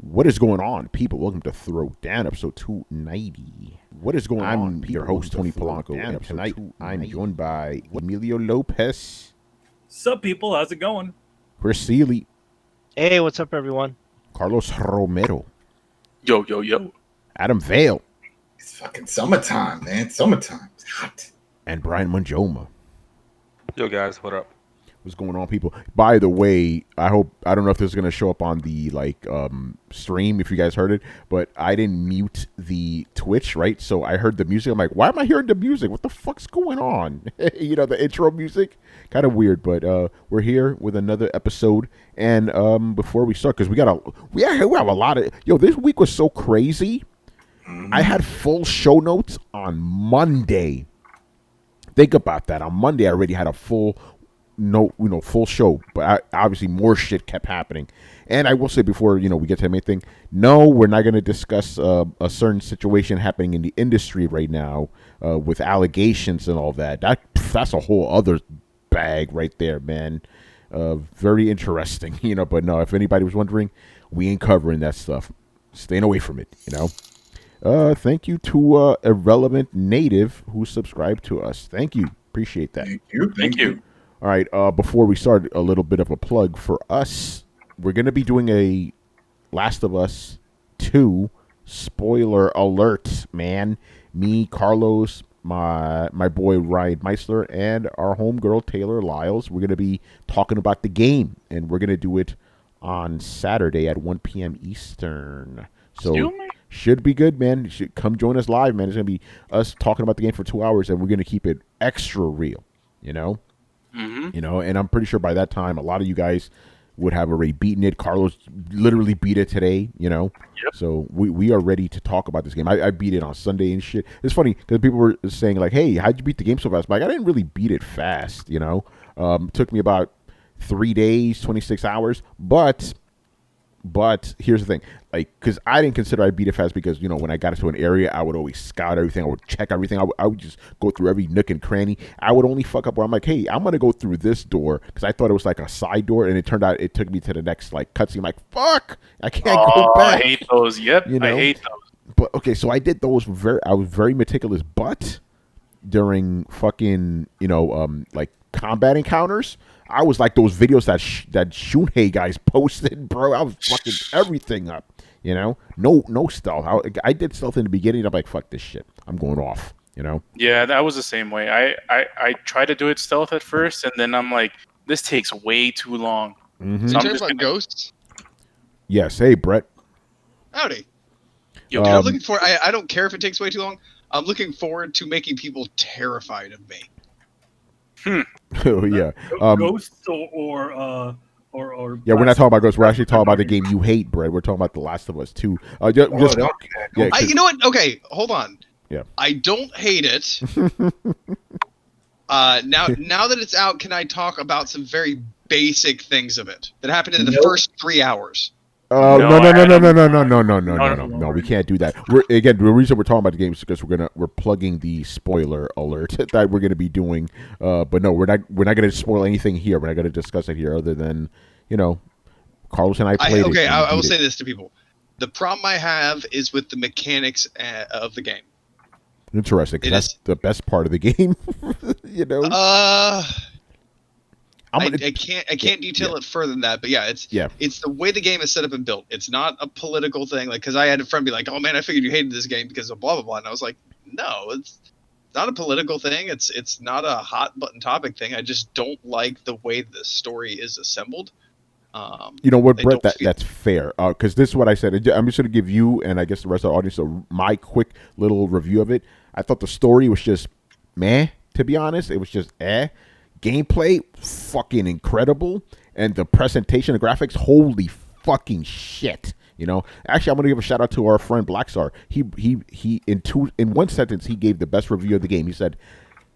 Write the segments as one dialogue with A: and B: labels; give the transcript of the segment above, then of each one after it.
A: What is going on, people? Welcome to Throwdown, episode 290. What is going on? I'm your host, Tony Polanco, and tonight I'm joined by Emilio Lopez.
B: Sup, people? How's it going?
A: Chris Seeley.
C: Hey, what's up, everyone?
A: Carlos Romero.
D: Yo.
A: Adam Vale.
E: It's fucking summertime, man. Summertime. It's hot.
A: And Brian Manjoma.
D: Yo, guys, what up?
A: What's going on, people? By the way, I don't know if this is going to show up on the stream if you guys heard it, but I didn't mute the Twitch, right? So I heard the music. I'm like, why am I hearing the music? What the fuck's going on? You know, the intro music, kind of weird. But we're here with another episode, and before we start, because we have a lot of this week was so crazy. I had full show notes on Monday. Think about that. On Monday, I already had a full show, but obviously more shit kept happening. And I will say before, we get to the main thing, no, we're not going to discuss a certain situation happening in the industry right now with allegations and all that. That's a whole other bag right there, man. Very interesting, but no, if anybody was wondering, we ain't covering that stuff. Staying away from it, Thank you to Irrelevant Native who subscribed to us. Thank you. Appreciate that.
E: Thank you.
A: All right, before we start, a little bit of a plug for us. We're going to be doing a Last of Us 2 spoiler alert, man. Me, Carlos, my boy Ryan Meisler, and our homegirl Taylor Lyles. We're going to be talking about the game, and we're going to do it on Saturday at 1 p.m. Eastern. So should be good, man. You should come join us live, man. It's going to be us talking about the game for 2 hours, and we're going to keep it extra real,
D: Mm-hmm.
A: And I'm pretty sure by that time, a lot of you guys would have already beaten it. Carlos literally beat it today,
D: Yep.
A: So we are ready to talk about this game. I beat it on Sunday and shit. It's funny because people were saying like, hey, how'd you beat the game so fast? I'm like, I didn't really beat it fast, took me about 3 days, 26 hours, But here's the thing, because I didn't consider I beat it fast because, when I got into an area, I would always scout everything. I would check everything. I would just go through every nook and cranny. I would only fuck up where I'm like, hey, I'm going to go through this door because I thought it was like a side door, and it turned out it took me to the next cutscene. I'm like, fuck, I can't go back.
D: I hate those. Yep, I hate those.
A: But, okay, so I did those I was very meticulous, but during fucking, combat encounters, I was like those videos that Shunhei guys posted, bro. I was fucking everything up, No stealth. I did stealth in the beginning. I'm like, fuck this shit. I'm going off,
D: Yeah, that was the same way. I tried to do it stealth at first, and then I'm like, this takes way too long.
A: Mm-hmm.
F: So you talking about ghosts?
A: Yes. Hey, Brett.
F: Howdy.
D: Yo,
F: I'm looking for. I don't care if it takes way too long. I'm looking forward to making people terrified of me.
A: Oh yeah.
B: Ghosts or
A: yeah, we're not talking about ghosts. We're actually talking about the game you hate, Brett. We're talking about The Last of Us 2.
F: You know what? Okay, hold on.
A: Yeah.
F: I don't hate it. Now that it's out, can I talk about some very basic things of it that happened in the first 3 hours?
A: No. We can't do that. The reason we're talking about the game is because we're plugging the spoiler alert that we're gonna be doing. But no, we're not gonna spoil anything here. We're not gonna discuss it here, other than Carlos and I played.
F: Okay, I will say this to people: the problem I have is with the mechanics of the game.
A: Interesting, because that's the best part of the game.
F: I can't detail it further than that, but it's the way the game is set up and built. It's not a political thing, because I had a friend be like, "Oh man, I figured you hated this game because of blah blah blah," and I was like, "No, it's not a political thing. It's not a hot button topic thing. I just don't like the way the story is assembled."
A: You know what, Brett? That's fair. Because this is what I said. I'm just going to give you and I guess the rest of the audience my quick little review of it. I thought the story was just meh. To be honest, it was just Gameplay, fucking incredible, and the presentation, the graphics, holy fucking shit. Actually, I'm gonna give a shout out to our friend Blackstar. He in one sentence he gave the best review of the game. He said,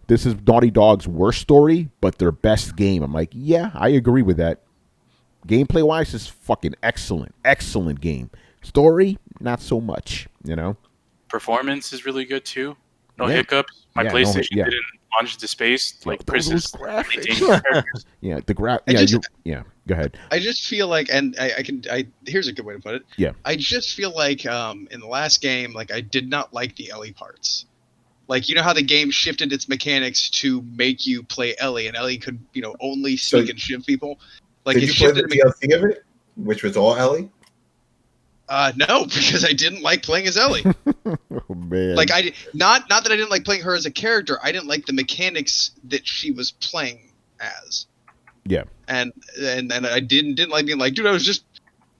A: "This is Naughty Dog's worst story, but their best game." I'm like, yeah, I agree with that. Gameplay wise, is fucking excellent game. Story, not so much.
D: Performance is really good too. No hiccups. My PlayStation launch into space, like
A: those
D: Chris
A: graphics. Yeah, the go ahead.
F: I just feel like, and here's a good way to put it.
A: Yeah.
F: I just feel like in the last game, like I did not like the Ellie parts. Like, you know how the game shifted its mechanics to make you play Ellie, and Ellie could, only speak and shiv people. Like,
E: did you play the DLC of it, which was all Ellie?
F: No, because I didn't like playing as Ellie.
A: Oh, man.
F: Like, not that I didn't like playing her as a character. I didn't like the mechanics that she was playing as.
A: Yeah.
F: And I didn't like being like, dude, I was just,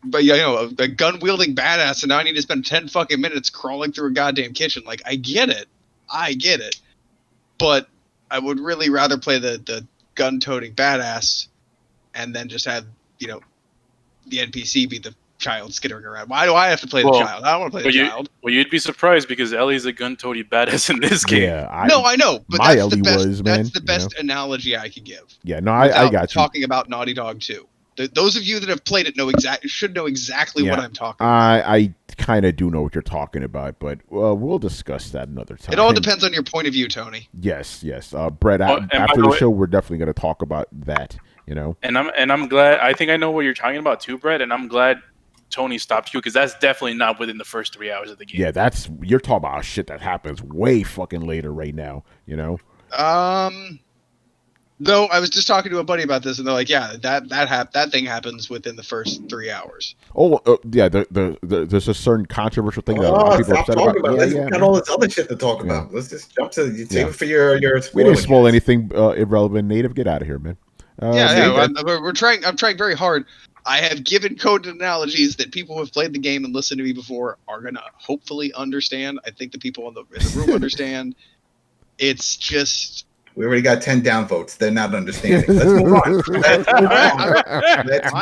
F: but a gun wielding badass, and now I need to spend 10 fucking minutes crawling through a goddamn kitchen. Like, I get it, but I would really rather play the gun toting badass, and then just have the NPC be the child skittering around. Why do I have to play the child? I don't want to play the child.
D: Well, you'd be surprised because Ellie's a gun-toting badass in this game.
A: Yeah,
F: I know, but that's the best analogy I can give.
A: Yeah, no, I got you.
F: Talking about Naughty Dog 2. Those of you that have played it should know exactly what I'm talking about.
A: I kind of do know what you're talking about, but we'll discuss that another time.
F: It all depends on your point of view, Tony.
A: Yes. Brett, after the show, we're definitely going to talk about that.
D: And I'm glad. I think I know what you're talking about too, Brett. And I'm glad Tony stopped you because that's definitely not within the first 3 hours of the game.
A: Yeah, you're talking about shit that happens way fucking later right now.
F: Though I was just talking to a buddy about this, and they're like, "Yeah, that thing happens within the first 3 hours."
A: Oh, yeah. There's a certain controversial thing that people are upset about.
E: Let's got all this other shit to talk about. Let's just jump to save it for your.
A: We didn't spoil anything irrelevant. Native, get out of here, man.
F: I'm trying very hard. I have given coded analogies that people who have played the game and listened to me before are gonna hopefully understand. I think the people in the room understand. It's just.
E: We already got 10 downvotes. They're not understanding. Let's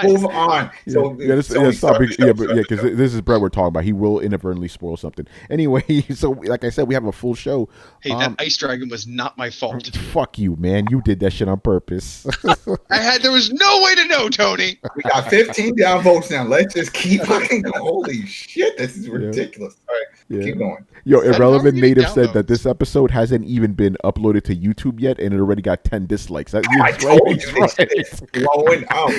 E: move on. So
A: because this is Brett we're talking about. He will inadvertently spoil something. Anyway, so like I said, we have a full show.
F: Hey, that ice dragon was not my fault.
A: Fuck you, man. You did that shit on purpose.
F: There was no way to know, Tony.
E: We got 15 downvotes now. Let's just keep fucking going. Holy shit, this is ridiculous. All right, keep going.
A: Yo, Irrelevant Native said that this episode hasn't even been uploaded to YouTube yet, and it already got 10 dislikes. I told you it's blowing out.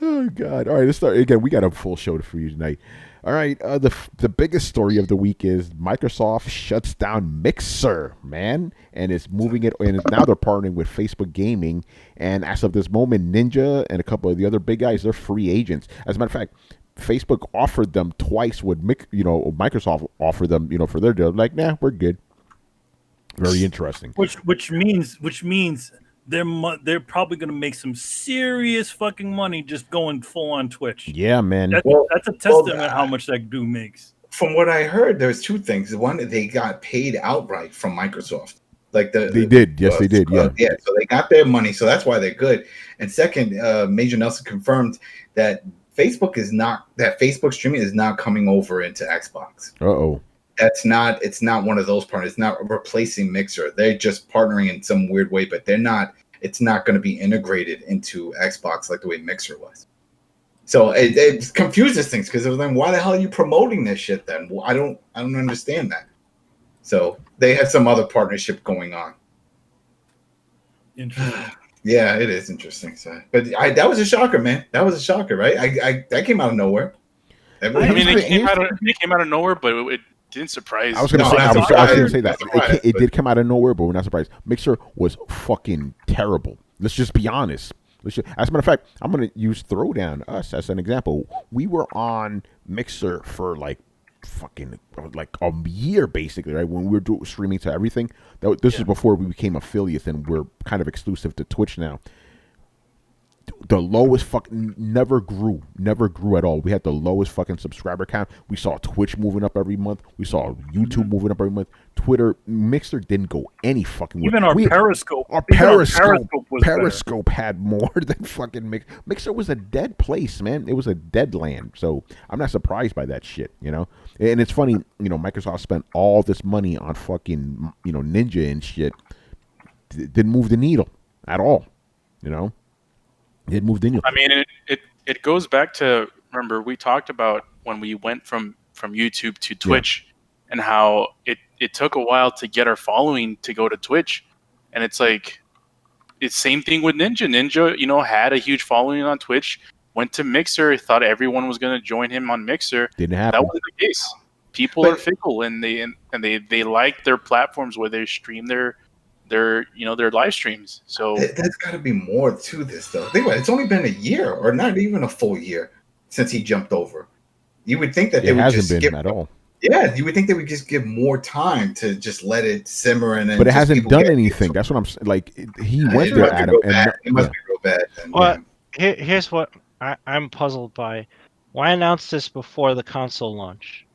A: Oh, God. All right, let's start. Again, we got a full show for you tonight. All right, the biggest story of the week is Microsoft shuts down Mixer, man, and is moving it, and now they're partnering with Facebook Gaming, and as of this moment, Ninja and a couple of the other big guys, they're free agents. As a matter of fact, Facebook offered them twice what Microsoft offered them, for their deal. Like, nah, we're good. Very interesting.
B: Which means they're probably going to make some serious fucking money just going full on Twitch.
A: Yeah, man.
B: That's a testament how much that dude makes.
E: From what I heard, there's two things. One, they got paid outright from Microsoft. Like they
A: did. Yes, they did. Yeah.
E: Yeah. So they got their money. So that's why they're good. And second, Major Nelson confirmed that Facebook streaming is not coming over into Xbox. It's not one of those partners. It's not replacing Mixer. They're just partnering in some weird way, but it's not going to be integrated into Xbox like the way Mixer was. So it confuses things because then why the hell are you promoting this shit then? Well, I don't understand that. So they have some other partnership going on.
B: Interesting.
E: Yeah, it is interesting. So, but that was a shocker, man. That was a shocker, right? That came out of nowhere.
D: It came out of nowhere, but it didn't surprise.
A: I was going to say that it did come out of nowhere, but we're not surprised. Mixer was fucking terrible. Let's just be honest. As a matter of fact, I'm going to use Throwdown us as an example. We were on Mixer for like a year basically, right? When we were streaming to everything. This is before we became affiliates, and we're kind of exclusive to Twitch now. The lowest fucking never grew at all. We had the lowest fucking subscriber count. We saw Twitch moving up every month. We saw YouTube moving up every month. Twitter, Mixer didn't go any fucking way.
B: Even our Periscope.
A: Our Periscope had more than fucking Mixer. Mixer was a dead place, man. It was a dead land. So I'm not surprised by that shit, And it's funny, Microsoft spent all this money on fucking, Ninja and shit. Didn't move the needle at all, It moved in.
D: I mean, it goes back to, remember, we talked about when we went from YouTube to Twitch, and how it took a while to get our following to go to Twitch, and it's like it's same thing with Ninja. Ninja, had a huge following on Twitch, went to Mixer, thought everyone was going to join him on Mixer.
A: Didn't happen.
D: That wasn't the case. People are fickle, and they like their platforms where they stream their live streams. So
E: there's got to be more to this, though. Think about it. It's only been a year, or not even a full year, since he jumped over. You would think that they would just skip
A: at all.
E: Yeah, you would think they would just give more time to just let it simmer and.
A: But it hasn't done anything. That's what I'm saying. Like he went there, Adam, and
E: it must be real bad.
C: Well, here's what I'm puzzled by: why announce this before the console launch?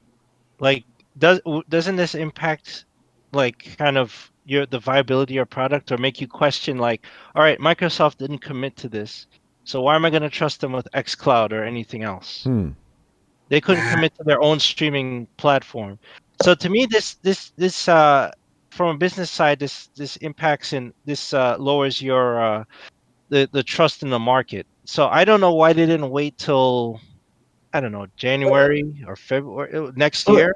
C: Like, doesn't this impact, like, kind of the viability of your product, or make you question, like, all right, Microsoft didn't commit to this, so why am I going to trust them with xCloud or anything else? They couldn't commit to their own streaming platform. So to me, this from a business side, this impacts and this lowers your the trust in the market. So I don't know why they didn't wait till, I don't know, January or February next year.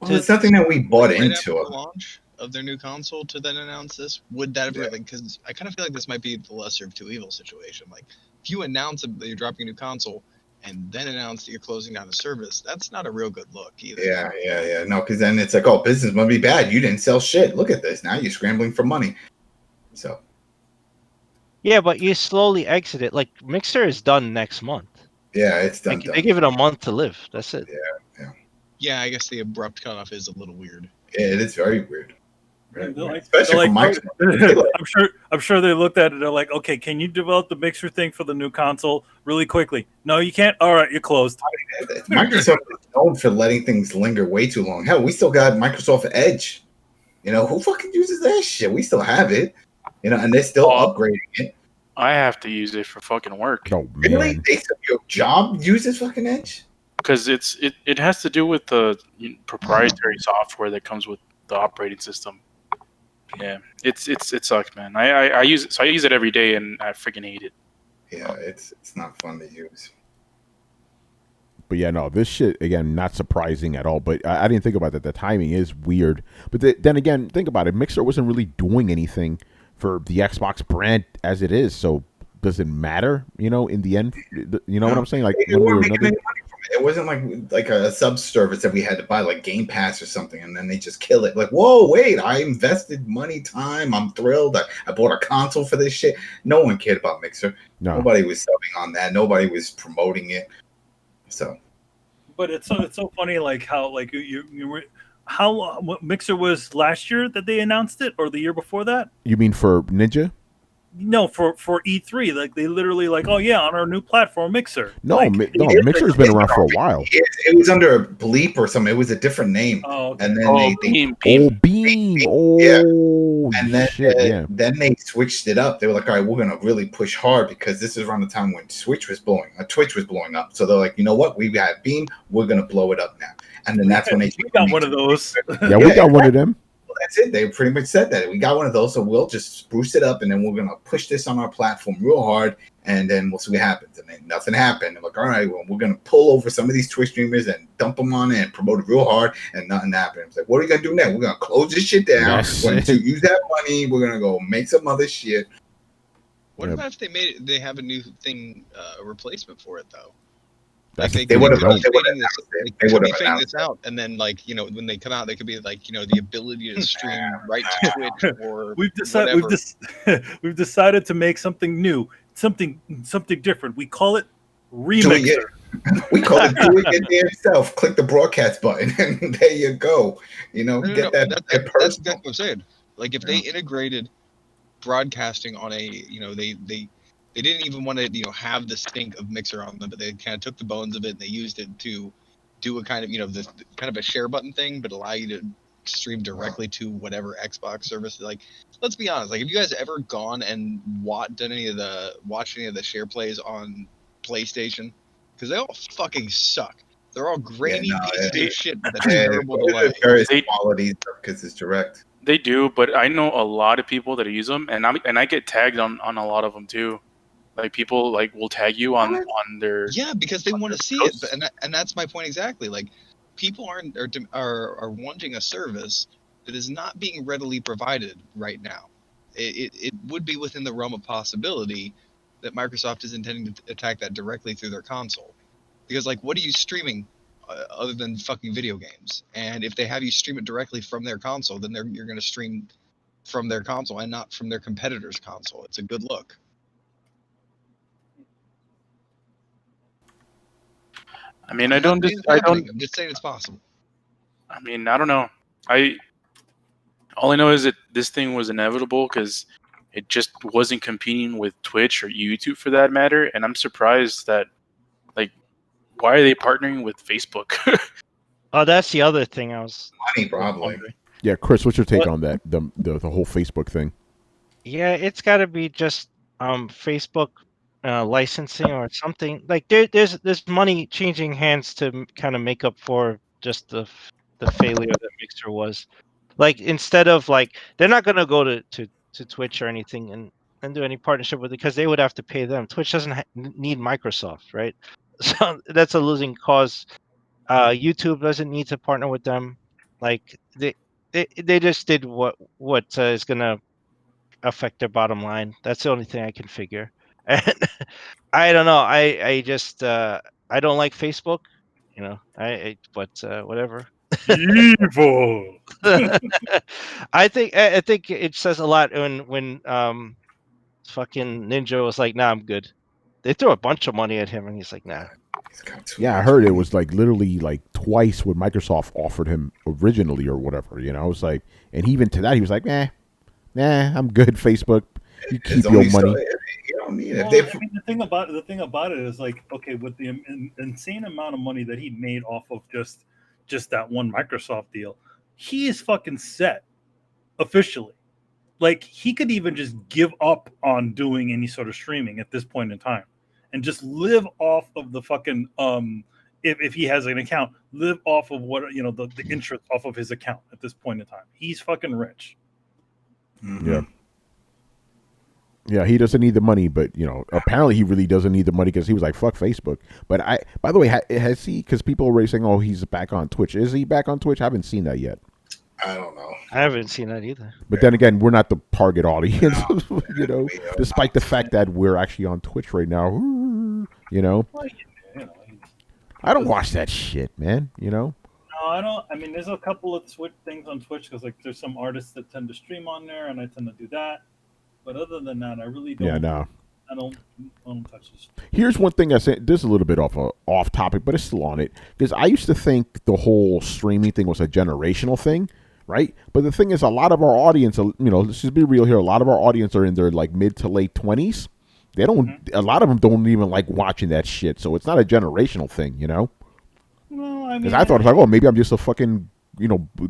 E: Well, it's something that we bought into.
F: After the launch of their new console to then announce this, would that have been, because I kind of feel like this might be the lesser of two evils situation. Like, if you announce that you're dropping a new console and then announce that you're closing down a service, that's not a real good look either.
E: Yeah. No, because then it's like, oh, business must be bad. You didn't sell shit. Look at this. Now you're scrambling for money. So.
C: Yeah, but you slowly exit it. Like, Mixer is done next month.
E: Yeah, it's done.
C: They give it a month to live. That's it.
F: Yeah, I guess the abrupt cutoff is a little weird.
E: Yeah, it is very weird.
B: Especially for Microsoft. I'm sure they looked at it. They're like, okay, can you develop the Mixer thing for the new console really quickly? No, you can't. All right, you're closed.
E: Microsoft is known for letting things linger way too long. Hell, we still got Microsoft Edge. Who fucking uses that shit? We still have it. And they're still upgrading it.
D: I have to use it for fucking work.
A: Oh,
E: really? They said your job uses fucking Edge?
D: Because it has to do with the proprietary software that comes with the operating system. Yeah, it sucks, man. I use it, so I use it every day, and I freaking hate it.
E: Yeah, it's not fun to use.
A: But yeah, no, this shit, again, not surprising at all. But I didn't think about that. The timing is weird. But then again, think about it. Mixer wasn't really doing anything for the Xbox brand as it is. So does it matter, in the end? You know what I'm saying? Like,
E: one way or another. It wasn't like a sub-service that we had to buy, like Game Pass or something, and then they just kill it. Like, whoa, wait, I invested money, time. I'm thrilled. I bought a console for this shit. No one cared about Mixer. No. Nobody was subbing on that. Nobody was promoting it. So,
B: but it's so funny, like how like you were what Mixer was last year that they announced it, or the year before that?
A: You mean for Ninja?
B: No, for E3, like they literally like, oh yeah, on our new platform, Mixer.
A: No, Mixer's been around for a while.
E: It was under a Bleep or something. It was a different name.
B: Oh, okay.
E: And then
A: Beam.
E: And then then they switched it up. They were like, all right, we're gonna really push hard because this is around the time when Twitch was blowing up. So they're like, you know what? We got Beam. We're gonna blow it up now. And then that's when
B: we got one of those.
A: Yeah, we got one of them.
E: That's it. They pretty much said that. We got one of those, so we'll just spruce it up, and then we're going to push this on our platform real hard, and then we'll see what happens. And then nothing happened. I'm like, all right, well, we're going to pull over some of these Twitch streamers and dump them on it and promote it real hard, and nothing happened. It's like, what are we going to do now? We're going to close this shit down.
A: Yes.
E: We're going to use that money. We're going to go make some other shit.
F: What about if they have a new thing, a replacement for it, though?
E: They would have announced
F: this out, and then when they come out, they could be like, the ability to stream right to Twitch or
B: we've decided to make something new, something different. We call it Remixer.
E: We call it do it your damn self. Click the broadcast button, and there you go.
F: That's what I'm saying. Like if they integrated broadcasting on a, they didn't even want to, have the stink of Mixer on them, but they kind of took the bones of it and they used it to do a kind of, the kind of a share button thing, but allow you to stream directly to whatever Xbox service. Like, let's be honest. Like, have you guys ever gone and watched any of the share plays on PlayStation? Because they all fucking suck. They're all grainy pieces of shit with a terrible delay.
E: Various qualities because it's direct.
D: They do, but I know a lot of people that use them, and I get tagged on a lot of them too. Like people will tag you on their
F: because they want to see it, and that's my point exactly. Like people are wanting a service that is not being readily provided right now. It would be within the realm of possibility that Microsoft is intending to attack that directly through their console. Because, like, what are you streaming other than fucking video games? And if they have you stream it directly from their console, then you're going to stream from their console and not from their competitor's console. It's a good look.
D: I mean,
F: I'm just saying it's possible.
D: I mean, I don't know. All I know is that this thing was inevitable because it just wasn't competing with Twitch or YouTube for that matter. And I'm surprised that, like, why are they partnering with Facebook?
C: Oh, that's the other thing I was
E: money probably.
C: wondering.
A: Yeah, Chris, what's your take on that? The whole Facebook thing.
C: Yeah, it's got to be just Facebook licensing or something. Like there's money changing hands to kind of make up for just the failure that Mixer was. Like instead of like they're not gonna go to Twitch or anything and do any partnership with it because they would have to pay them. Twitch doesn't need Microsoft, right? So that's a losing cause. YouTube doesn't need to partner with them. Like they just did what is gonna affect their bottom line. That's the only thing I can figure. And I don't know. I just I don't like Facebook. You know. But whatever.
B: Evil.
C: I think it says a lot when fucking Ninja was like, "Nah, I'm good." They threw a bunch of money at him, and he's like, "Nah."
A: Yeah, I heard it was like literally like twice what Microsoft offered him originally or whatever. You know, I was like, and even to that, he was like, "Nah, I'm good." Facebook, you keep your money.
E: You don't need it.
B: Well, I mean, the thing about it is like, okay, with the insane amount of money that he made off of just that one Microsoft deal, he is fucking set officially. Like he could even just give up on doing any sort of streaming at this point in time, and just live off of the fucking if he has an account, live off of what the interest off of his account at this point in time. He's fucking rich.
E: Mm-hmm.
A: Yeah. Yeah, he doesn't need the money, but apparently he really doesn't need the money because he was like, "Fuck Facebook." But by the way, has he? Because people are already saying, "Oh, he's back on Twitch." Is he back on Twitch? I haven't seen that yet.
E: I don't know.
C: I haven't seen that either.
A: But then again, we're not the target audience, despite the fact that we're actually on Twitch right now. I don't watch that shit, man.
B: No, I don't. I mean, there's a couple of things on Twitch because like there's some artists that tend to stream on there, and I tend to do that. But other than that, I really don't.
A: Yeah, no.
B: I don't touch this.
A: Here's one thing I said. This is a little bit off topic, but it's still on it. Because I used to think the whole streaming thing was a generational thing, right? But the thing is, a lot of our audience, let's just be real here. A lot of our audience are in their like mid to late 20s. They don't. Mm-hmm. A lot of them don't even like watching that shit. So it's not a generational thing,
B: Well, I mean,
A: because I thought it was like, oh, maybe I'm just a fucking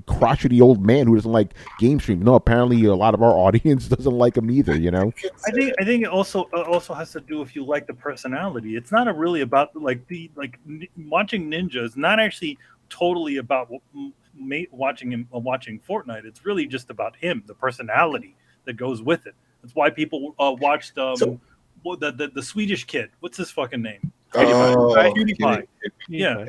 A: crotchety old man who doesn't like game stream. No, apparently a lot of our audience doesn't like him either. I
B: think it also has to do if you like the personality. It's not really about watching Ninja is not actually totally about watching Fortnite. It's really just about him, the personality that goes with it. That's why people watched the Swedish kid. What's his fucking name? PewDiePie. Yeah.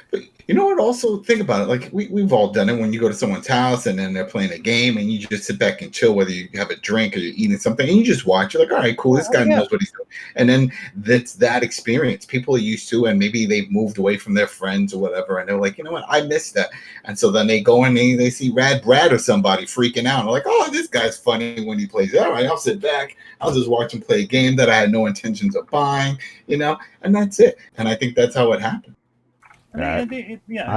E: But you know what? Also, think about it. Like we've all done it when you go to someone's house and then they're playing a game and you just sit back and chill, whether you have a drink or you're eating something, and you just watch. You're like, all right, cool. This guy knows what he's doing. And then that's that experience people are used to, and maybe they've moved away from their friends or whatever, and they're like, you know what? I miss that. And so then they go and they see Rad Brad or somebody freaking out. And they're like, oh, this guy's funny when he plays. All right, I'll sit back. I'll just watch him play a game that I had no intentions of buying, and that's it. And I think that's how it happened.
A: I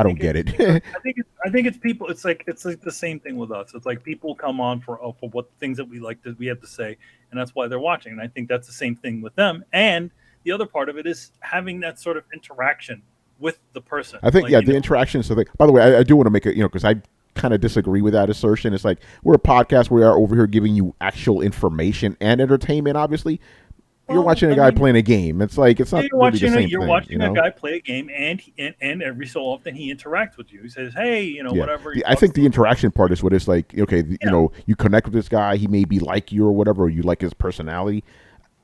A: don't get it.
B: I think it's people. It's like the same thing with us. It's like people come on for what things that we have to say, and that's why they're watching. And I think that's the same thing with them. And the other part of it is having that sort of interaction with the person.
A: I think the interaction. So, by the way, I do want to make it. Because I kind of disagree with that assertion. It's like we're a podcast. We are over here giving you actual information and entertainment. Obviously. You're watching a guy playing a game. It's like it's not really the same thing.
B: You're watching a guy play a game, and every so often he interacts with you. He says, "Hey, whatever."
A: I think the interaction part is what it's like. Okay, you connect with this guy. He may be like you or whatever, or you like his personality.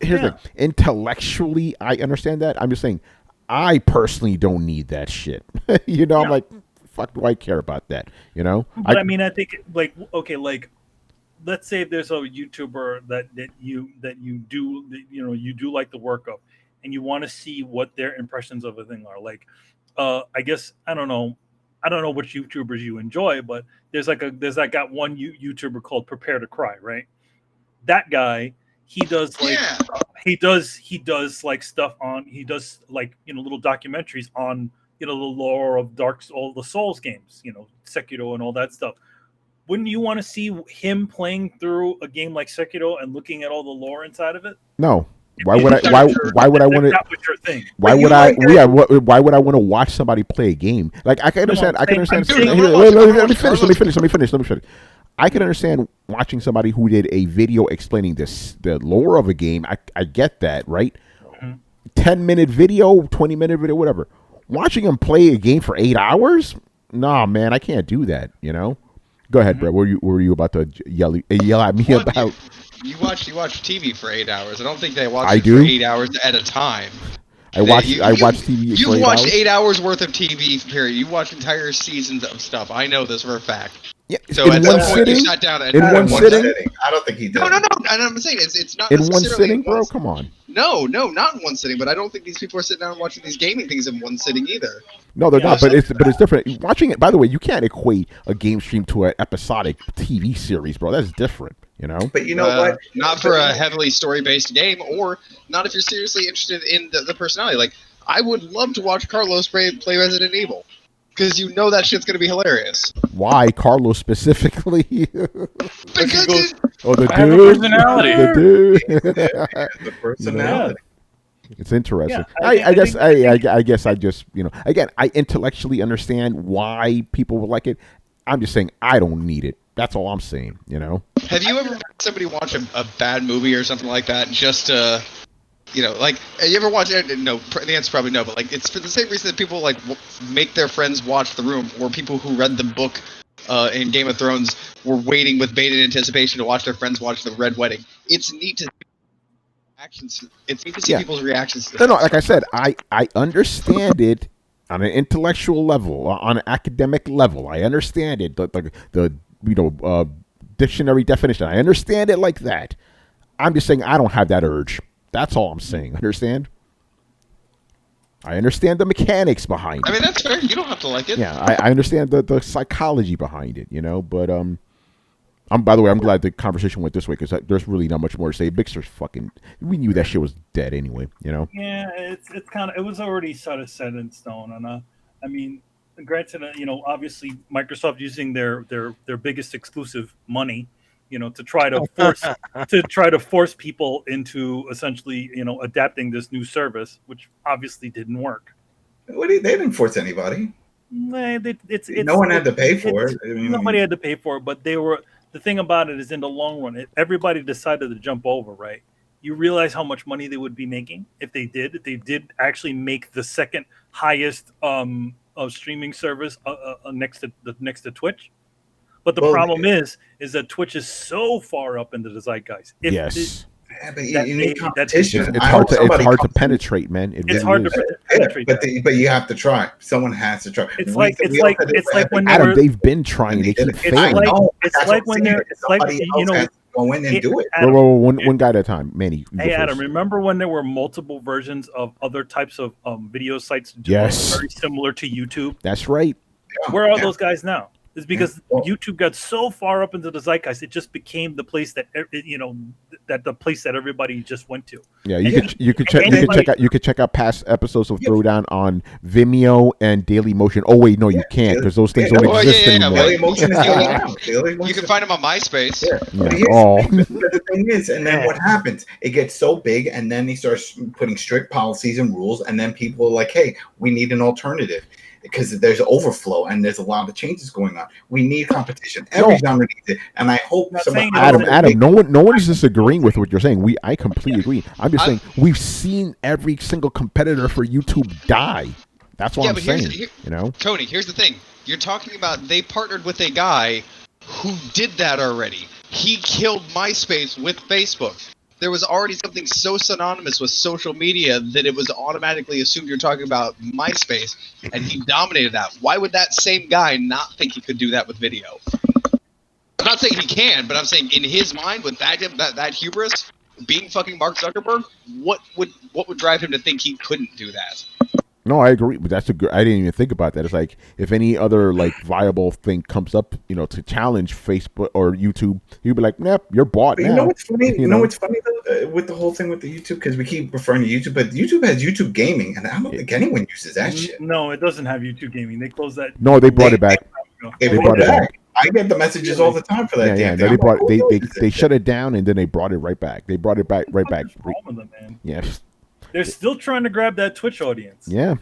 A: Here's the thing. Intellectually, I understand that. I'm just saying, I personally don't need that shit. I'm like, fuck do I care about that? You know.
B: But I mean, I think like let's say if there's a YouTuber that you do like the work of, and you want to see what their impressions of a thing are. Like, I guess I don't know which YouTubers you enjoy, but there's like one YouTuber called Prepare to Cry, right? That guy, he does like he does like stuff on, he does like little documentaries on the lore of all the Souls games, Sekiro and all that stuff. Wouldn't you want to see him playing through a game like Sekiro and looking at all the lore inside of it?
A: No. Why would I? Why would I want to?
B: That was your thing.
A: Why would I? Yeah. Why would I want to watch somebody play a game? Like I can understand. Let me finish. I can understand watching somebody who did a video explaining the lore of a game. I get that, right? 10-minute video, 20-minute video, whatever. Watching him play a game for 8 hours? Nah, man, I can't do that. Go ahead, Brett. What were you about to yell at me about?
F: You watch TV for 8 hours. I don't think they watch it for 8 hours at a time.
A: I watch TV.
F: You watched 8 hours worth of TV. Period. You watched entire seasons of stuff. I know this for a fact.
A: Yeah.
F: So at some point you sat down
A: in one sitting.
E: I don't think he did.
F: No. I'm saying it's not
A: in one sitting, bro. Come on.
F: No, not in one sitting. But I don't think these people are sitting down and watching these gaming things in one sitting either.
A: No, they're not. But it's different. Watching it. By the way, you can't equate a game stream to an episodic TV series, bro. That's different.
E: But you know what?
F: Not for a heavily story-based game, or not if you're seriously interested in the personality. Like, I would love to watch Carlos play Resident Evil, because that shit's going to be hilarious.
A: Why Carlos specifically?
F: Because
A: the
E: personality.
A: It's interesting.
B: Yeah,
A: I guess I just again, I intellectually understand why people would like it. I'm just saying I don't need it. That's all I'm saying.
F: Have you ever had somebody watch a bad movie or something like that just to, like, you ever watch it? No, the answer's probably no, but like, it's for the same reason that people like make their friends watch The Room, or people who read the book in Game of Thrones were waiting with bated anticipation to watch their friends watch The Red Wedding. It's neat to see people's reactions to
A: No, like I said, I understand it on an intellectual level, on an academic level. I understand it. The dictionary definition. I understand it like that. I'm just saying I don't have that urge. That's all I'm saying. Understand? I understand the mechanics behind it.
F: I mean, that's fair. You don't have to like it.
A: Yeah, I understand the psychology behind it, but by the way, I'm glad the conversation went this way, because there's really not much more to say. Bixter's fucking, we knew that shit was dead anyway,
B: Yeah, it's kind of, it was already sort of set in stone. And I mean, granted, obviously Microsoft using their biggest exclusive money, to try to force people into essentially, adapting this new service, which obviously didn't work.
E: They didn't force anybody.
B: No
E: one had to pay for it.
B: Nobody had to pay for it, but the thing about it is, in the long run, everybody decided to jump over, right? You realize how much money they would be making if they did actually make the second highest streaming service next to Twitch. But the problem is that Twitch is so far up into the zeitgeist.
E: But you need competition.
A: It's hard to penetrate, man.
B: It's hard to penetrate.
E: But you have to try. Someone has to try.
B: It's like when
A: Adam, they've been trying. They keep failing.
B: It's like when they're
E: go in and do it.
A: One guy at a time. Manny.
B: Hey, Adam, remember when there were multiple versions of other types of video sites
A: very
B: similar to YouTube?
A: That's right.
B: Where are those guys now? It's because YouTube got so far up into the zeitgeist, it just became the place that that everybody just went to.
A: Yeah, you could check out past episodes of Throwdown on Vimeo and Dailymotion. Oh wait, no, you can't, because those things don't exist anymore.
E: Dailymotion is
F: you can find them on MySpace.
E: But the thing is, and then what happens? It gets so big, and then he starts putting strict policies and rules, and then people are like, "Hey, we need an alternative." Because there's overflow and there's a lot of changes going on. We need competition. Every genre needs it, and I hope.
A: Adam, no one's disagreeing with what you're saying. I completely agree. I'm just saying we've seen every single competitor for YouTube die. That's what I'm saying.
F: Tony, here's the thing. You're talking about they partnered with a guy who did that already. He killed MySpace with Facebook. there was already something so synonymous with social media that it was automatically assumed you're talking about MySpace, and he dominated that. Why would that same guy not think he could do that with video? I'm not saying he can, but I'm saying in his mind, with that hubris, being fucking Mark Zuckerberg, what would drive him to think he couldn't do that?
A: No, I agree, but that's a good. I didn't even think about that. It's like if any other like viable thing comes up, to challenge Facebook or YouTube, you'd be like, "Nope, you're bought." Now.
E: You know what's funny? You know what's funny though, with the whole thing with the YouTube, because we keep referring to YouTube, but YouTube has YouTube Gaming, and I don't think anyone uses that shit.
B: No, it doesn't have YouTube Gaming. They closed that.
A: No, they brought it back.
E: They brought it back. I get the messages all the time for that.
A: Yeah, they shut it down and then they brought it right back. They brought it back right back.
B: What's wrong with them, man?
A: Yeah,
B: they're still trying to grab that Twitch audience.
A: Yeah.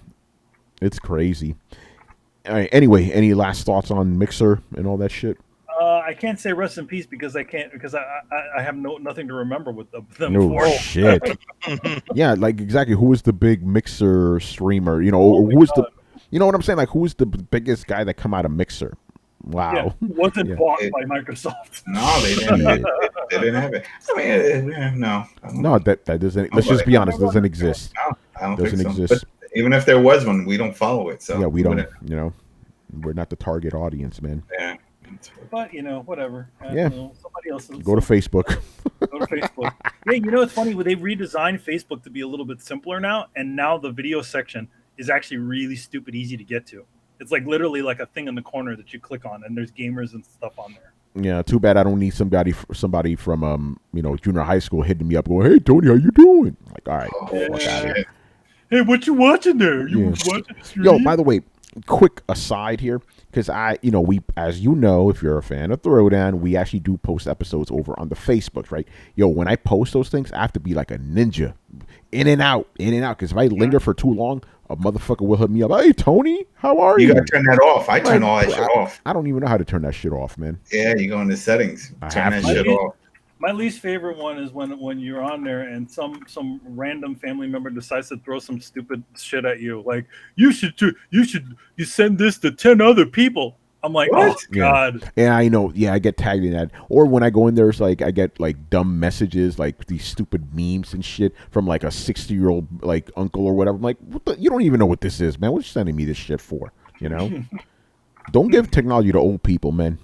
A: It's crazy. All right. Anyway, any last thoughts on Mixer and all that shit?
B: I can't say rest in peace because I have nothing to remember with them.
A: No shit. Yeah, like exactly. Who was the big Mixer streamer? Who was the? You know what I'm saying? Like, who was the biggest guy that come out of Mixer? Wow.
B: Yeah, wasn't bought by Microsoft.
E: No, they didn't. They didn't have it. I mean, no.
A: No, that doesn't. Let's just be honest. Doesn't exist.
E: No, I don't
A: doesn't
E: think so.
A: exist.
E: But even if there was one, we don't follow it. So
A: yeah, we don't. We're not the target audience, man.
E: Yeah.
B: But whatever. Somebody else.
A: Go to Facebook.
B: Go to Facebook. Yeah, it's funny. They redesigned Facebook to be a little bit simpler now, and now the video section is actually really stupid easy to get to. It's like literally like a thing in the corner that you click on, and there's gamers and stuff on there.
A: Yeah, too bad I don't need somebody from junior high school hitting me up going, "Hey Tony, how you doing?" Like, all right, fuck out of here.
B: Hey, what you watching there? You watching the stream?
A: Yo, by the way, quick aside here, because we, as you know, if you're a fan of Throwdown, we actually do post episodes over on the Facebook, right? Yo, when I post those things, I have to be like a ninja, in and out, because if I linger for too long, a motherfucker will hit me up. Hey, Tony, how are you?
E: You gotta turn that off. I turn all that shit off.
A: I don't even know how to turn that shit off, man.
E: Yeah, you go into settings, turn that shit off.
B: My least favorite one is when you're on there and some random family member decides to throw some stupid shit at you, like you send this to 10 other people. I'm like, what? Oh God.
A: Yeah, I know. Yeah, I get tagged in that. Or when I go in there, it's like I get like dumb messages, like these stupid memes and shit from like a 60-year-old like uncle or whatever. I'm like, you don't even know what this is, man. What are you sending me this shit for? Don't give technology to old people, man.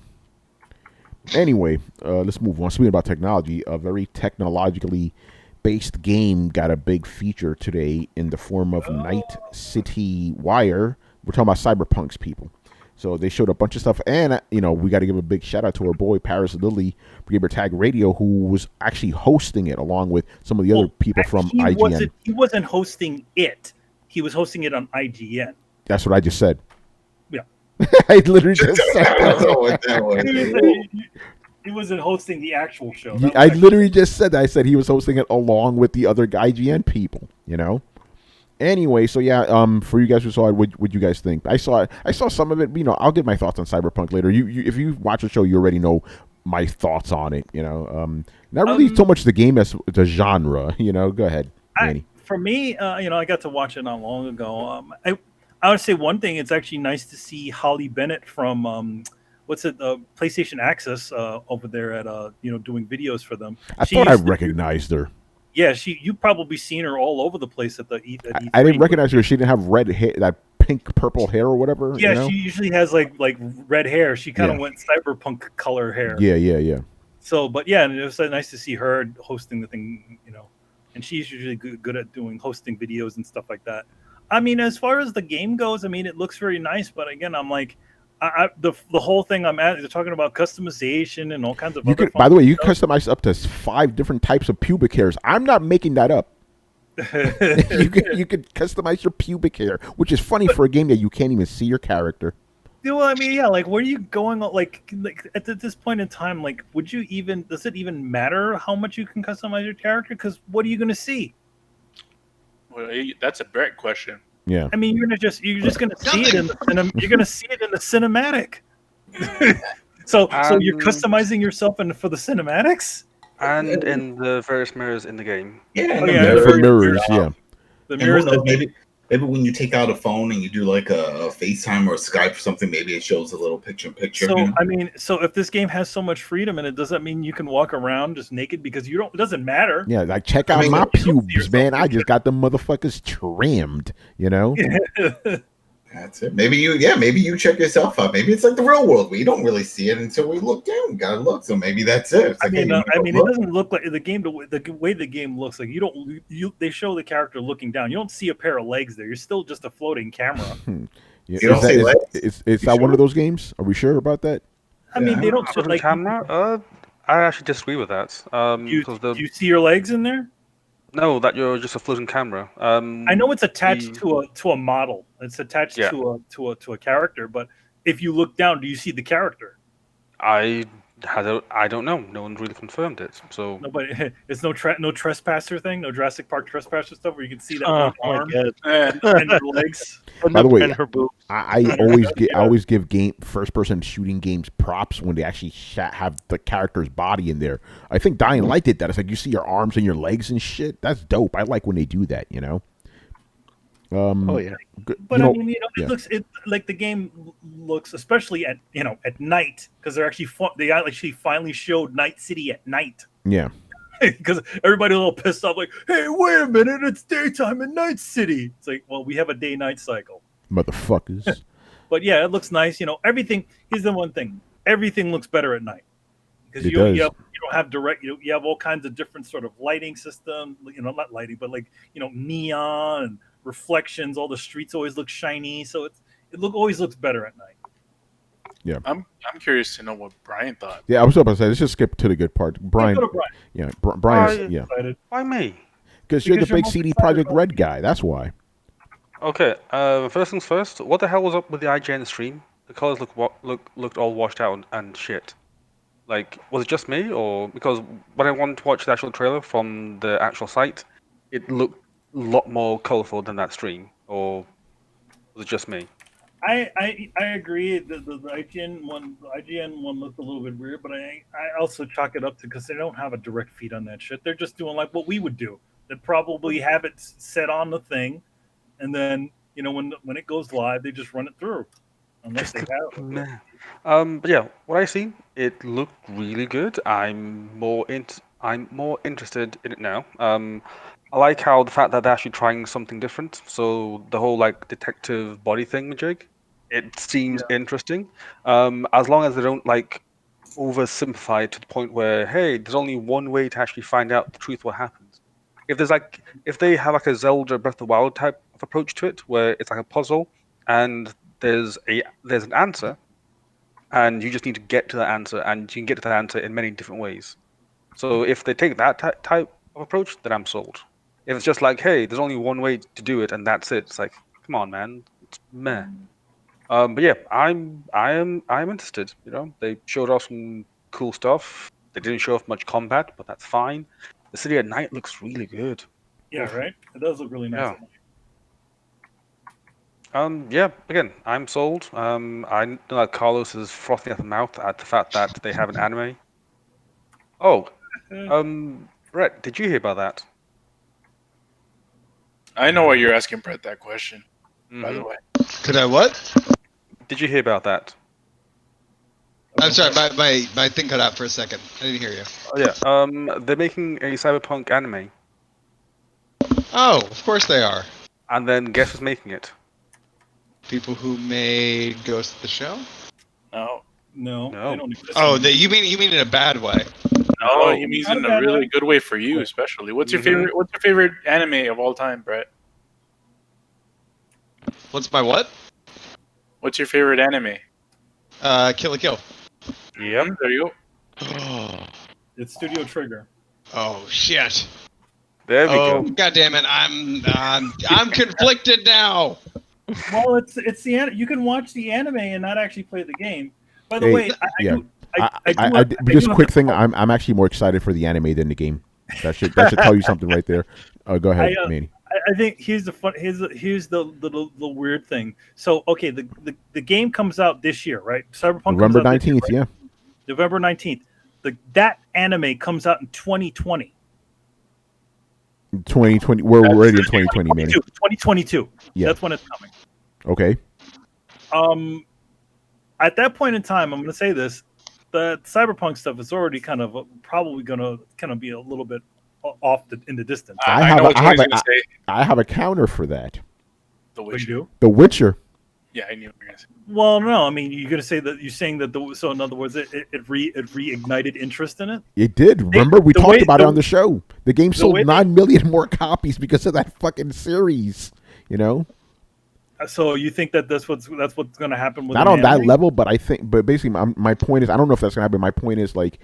A: Anyway, let's move on. Speaking about technology, a very technologically based game got a big feature today in the form of Night City Wire. We're talking about Cyberpunk's people. So they showed a bunch of stuff, and we got to give a big shout out to our boy Paris Lilly, Gamer Tag Radio, who was actually hosting it along with some of the other people from IGN.
B: He wasn't hosting it; he was hosting it on IGN.
A: That's what I just said.
B: Yeah,
A: I literally just said that.
B: He wasn't hosting the actual show.
A: I literally just said that. I said he was hosting it along with the other IGN people. Anyway, so yeah, for you guys who saw it, what you guys think? I saw some of it. I'll give my thoughts on Cyberpunk later. You if you watch the show, you already know my thoughts on it. Not really so much the game as the genre. Go ahead, Manny.
B: For me, I got to watch it not long ago. I would say one thing. It's actually nice to see Holly Bennett from PlayStation Access over there at doing videos for them.
A: I thought I recognized her.
B: Yeah, you probably seen her all over the place at the E3.
A: I didn't recognize her. She didn't have red hair, that pink purple hair or whatever.
B: Yeah, she usually has like red hair. She kind of went cyberpunk color hair.
A: Yeah.
B: So, but yeah, and it was nice to see her hosting the thing, and she's usually good at hosting videos and stuff like that. I mean, as far as the game goes, I mean, it looks very nice, but again, I'm like, the whole thing they're talking about customization and all kinds of
A: by the way, you customize up to 5 different types of pubic hairs. I'm not making that up. you could customize your pubic hair, which is funny for a game that you can't even see your character.
B: Well, I mean, yeah, like where are you going? Like at this point in time, like does it even matter how much you can customize your character? Because what are you going to see?
D: Well, that's a great question.
A: Yeah,
B: I mean, you're just gonna see it you're gonna see it in the cinematic. so you're customizing yourself for the cinematics
G: and in the various mirrors in the game.
E: Yeah,
A: for mirrors. Yeah,
B: the mirrors.
E: Maybe when you take out a phone and you do like a FaceTime or a Skype or something, maybe it shows a little picture-in-picture.
B: So I mean, so if this game has so much freedom in it, does that mean you can walk around just naked because you don't? It doesn't matter.
A: Yeah, like check out my pubes, man. I just got the motherfuckers trimmed. You know.
E: That's it. Maybe you check yourself out. Maybe it's like the real world where you don't really see it until we look down. Gotta look. So maybe that's it.
B: I mean, it doesn't look like the game. The way the game looks, like they show the character looking down. You don't see a pair of legs there. You're still just a floating camera.
E: You don't see legs.
A: Is that one of those games? Are we sure about that?
B: I mean, they don't show like
G: camera. I actually disagree with that.
B: Do you see your legs in there?
G: No, that you're just a floating camera.
B: I know it's attached to a model. It's attached to a character, but if you look down, do you see the character?
G: I don't know. No one really confirmed it. So
B: nobody. It's no trespasser thing. No Jurassic Park trespasser stuff where you can see that one arm and her legs.
A: By the way, I always give first person shooting games props when they actually have the character's body in there. I think Dying Light did that. It's like you see your arms and your legs and shit. That's dope. I like when they do that. You know.
B: Oh yeah, but I mean, it looks like the game looks, especially at night, because they actually finally showed Night City at night.
A: Yeah,
B: because everybody a little pissed off, like, hey, wait a minute, it's daytime in Night City. It's like, well, we have a day-night cycle,
A: motherfuckers.
B: But yeah, it looks nice. Everything. Here's the one thing: everything looks better at night because you don't have direct. You have all kinds of different sort of lighting system. Not lighting, but like neon and reflections. All the streets always look shiny, so always looks better at night.
A: Yeah,
D: I'm curious to know what Brian thought.
A: Yeah, I was about to say, let's just skip to the good part. Brian. Yeah, Brian's
G: Why me?
A: Because you're the big CD Projekt Red guy. That's why.
G: Okay. First things first. What the hell was up with the IGN stream? The colors looked all washed out and shit. Like, was it just me, or because when I wanted to watch the actual trailer from the actual site, it looked a lot more colorful than that stream, or was it just me?
B: I agree. The IGN one looked a little bit weird, but I also chalk it up to because they don't have a direct feed on that shit. They're just doing like what we would do. They'd probably have it set on the thing, and then when it goes live, they just run it through. Unless they have.
G: But yeah, what I see, it looked really good. I'm more interested in it now. I like how the fact that they're actually trying something different. So the whole like detective body thing, Jake, it seems interesting. As long as they don't like oversimplify it to the point where, hey, there's only one way to actually find out the truth what happens. If they have like a Zelda Breath of the Wild type of approach to it, where it's like a puzzle and there's an answer, and you just need to get to that answer, and you can get to that answer in many different ways. So if they take that type of approach, then I'm sold. If it's just like, hey, there's only one way to do it, and that's it. It's like, come on, man, it's meh. But yeah, I am interested. They showed off some cool stuff. They didn't show off much combat, but that's fine. The city at night looks really good.
B: Yeah, right. It does look really nice.
G: Yeah. Again, I'm sold. I know that Carlos is frothing at the mouth at the fact that they have an anime. Oh, Brett, did you hear about that?
D: I know why you're asking Brett that question. By the way,
F: could I what?
G: Did you hear about that?
F: I'm sorry, my thing cut out for a second. I didn't hear you.
G: Oh yeah. They're making a Cyberpunk anime.
F: Oh, of course they are.
G: And then guess who's making it?
F: People who made Ghost of the Shell?
B: No. They don't exist.
F: Oh, you mean in a bad way?
D: No, he means in a really good way for you, especially. What's your favorite? What's your favorite anime of all time, Brett?
F: What's my what?
D: What's your favorite anime?
F: Kill la Kill.
D: Yep, there you
F: go.
B: It's Studio Trigger.
F: Oh shit!
G: There we go.
F: God damn it! I'm conflicted now.
B: Well, it's the you can watch the anime and not actually play the game. By the way,
A: just quick thing. I'm actually more excited for the anime than the game. That should tell you something right there. Go ahead, Manny.
B: I think here's the weird thing. So okay, the game comes out this year, right? Cyberpunk
A: November 19th, right? Yeah.
B: November 19th. That anime comes out in 2020.
A: 2020. We're already in 2020, man.
B: 2022.
A: Yeah.
B: That's when it's coming.
A: Okay.
B: At that point in time, I'm going to say this: the Cyberpunk stuff is already probably going to be a little bit off in the distance.
A: I have a counter for that.
D: The Witcher.
A: The Witcher.
D: Yeah, I knew what you were going to say.
B: Well, no, I mean, you're going to say that you're saying that so in other words, it reignited interest in it.
A: It did. Remember, we talked about it on the show. The game sold 9 million more copies because of that fucking series. You know.
B: So you think that that's what's going to happen with
A: not on that level, but basically my point is, I don't know if that's going to happen. My point is, like,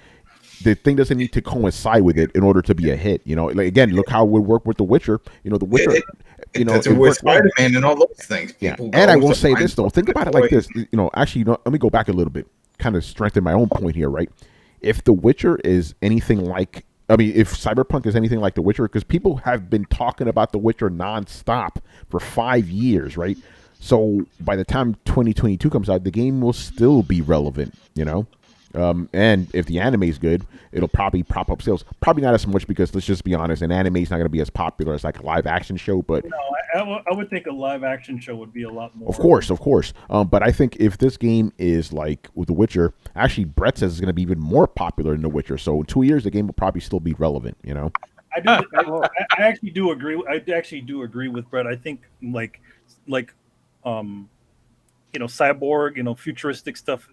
A: the thing doesn't need to coincide with it in order to be a hit. You know, like, again, look how it would work with The Witcher. You know, The Witcher.
E: It with Spider-Man and all those things.
A: Yeah. And I will say this though. Think about it like this. You know, actually, let me go back a little bit. Kind of strengthen my own point here, right? If The Witcher is anything like, if Cyberpunk is anything like The Witcher, because people have been talking about The Witcher nonstop for 5 years, right? So by the time 2022 comes out, the game will still be relevant, you know? And if the anime is good, it'll probably prop up sales. Probably not as much because, let's just be honest, an anime is not going to be as popular as like a live action show. But
B: no, I would think a live action show would be a lot more.
A: Of course. But I think if this game is like with The Witcher, actually Brett says it's going to be even more popular than The Witcher. So in 2 years, the game will probably still be relevant. You know.
B: I actually do agree. I actually do agree with Brett. I think like cyborg, futuristic stuff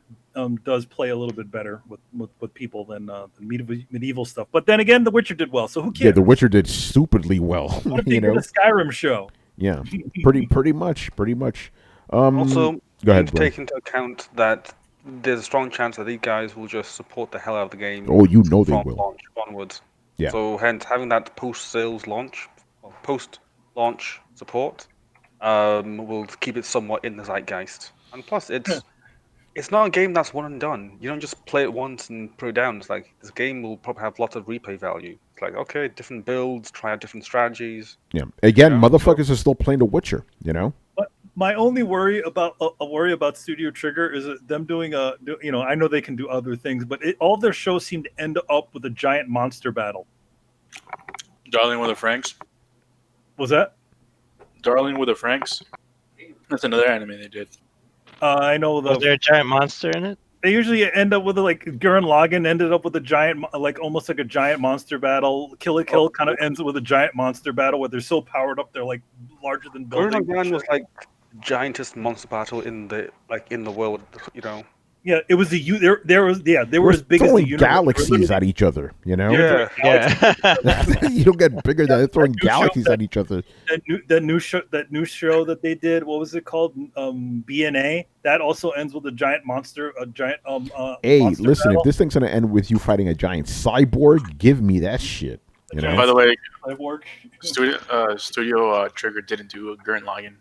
B: does play a little bit better with people than medieval stuff. But then again, The Witcher did well, so who cares?
A: Yeah, The Witcher did stupidly well.
B: What if they did a Skyrim show?
A: Yeah, pretty much.
G: Also,
A: go ahead,
G: take into account that there's a strong chance that these guys will just support the hell out of the game.
A: Oh, you know they will.
G: Launch onwards.
A: Yeah.
G: So hence having that post-sales launch, post-launch support, will keep it somewhat in the zeitgeist. And plus, it's not a game that's one and done. You don't just play it once and put it down. It's like this game will probably have lots of replay value. It's like, okay, different builds, try out different strategies.
A: Yeah. Again, motherfuckers are still playing The Witcher, you know?
B: But my only worry about Studio Trigger is that them doing I know they can do other things, but all their shows seem to end up with a giant monster battle.
D: Darling with the Franks.
B: Was that?
D: Darling with the Franks. That's another anime they did.
B: I know.
C: Was there a giant monster in it?
B: They usually end up with Gurren Lagann ended up with a giant, almost like a giant monster battle. Kill la Kill kind of ends with a giant monster battle where they're so powered up they're like larger than buildings.
G: Gurren Lagann was like giantest monster battle in the world, you know.
B: Yeah, it was they were as big as the universe.
A: Galaxies at each other, you know.
G: Yeah.
A: You don't get bigger than throwing galaxies at each other.
B: That new show that they did, what was it called? BNA. That also ends with a giant monster.
A: Hey,
B: monster
A: listen,
B: battle.
A: If this thing's gonna end with you fighting a giant cyborg, give me that shit. You know?
D: By the way,
B: cyborg.
D: Studio Trigger didn't do Gurren Lagann.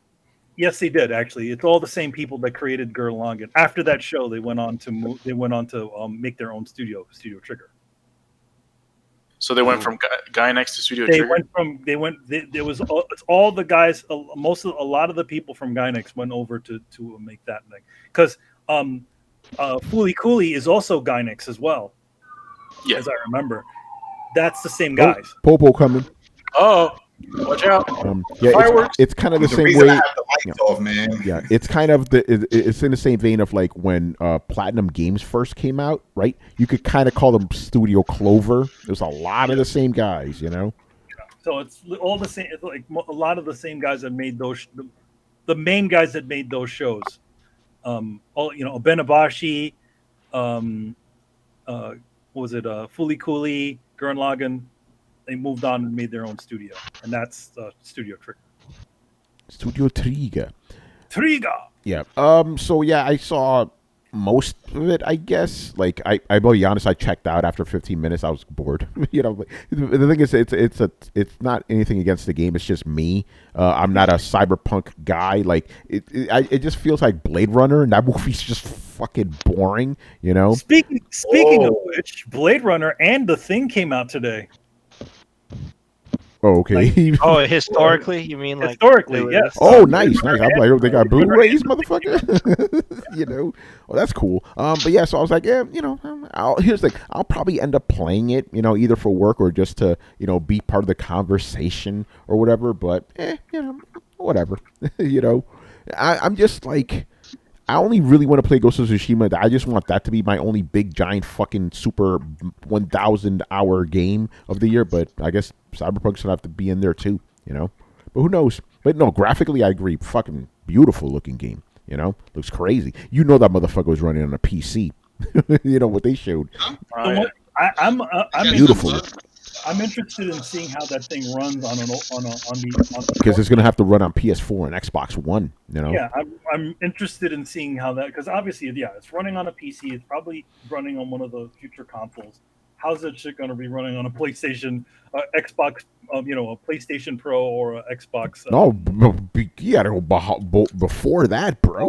B: Yes, they did actually. It's all the same people that created Gurren Lagann. After that show, they went on to make their own Studio Trigger.
D: So they went from Gainax to Studio Trigger.
B: It's all the guys. A lot of the people from Gainax went over to make that thing because Fooly Cooley is also Gainax as well.
D: Yeah,
B: as I remember, that's the same guys.
A: Popo coming.
D: Oh. Watch out!
A: Fireworks. It's kind of the same way.
E: Off, man.
A: Yeah, it's kind of it's in the same vein of like when Platinum Games first came out, right? You could kind of call them Studio Clover. There's a lot of the same guys, you know.
B: So it's all the same. It's like a lot of the same guys that made those. The main guys that made those shows. Benabashi. What was it? Fooly Cooley, Gurren Lagann. They moved on and made their own studio, and that's Studio Trigger.
A: Studio Trigger. Yeah. So yeah, I saw most of it, I guess. Like I will be honest, I checked out after 15 minutes. I was bored. You know, the thing is, it's not anything against the game. It's just me. I'm not a cyberpunk guy. Like it just feels like Blade Runner, and that movie's just fucking boring. You know.
B: Speaking of which, Blade Runner and The Thing came out today.
A: Oh, okay.
C: Historically, you mean like
B: historically? Yes.
A: Oh, nice. I'm like, they got Blu-rays, motherfucker. You know, that's cool. But yeah, so I was like, yeah, here's the thing. I'll probably end up playing it, either for work or just to, be part of the conversation or whatever. But, whatever. I'm just like, I only really want to play Ghost of Tsushima. I just want that to be my only big, giant, fucking super 1,000-hour game of the year. But I guess Cyberpunk's gonna have to be in there too, But who knows? But no, graphically, I agree. Fucking beautiful looking game. Looks crazy. That motherfucker was running on a PC. What they showed.
B: I'm
A: beautiful.
B: I'm interested in seeing how that thing runs on
A: because it's gonna have to run on PS4 and Xbox One.
B: Yeah, I'm interested in seeing how that, because obviously, it's running on a PC. It's probably running on one of the future consoles. How's that shit gonna be running on a PlayStation, Xbox, a PlayStation Pro or a Xbox?
A: No, you gotta go before that, bro.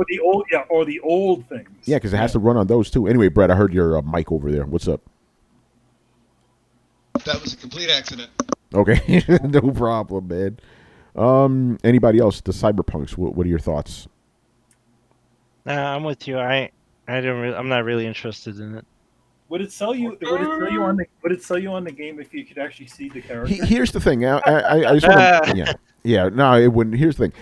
B: Or the old things.
A: Yeah, because it has to run on those too. Anyway, Brett, I heard your mic over there. What's up?
F: That was a complete accident.
A: Okay, no problem, man. Anybody else? The Cyberpunks. What are your thoughts?
C: Nah, I'm with you. I'm not really interested in it.
B: Would it sell you? Would it sell you on the game if you could actually see the character?
A: Here's the thing. I just want to. Yeah. No, it wouldn't. Here's the thing.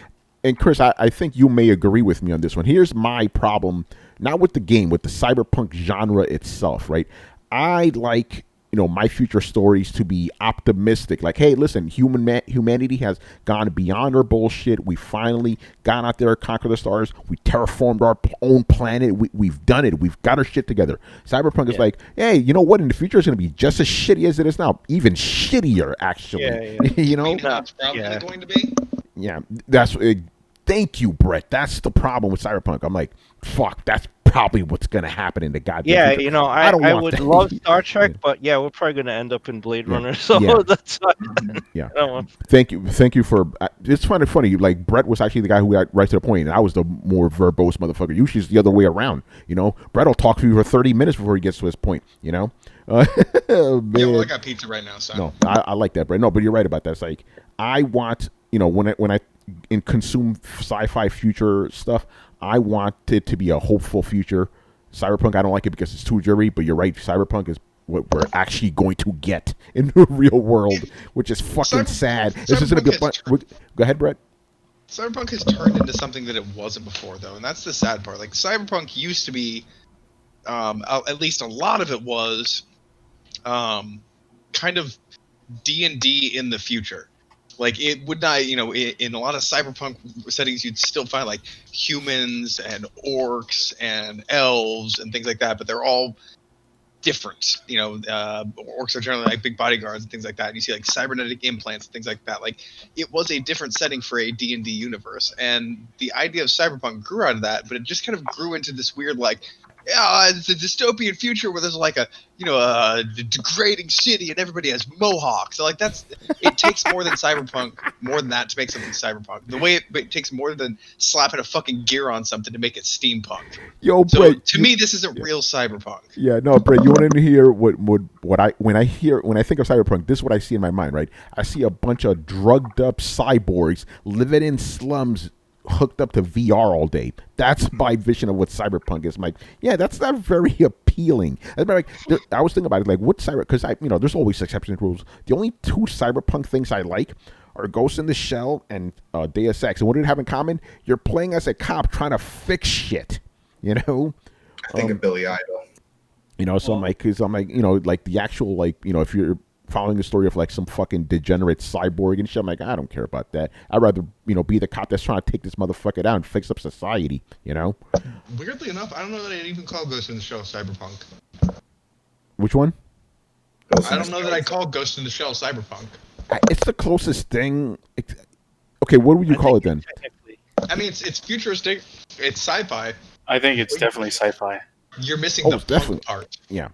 A: And Chris, I think you may agree with me on this one. Here's my problem, not with the game, with the cyberpunk genre itself, right? I like, my future stories to be optimistic. Like, hey, listen, humanity has gone beyond our bullshit. We finally got out there, conquered the stars. We terraformed our own planet. We've done it. We've got our shit together. Cyberpunk is like, hey, you know what? In the future, it's going to be just as shitty as it is now. Even shittier, actually.
F: That's probably going to be.
A: Yeah, that's... thank you, Brett. That's the problem with Cyberpunk. I'm like, fuck, that's probably what's going to happen in the goddamn future.
C: I would love Star Trek, but we're probably going to end up in Blade Runner, so that's
A: yeah. Thank you for it's kind of funny. Like, Brett was actually the guy who got right to the point, and I was the more verbose motherfucker. Usually it's the other way around. Brett will talk to you for 30 minutes before he gets to his point.
F: Yeah, well, I got pizza right now, so
A: no, I like that, Brett. No, but you're right about that. It's like, I want, when I consume sci-fi future stuff, I want it to be a hopeful future. Cyberpunk, I don't like it because it's too dreary, but you're right, Cyberpunk is what we're actually going to get in the real world, which is fucking sad. This is going to be a bunch. Go ahead, Brett.
F: Cyberpunk has turned into something that it wasn't before, though, and that's the sad part. Like, Cyberpunk used to be, at least a lot of it was, kind of D&D in the future. Like, it would not, in a lot of cyberpunk settings, you'd still find, like, humans and orcs and elves and things like that, but they're all different. Orcs are generally, like, big bodyguards and things like that. And you see, like, cybernetic implants and things like that. Like, it was a different setting for a D&D universe. And the idea of cyberpunk grew out of that, but it just kind of grew into this weird, like, it's a dystopian future where there's like a degrading city and everybody has mohawks. So, like, it takes more than cyberpunk, more than that to make something cyberpunk. The way it takes more than slapping a fucking gear on something to make it steampunk.
A: Yo,
F: so
A: Brett,
F: to me, this isn't real cyberpunk.
A: Yeah, no, Brett, you want to hear when I think of cyberpunk, this is what I see in my mind, right? I see a bunch of drugged up cyborgs living in slums, hooked up to VR all day. That's my vision of what cyberpunk is. I'm like, yeah, that's not very appealing. I was thinking about it, like, what because there's always exception rules. The only two cyberpunk things I like are Ghost in the Shell and Deus Ex. And what do they have in common? You're playing as a cop trying to fix shit.
E: I think of Billy Idol.
A: So I'm like, like the actual, like, if you're following the story of like some fucking degenerate cyborg and shit, I'm like, I don't care about that. I'd rather, be the cop that's trying to take this motherfucker down and fix up society,
F: Weirdly enough, I don't know that I'd even call Ghost in the Shell cyberpunk.
A: Which one?
F: I don't know that I'd call Ghost in the Shell cyberpunk.
A: It's the closest thing. Okay, what would you call it then?
F: I mean, it's futuristic. It's sci-fi.
D: I think it's definitely sci-fi.
F: You're missing the punk part.
A: Yeah.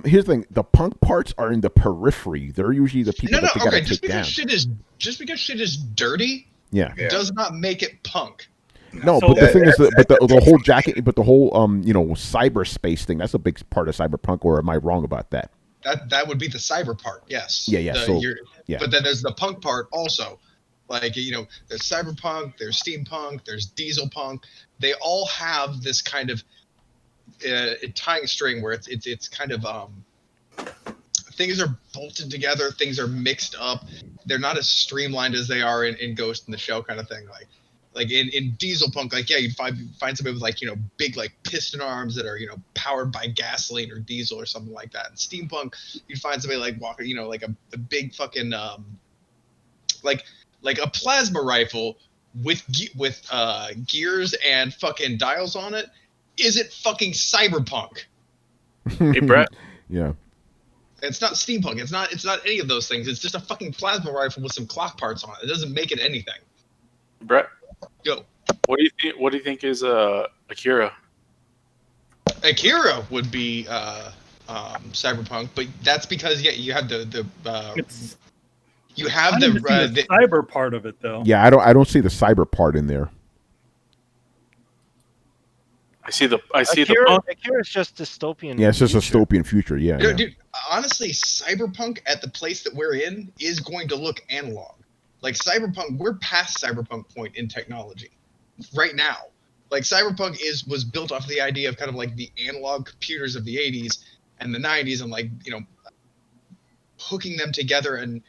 A: Here's the thing: the punk parts are in the periphery. They're usually the people that they gotta take down.
F: Just because shit is dirty, does not make it punk.
A: No, but the thing is, the whole jacket, but the whole cyberspace thing. That's a big part of cyberpunk. Or am I wrong about that?
F: That would be the cyber part. Yes.
A: Yeah.
F: But then there's the punk part also. Like, there's cyberpunk, there's steampunk, there's diesel punk. They all have this kind of tying string where it's kind of things are bolted together, things are mixed up. They're not as streamlined as they are in Ghost in the Shell kind of thing. Like in Dieselpunk, like you'd find somebody with like big like piston arms that are powered by gasoline or diesel or something like that. In Steampunk, you'd find somebody like walking like a big fucking like a plasma rifle with gears and fucking dials on it. Is it fucking Cyberpunk?
D: Hey, Brett.
A: Yeah.
F: It's not steampunk. It's not any of those things. It's just a fucking plasma rifle with some clock parts on it. It doesn't make it anything.
D: Brett,
F: go.
D: What do you think? What do you think is Akira?
F: Akira would be Cyberpunk, but that's because you have the
B: cyber part of it though.
A: Yeah, I don't see the cyber part in there.
D: I see the
C: Akira is just dystopian.
A: Yeah, it's just a dystopian future. Yeah,
F: dude. Honestly, Cyberpunk at the place that we're in is going to look analog. Like Cyberpunk, we're past Cyberpunk point in technology right now. Like Cyberpunk was built off the idea of kind of like the analog computers of the 80s and the 90s, and like hooking them together. And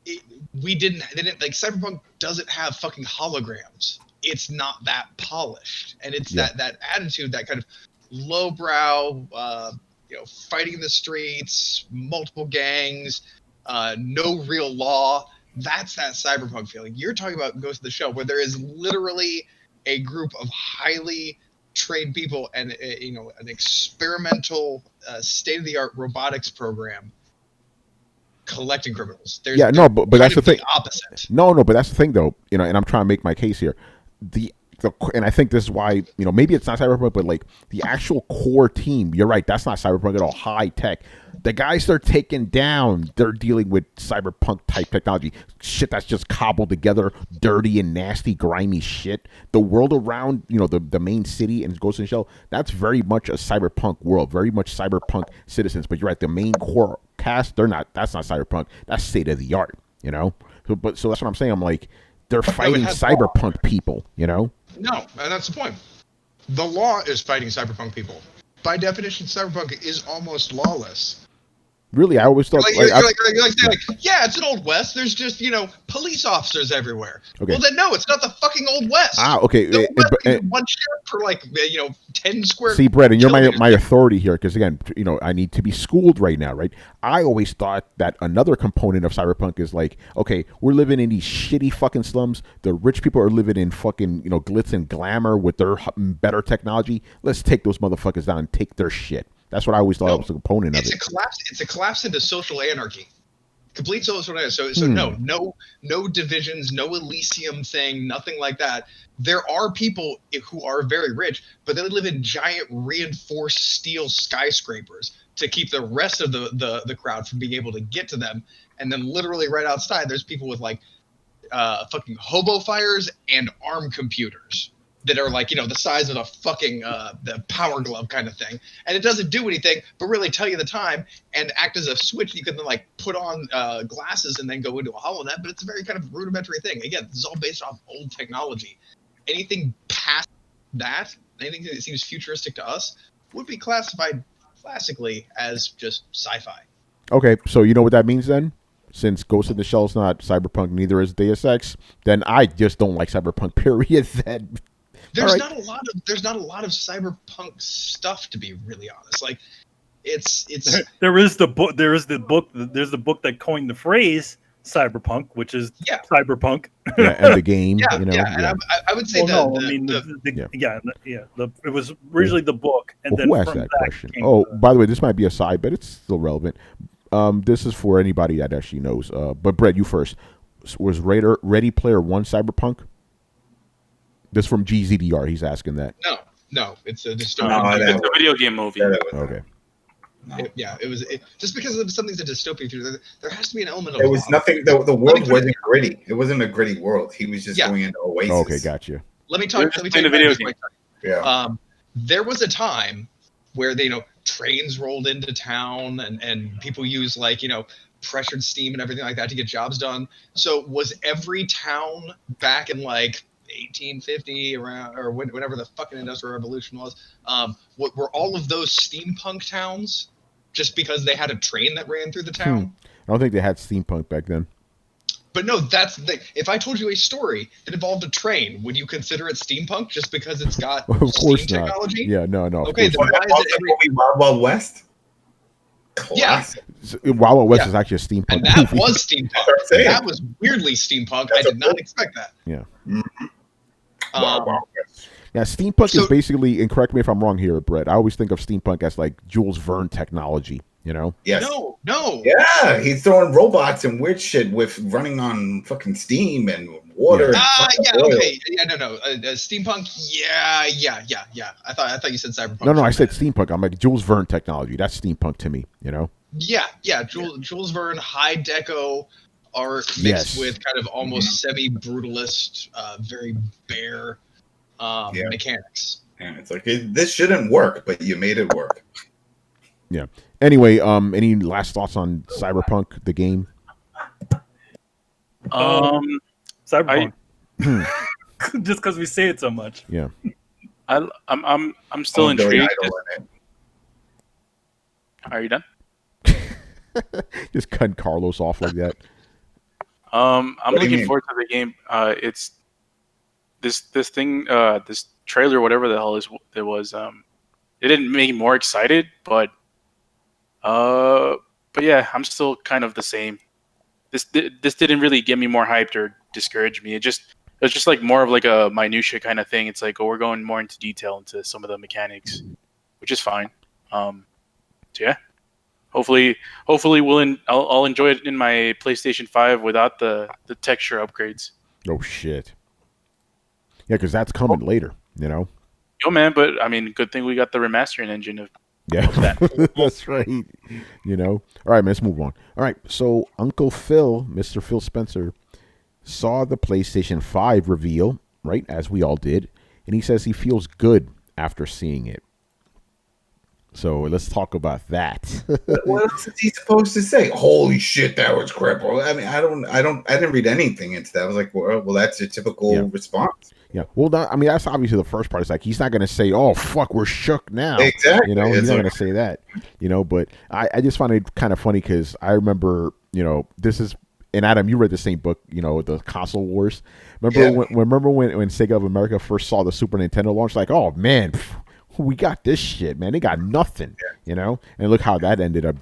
F: they didn't like Cyberpunk doesn't have fucking holograms. It's not that polished, and it's that attitude, that kind of lowbrow, fighting in the streets, multiple gangs, no real law. That's that Cyberpunk feeling. You're talking about Ghost of the Shell, where there is literally a group of highly trained people and an experimental, state-of-the-art robotics program collecting criminals.
A: But that's the thing.
F: Opposite.
A: No, but that's the thing, though. And I'm trying to make my case here. And I think this is why maybe it's not Cyberpunk, but like the actual core team. You're right. That's not Cyberpunk at all. High tech. The guys they're taking down, they're dealing with Cyberpunk type technology. Shit that's just cobbled together, dirty and nasty, grimy shit. The world around, the main city and Ghost in the Shell, that's very much a Cyberpunk world. Very much Cyberpunk citizens. But you're right. The main core cast, they're not. That's not Cyberpunk. That's state of the art. So that's what I'm saying. I'm like, they're fighting Cyberpunk people. No,
F: and that's the point. The law is fighting Cyberpunk people. By definition, Cyberpunk is almost lawless.
A: Really, I always thought
F: it's an Old West. There's just police officers everywhere. Okay. Well, then no, it's not the fucking Old West.
A: Okay.
F: The West is one sheriff for 10 square.
A: See, Brett, and you're my authority here because again, I need to be schooled right now, right? I always thought that another component of Cyberpunk is like, okay, we're living in these shitty fucking slums. The rich people are living in fucking glitz and glamour with their better technology. Let's take those motherfuckers down and take their shit. That's what I always thought was a component of it.
F: It's a collapse into social anarchy. Complete social anarchy. So no divisions, no Elysium thing, nothing like that. There are people who are very rich, but they live in giant reinforced steel skyscrapers to keep the rest of the crowd from being able to get to them. And then literally right outside, there's people with like fucking hobo fires and arm computers that are like, the size of a fucking the Power Glove kind of thing. And it doesn't do anything but really tell you the time and act as a switch. You can then like put on glasses and then go into a HoloNet, but it's a very kind of rudimentary thing. Again, this is all based off old technology. Anything past that, anything that seems futuristic to us, would be classified classically as just sci-fi.
A: Okay, so you know what that means then? Since Ghost in the Shell is not Cyberpunk, neither is Deus Ex, then I just don't like Cyberpunk, period.
F: There's not a lot of Cyberpunk stuff, to be really honest. Like it's
B: there is the book that coined the phrase Cyberpunk, which is Cyberpunk.
A: And the game.
F: And I would say
B: it was originally the book, and then
A: who asked that question? By the way, this might be a side, but it's still relevant. This is for anybody that actually knows. But Brett, you first. Was Ready Player One Cyberpunk? This from GZDR. He's asking that.
F: No, it's a dystopian.
D: It's a video game movie.
A: Okay.
F: It was just because of something's a dystopian future. There has to be an element of.
E: There was nothing. The world wasn't gritty. It wasn't a gritty world. He was just going into Oasis.
A: Okay, gotcha.
F: Let me talk.
D: In a video game.
E: Yeah.
F: There was a time where trains rolled into town and people use pressured steam and everything like that to get jobs done. So was every town back in 1850 around, or whenever the fucking Industrial Revolution was. Were all of those steampunk towns just because they had a train that ran through the town?
A: I don't think they had steampunk back then.
F: But no, that's the thing. If I told you a story that involved a train, would you consider it steampunk just because it's got
A: of course
F: steam
A: not.
F: technology?
A: Yeah, no.
F: Okay, then why is it
E: every Wild Wild West?
F: Classic.
A: Yeah. Wild Wild West is actually a steampunk.
F: And that was steampunk. That was weirdly steampunk. I did not expect that.
A: Yeah.
E: Mm-hmm. Wow.
A: Yeah, steampunk is basically, and correct me if I'm wrong here, Brett, I always think of steampunk as like Jules Verne technology, you know?
E: Yes.
F: No.
E: Yeah, he's throwing robots and weird shit with running on fucking steam and water.
F: Okay. Yeah, no. Steampunk, yeah. I thought you said cyberpunk.
A: No, I said steampunk. I'm like Jules Verne technology. That's steampunk to me, you know?
F: Yeah. Jules Verne, high deco art mixed with kind of almost semi-brutalist, very bare mechanics.
E: Yeah, it's like this shouldn't work, but you made it work.
A: Yeah. Anyway, any last thoughts on Cyberpunk, the game?
B: Cyberpunk. Just because we say it so much.
A: Yeah.
D: I'm still intrigued. Are you done?
A: Just cutting Carlos off like that.
D: I'm looking forward to the game. It's this thing, this trailer, whatever the hell it was. It didn't make me more excited, but yeah, I'm still kind of the same. This didn't really get me more hyped or discourage me. It was just like more of like a minutia kind of thing. It's like, we're going more into detail into some of the mechanics, which is fine. So yeah, hopefully I'll enjoy it in my PlayStation 5 without the texture upgrades.
A: Oh shit. Yeah, because that's coming later, you know.
D: Yo, man, but I mean, good thing we got the remastering engine of that.
A: That's right. You know. All right, man, let's move on. All right, so Uncle Phil, Mr. Phil Spencer, saw the PlayStation 5 reveal, right, as we all did, and he says he feels good after seeing it. So let's talk about that.
E: What else is he supposed to say? Holy shit, that was crap. I mean, I didn't read anything into that. I was like, well, that's a typical response.
A: Yeah. Well, that's obviously the first part. It's like, he's not going to say, oh, fuck, we're shook now.
E: Exactly.
A: You know, he's not going to say that, you know, but I just find it kind of funny because I remember, you know, this is, and Adam, you read the same book, you know, the console wars. Remember when Sega of America first saw the Super Nintendo launch? Like, oh, man, we got this shit, man. They got nothing, you know? And look how that ended up,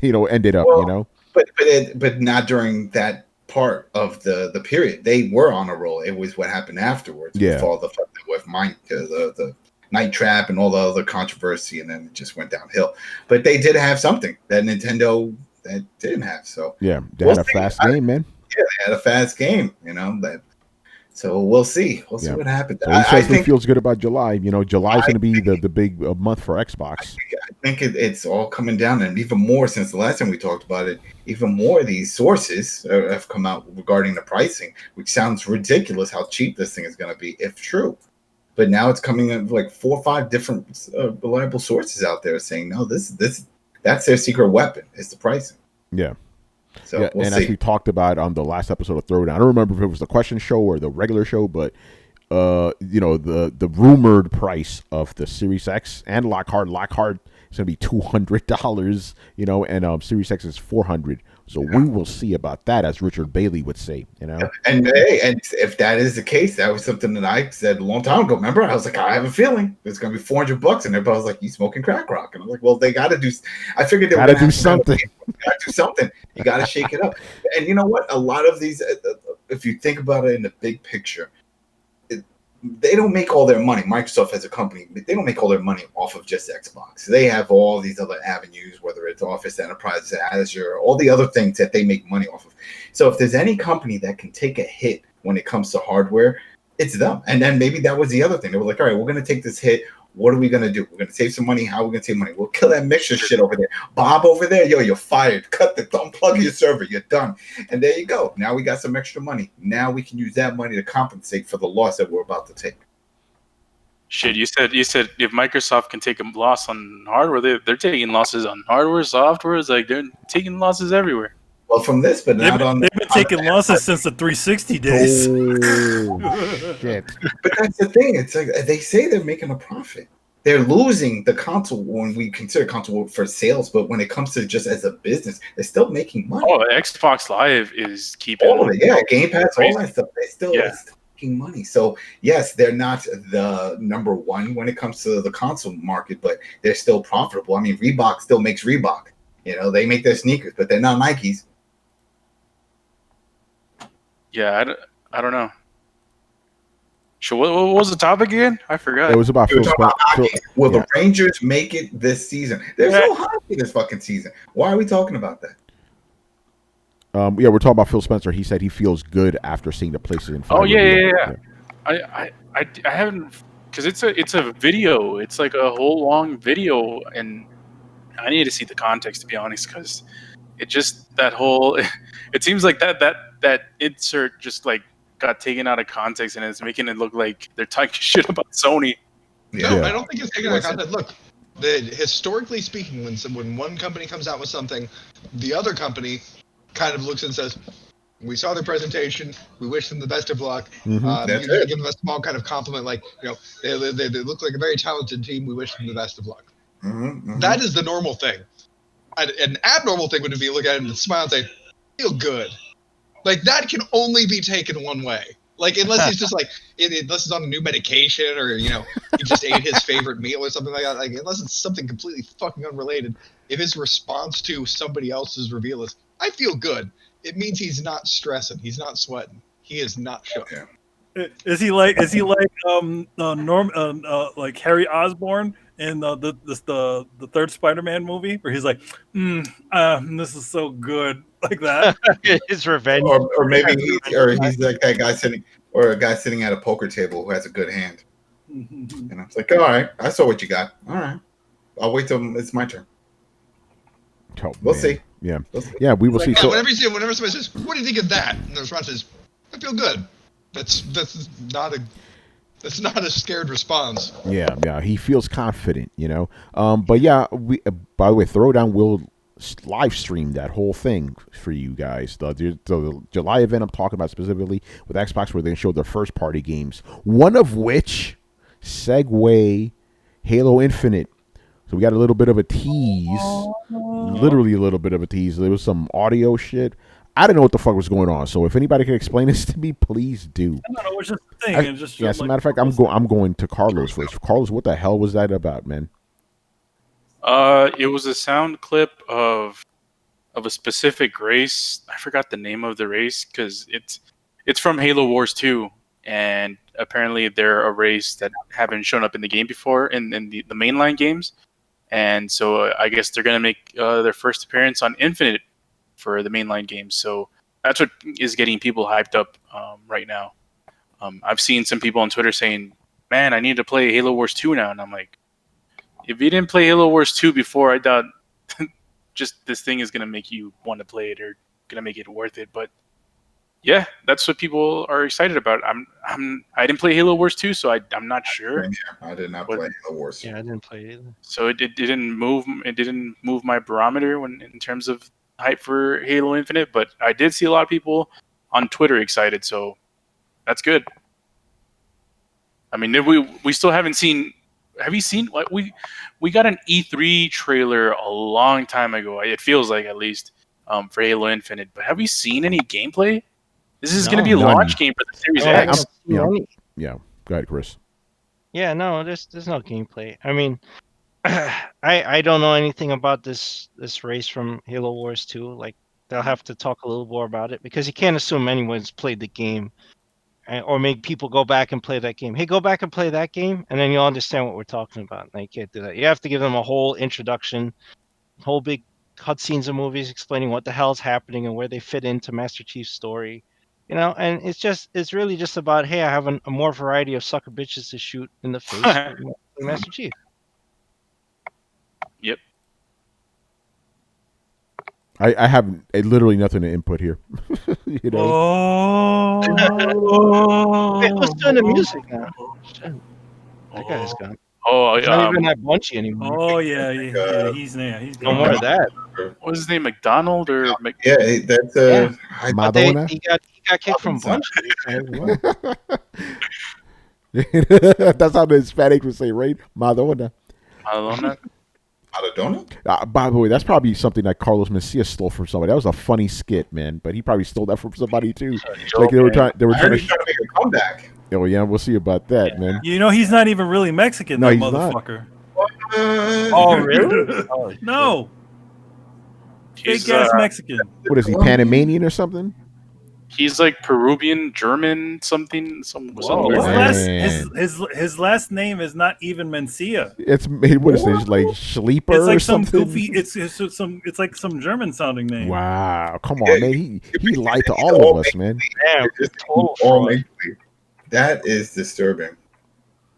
A: you know?
E: But not during that part of the period. They were on a roll. It was what happened afterwards.
A: Yeah.
E: With all the Night Trap and all the other controversy, and then it just went downhill. But they did have something that Nintendo that didn't have. So
A: yeah, they had a fast game, man.
E: Yeah, they had a fast game, you know. So we'll see. We'll see what happens.
A: So he says he feels good about July. You know, July is going to be the big month for Xbox.
E: I think it's all coming down, and even more since the last time we talked about it. Even more of these sources have come out regarding the pricing, which sounds ridiculous. How cheap this thing is going to be, if true. But now it's coming in like 4 or 5 different reliable sources out there saying, no, that's their secret weapon is the pricing.
A: Yeah.
E: So
A: yeah,
E: we'll
A: and
E: see.
A: as we talked about on the last episode of Throwdown, I don't remember if it was the question show or the regular show, but you know, the rumored price of the Series X and Lockhart is going to be $200, you know, and Series X is $400. So we will see about that, as Richard Bailey would say, you know.
E: And if that is the case, that was something that I said a long time ago. Remember, I was like, I have a feeling it's going to be $400, and everybody was like, "You smoking crack rock?" And I was like, "Well, they got to do." I figured they got to
A: do something.
E: Got to do something. You got to shake it up. And you know what? A lot of these, if you think about it in the big picture, they don't make all their money. Microsoft as a company, they don't make all their money off of just Xbox. They have all these other avenues, whether it's Office, Enterprise, Azure, all the other things that they make money off of. So if there's any company that can take a hit when it comes to hardware, it's them. And then maybe that was the other thing. They were like, all right, we're going to take this hit. What are we going to do? We're going to save some money. How are we going to save money? We'll kill that mixture shit over there. Bob over there, yo, you're fired. Unplug your server. You're done. And there you go. Now we got some extra money. Now we can use that money to compensate for the loss that we're about to take.
D: Shit, you said if Microsoft can take a loss on hardware, they're taking losses on hardware, software. It's like they're taking losses everywhere.
E: Well, from this, but
B: they've been taking losses since the 360 days.
A: Oh, shit.
E: But that's the thing. It's like they say they're making a profit. They're losing the console when we consider console for sales, but when it comes to just as a business, they're still making money.
D: Oh, Xbox Live is keeping
E: all of it. Yeah, Game Pass,
D: crazy.
E: all that stuff. They still making money. So yes, they're not the number one when it comes to the console market, but they're still profitable. I mean, Reebok still makes Reebok. You know, they make their sneakers, but they're not Nikes.
D: Yeah, I don't know. So what was the topic again? I forgot.
A: It was about Phil Spencer.
E: Will the Rangers make it this season? There's no hockey this fucking season. Why are we talking about that?
A: Yeah, we're talking about Phil Spencer. He said he feels good after seeing the PlayStation 5.
D: Oh yeah. I haven't, because it's a video. It's like a whole long video, and I need to see the context, to be honest, because it just that whole. It seems like that insert just like got taken out of context, and it's making it look like they're talking shit about Sony.
F: No, I don't think it's taken out of context. Look, historically speaking, when one company comes out with something, the other company kind of looks and says, "We saw their presentation. We wish them the best of luck. You give them a small kind of compliment, like, you know, they look like a very talented team. We wish them the best of luck." That is the normal thing. An abnormal thing would be look at it and smile and say, "Feel good." Like, that can only be taken one way. Like, unless he's just like, unless he's on a new medication, or, you know, he just ate his favorite meal or something like that. Like, unless it's something completely fucking unrelated, if his response to somebody else's reveal is, "I feel good," it means he's not stressing, he's not sweating, he is not shook.
B: Is he like like Harry Osborn in the third Spider-Man movie, where he's like, "This is so good," like that?
C: His revenge,
E: or maybe he's like that guy sitting, or a guy sitting at a poker table who has a good hand, and I was like, "All right, I saw what you got. All right, I'll wait till it's my turn." We'll see.
A: Yeah, we will see.
F: So whenever somebody says, "What do you think of that?" and the response is, "I feel good," that's not a scared response.
A: Yeah, he feels confident, you know. But yeah, by the way, Throwdown will live stream that whole thing for you guys. The July event I'm talking about specifically with Xbox, where they show their first party games, one of which, segue, Halo Infinite. So we got a little bit of a tease, literally a little bit of a tease. There was some audio shit. I didn't know what the fuck was going on. So if anybody can explain this to me, please do.
B: I don't know. It's just a thing.
A: As a matter of fact, I'm going to Carlos first. Carlos, what the hell was that about, man?
D: It was a sound clip of a specific race. I forgot the name of the race, because it's from Halo Wars 2, and apparently they're a race that haven't shown up in the game before in the mainline games. And so I guess they're going to make their first appearance on Infinite for the mainline games. So that's what is getting people hyped up right now. I've seen some people on Twitter saying, "Man, I need to play Halo Wars 2 now." And I'm like, if you didn't play Halo Wars 2 before, I doubt just this thing is going to make you want to play it, or going to make it worth it. But yeah, that's what people are excited about. I didn't play Halo Wars 2, so I'm not sure.
E: Yeah, I did not play Halo Wars 2.
C: Yeah, I didn't play either.
D: So it didn't move my barometer in terms of hype for Halo Infinite, but I did see a lot of people on Twitter excited, so that's good. I mean, we still haven't seen. Have you seen what we got an E3 trailer a long time ago? It feels like, at least, for Halo Infinite. But have we seen any gameplay? This is going to be a launch game for the Series X.
A: Yeah, go ahead, Chris.
C: Yeah, no, there's no gameplay. I mean, I don't know anything about this race from Halo Wars 2. Like, they'll have to talk a little more about it, because you can't assume anyone's played the game, or make people go back and play that game. Hey, go back and play that game, and then you'll understand what we're talking about. Now, you can't do that. You have to give them a whole introduction, whole big cutscenes of movies explaining what the hell's happening and where they fit into Master Chief's story. You know, and it's really just about, hey, I have a more variety of sucker bitches to shoot in the face with Master Chief.
D: Yep.
A: I have literally nothing to input here. You know.
C: Hey, who's doing the music now? That guy's gone.
D: Oh,
C: He's not even at Bungie anymore.
B: Oh yeah, he's
C: no more of that.
D: What was his name? McDonald or
E: yeah, that's
C: But he got kicked from Bungie.
A: That's how the Hispanics would say, right? Madonna.
D: Madonna.
A: By the way, that's probably something that Carlos Mencia stole from somebody. That was a funny skit, man. But he probably stole that from somebody too. Like they were trying to
E: make a comeback.
A: Oh yeah, we'll see about that, man.
B: You know, he's not even really Mexican,
A: no,
B: that
A: he's
B: motherfucker.
A: Not.
C: Oh really?
B: Oh, no.
D: He's
B: Fake ass Mexican.
A: What is he, Panamanian or something?
D: He's like Peruvian, German, something.
B: His last name is not even Mencia.
A: It's what is it? Like Schleeper
B: it's like
A: or something?
B: Some goofy. It's like some German sounding name.
A: Wow, come on, man. He lied to all of us, man.
E: That is disturbing.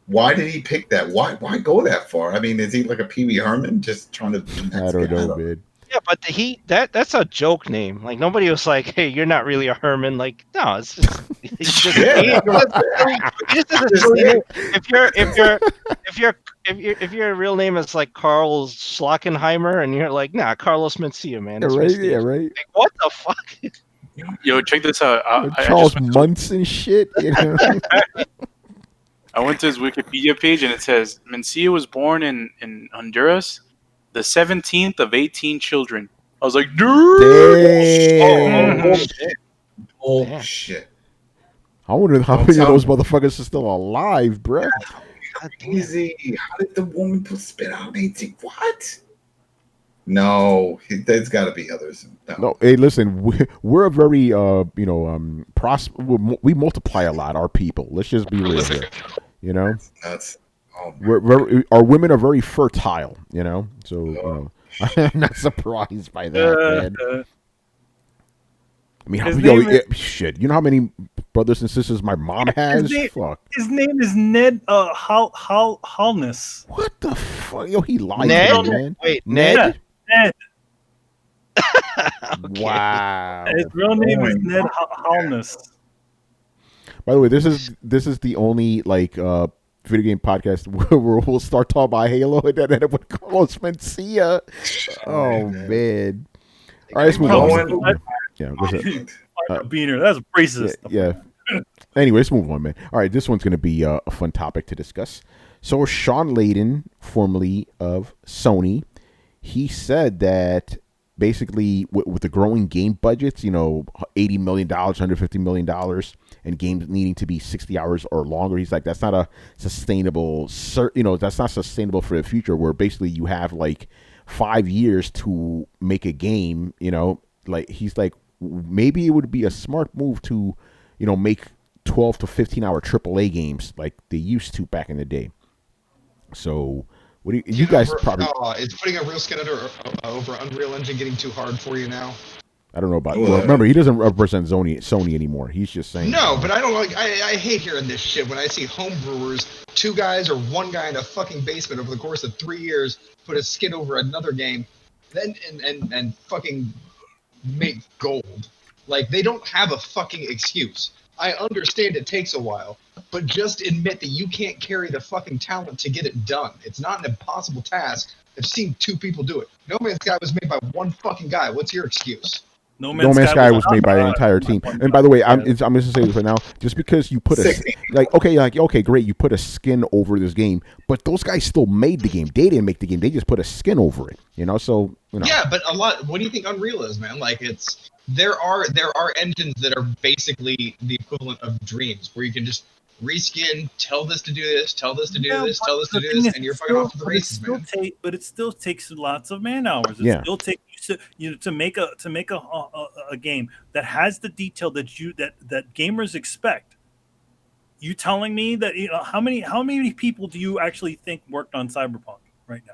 E: Why did he pick that? Why go that far? I mean, is he like a Pee Wee Herman just trying to?
A: I don't know, man.
C: Yeah, but that's a joke name. Like nobody was like, "Hey, you're not really a Herman." Like, no, it's just if your real name is like Carl Schlockenheimer and you're like, nah, Carlos Mencia, man.
A: Yeah, right.
C: Like, what the fuck?
D: Yo, check this out.
A: Charles Munson shit. You know?
D: I went to his Wikipedia page and it says Mencia was born in Honduras, the 17th of 18 children. I was like,
E: oh shit.
A: I wonder how many of those motherfuckers are still alive, bro.
E: Easy. How did the woman spit out 18? What? No, there's got to be others.
A: No, hey, listen, we're a very, we multiply a lot. Our people. Let's just be real here. You know, our women are very fertile. You know, so I'm not surprised by that, man. I mean, shit. You know how many brothers and sisters my mom has? Fuck.
B: His name is Ned Holness.
A: What the fuck? Yo, he lied,
C: Ned?
A: man.
C: Wait, Ned?
B: Ned.
C: Okay.
A: Wow.
B: His real name is Ned Holness.
A: By the way, this is the only video game podcast where we'll start talking about Halo and then it would call us Mencia. Oh man. All right, let's move on. Yeah, what's that?
B: Beaner, that's racist.
A: Yeah. Anyway, let's move on, man. All right, this one's going to be a fun topic to discuss. So, Shawn Layden, formerly of Sony, he said that basically with the growing game budgets, $80 million, $150 million, and games needing to be 60 hours or longer, he's like, that's not a sustainable, that's not sustainable for the future, where basically you have like 5 years to make a game, like he's like, maybe it would be a smart move to, make 12 to 15 hour AAA games like they used to back in the day. So, what do you guys probably?
H: Is putting a real skin over Unreal Engine getting too hard for you now?
A: I don't know about. Well, remember, he doesn't represent Sony anymore. He's just saying.
H: No, but I don't like. I hate hearing this shit when I see homebrewers, 2 guys or 1 guy in a fucking basement over the course of 3 years put a skin over another game, then and fucking make gold. Like, they don't have a fucking excuse. I understand it takes a while, but just admit that you can't carry the fucking talent to get it done. It's not an impossible task. I've seen 2 people do it. No Man's Sky was made by 1 fucking guy. What's your excuse?
A: No Man's Sky was made by an entire team. And by the way, I'm just gonna say this right now. Just because you put okay, great, you put a skin over this game, but those guys still made the game. They didn't make the game. They just put a skin over it. So
H: Yeah, but a lot. What do you think Unreal is, man? Like, there are engines that are basically the equivalent of Dreams, where you can just reskin, tell this to do this, tell this to do this, tell this to do this, and you're fucking off to the races, man.
B: But it still takes lots of man hours. It still takes to make a game that has the detail that gamers expect. You telling me that how many people do you actually think worked on Cyberpunk right now?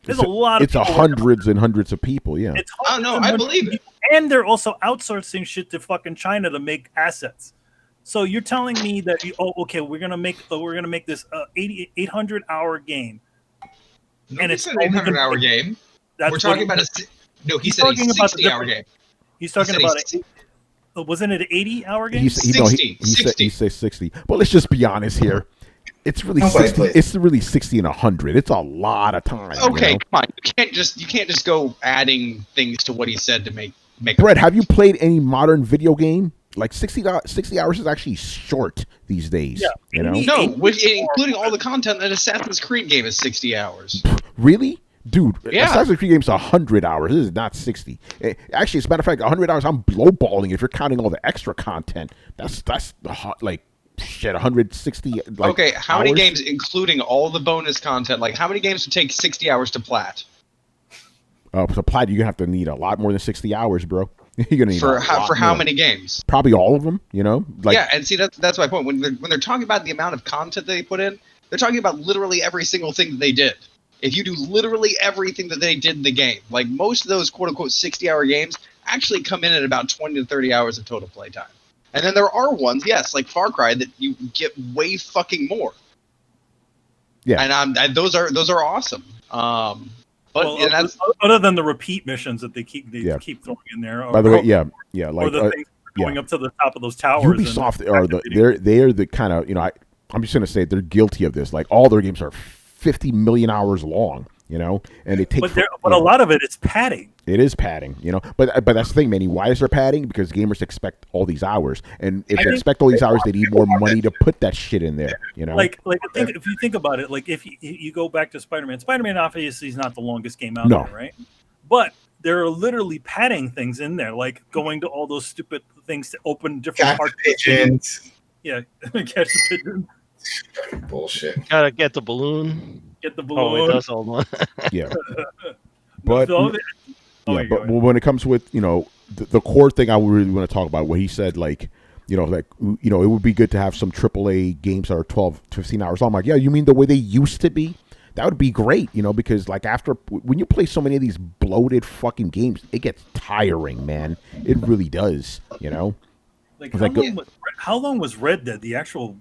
B: There's a lot.
A: It's hundreds and hundreds of people. Yeah.
H: I believe it.
B: And they're also outsourcing shit to fucking China to make assets. So you're telling me that we're gonna make this 800-hour game.
H: And it's an 800-hour game. We're talking about he said a 60-hour game.
B: He's talking about it. Wasn't it an 80-hour game?
A: He said 60. But let's just be honest here. It's really 60. It's really 60 and 100. It's a lot of time.
F: Okay, come on. You can't just go adding things to what he said to make.
A: Brett, have you played any modern video game? Like 60 hours is actually short these days.
B: Yeah.
A: No,
F: including all the content. An Assassin's Creed game is 60 hours.
A: Really? Dude,
F: yeah.
A: Assassin's Creed game's 100 hours. This is not 60. Actually, as a matter of fact, 100 hours, I'm lowballing if you're counting all the extra content. That's like, shit, 160. Like,
F: okay, how
A: hours?
F: many games, including all the bonus content, like how many games would take 60 hours to plat?
A: So plat, you're going to have to need a lot more than 60 hours, bro. You're going to need
F: for how many games?
A: Probably all of them, Like,
F: yeah, and see, that's my point. When they're talking about the amount of content they put in, they're talking about literally every single thing that they did. If you do literally everything that they did in the game, like most of those quote-unquote 60-hour games actually come in at about 20 to 30 hours of total playtime. And then there are ones, yes, like Far Cry, that you get way fucking more.
A: Yeah.
F: And those are awesome. But
B: other than the repeat missions that they keep throwing in there.
A: By the way, like
B: or the things going up to the top of those towers.
A: Ubisoft they're the kind of I'm just gonna say they're guilty of this. Like all their games are 50 million hours long, and they take.
B: But a lot of it is padding.
A: It is padding, But that's the thing, Manny. Why is there padding? Because gamers expect all these hours, and if they expect all these hours, they need more money to put that shit in there.
B: Like if you think about it, like if you go back to Spider-Man obviously is not the longest game out there, right? But there are literally padding things in there, like going to all those stupid things to open different parts.
E: Pigeons.
B: Yeah, catch the pigeon.
E: Bullshit.
C: Gotta get the balloon.
B: Get the balloon.
C: Oh, it does all one.
A: Yeah. But when it comes with the core thing, I really want to talk about what he said, it would be good to have some AAA games that are 12, 15 hours long. I'm like, yeah, you mean the way they used to be? That would be great, because like when you play so many of these bloated fucking games, it gets tiring, man. It really does,
B: Like how long was Red Dead? The actual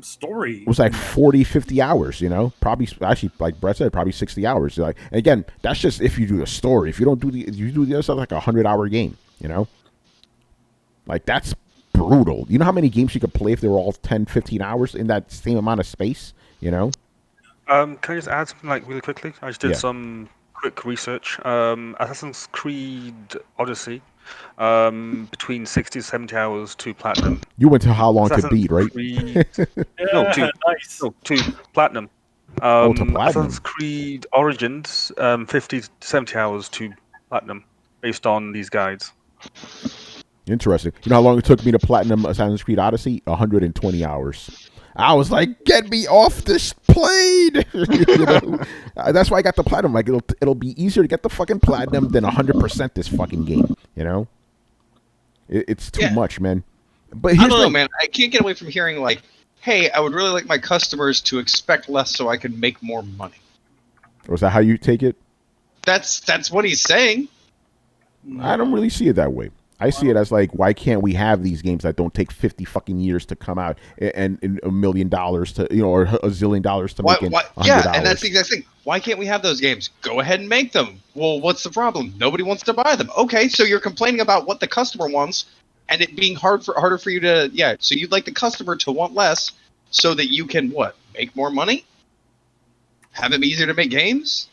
B: story
A: it was like 40, 50 hours. Probably actually, like Brett said, probably 60 hours. Like, and again, that's just if you do the story. If you don't do the other stuff, like 100-hour game. Like that's brutal. You know how many games you could play if they were all 10, 15 hours in that same amount of space?
G: Can I just add something like really quickly? I just did some quick research. Assassin's Creed Odyssey. Between 60 to 70 hours to platinum.
A: You went to how long to beat, right?
B: Nice.
G: No, to platinum.
A: To platinum.
G: Assassin's Creed Origins, 50 to 70 hours to platinum, based on these guides.
A: Interesting. You know how long it took me to platinum Assassin's Creed Odyssey? 120 hours. I was like, get me off this plane. That's why I got the platinum. Like it'll be easier to get the fucking platinum than 100% this fucking game. It's too much, man. But
F: I don't know, man. I can't get away from hearing like, hey, I would really like my customers to expect less so I can make more money.
A: Was that how you take it?
F: That's what he's saying.
A: I don't really see it that way. I see it as like, why can't we have these games that don't take 50 fucking years to come out and $1 million to, or $1 zillion to make it?
F: Yeah, and that's the exact thing. Why can't we have those games? Go ahead and make them. Well, what's the problem? Nobody wants to buy them. Okay, so you're complaining about what the customer wants and it being harder for you to, so you'd like the customer to want less so that you can, make more money? Have it easier to make games?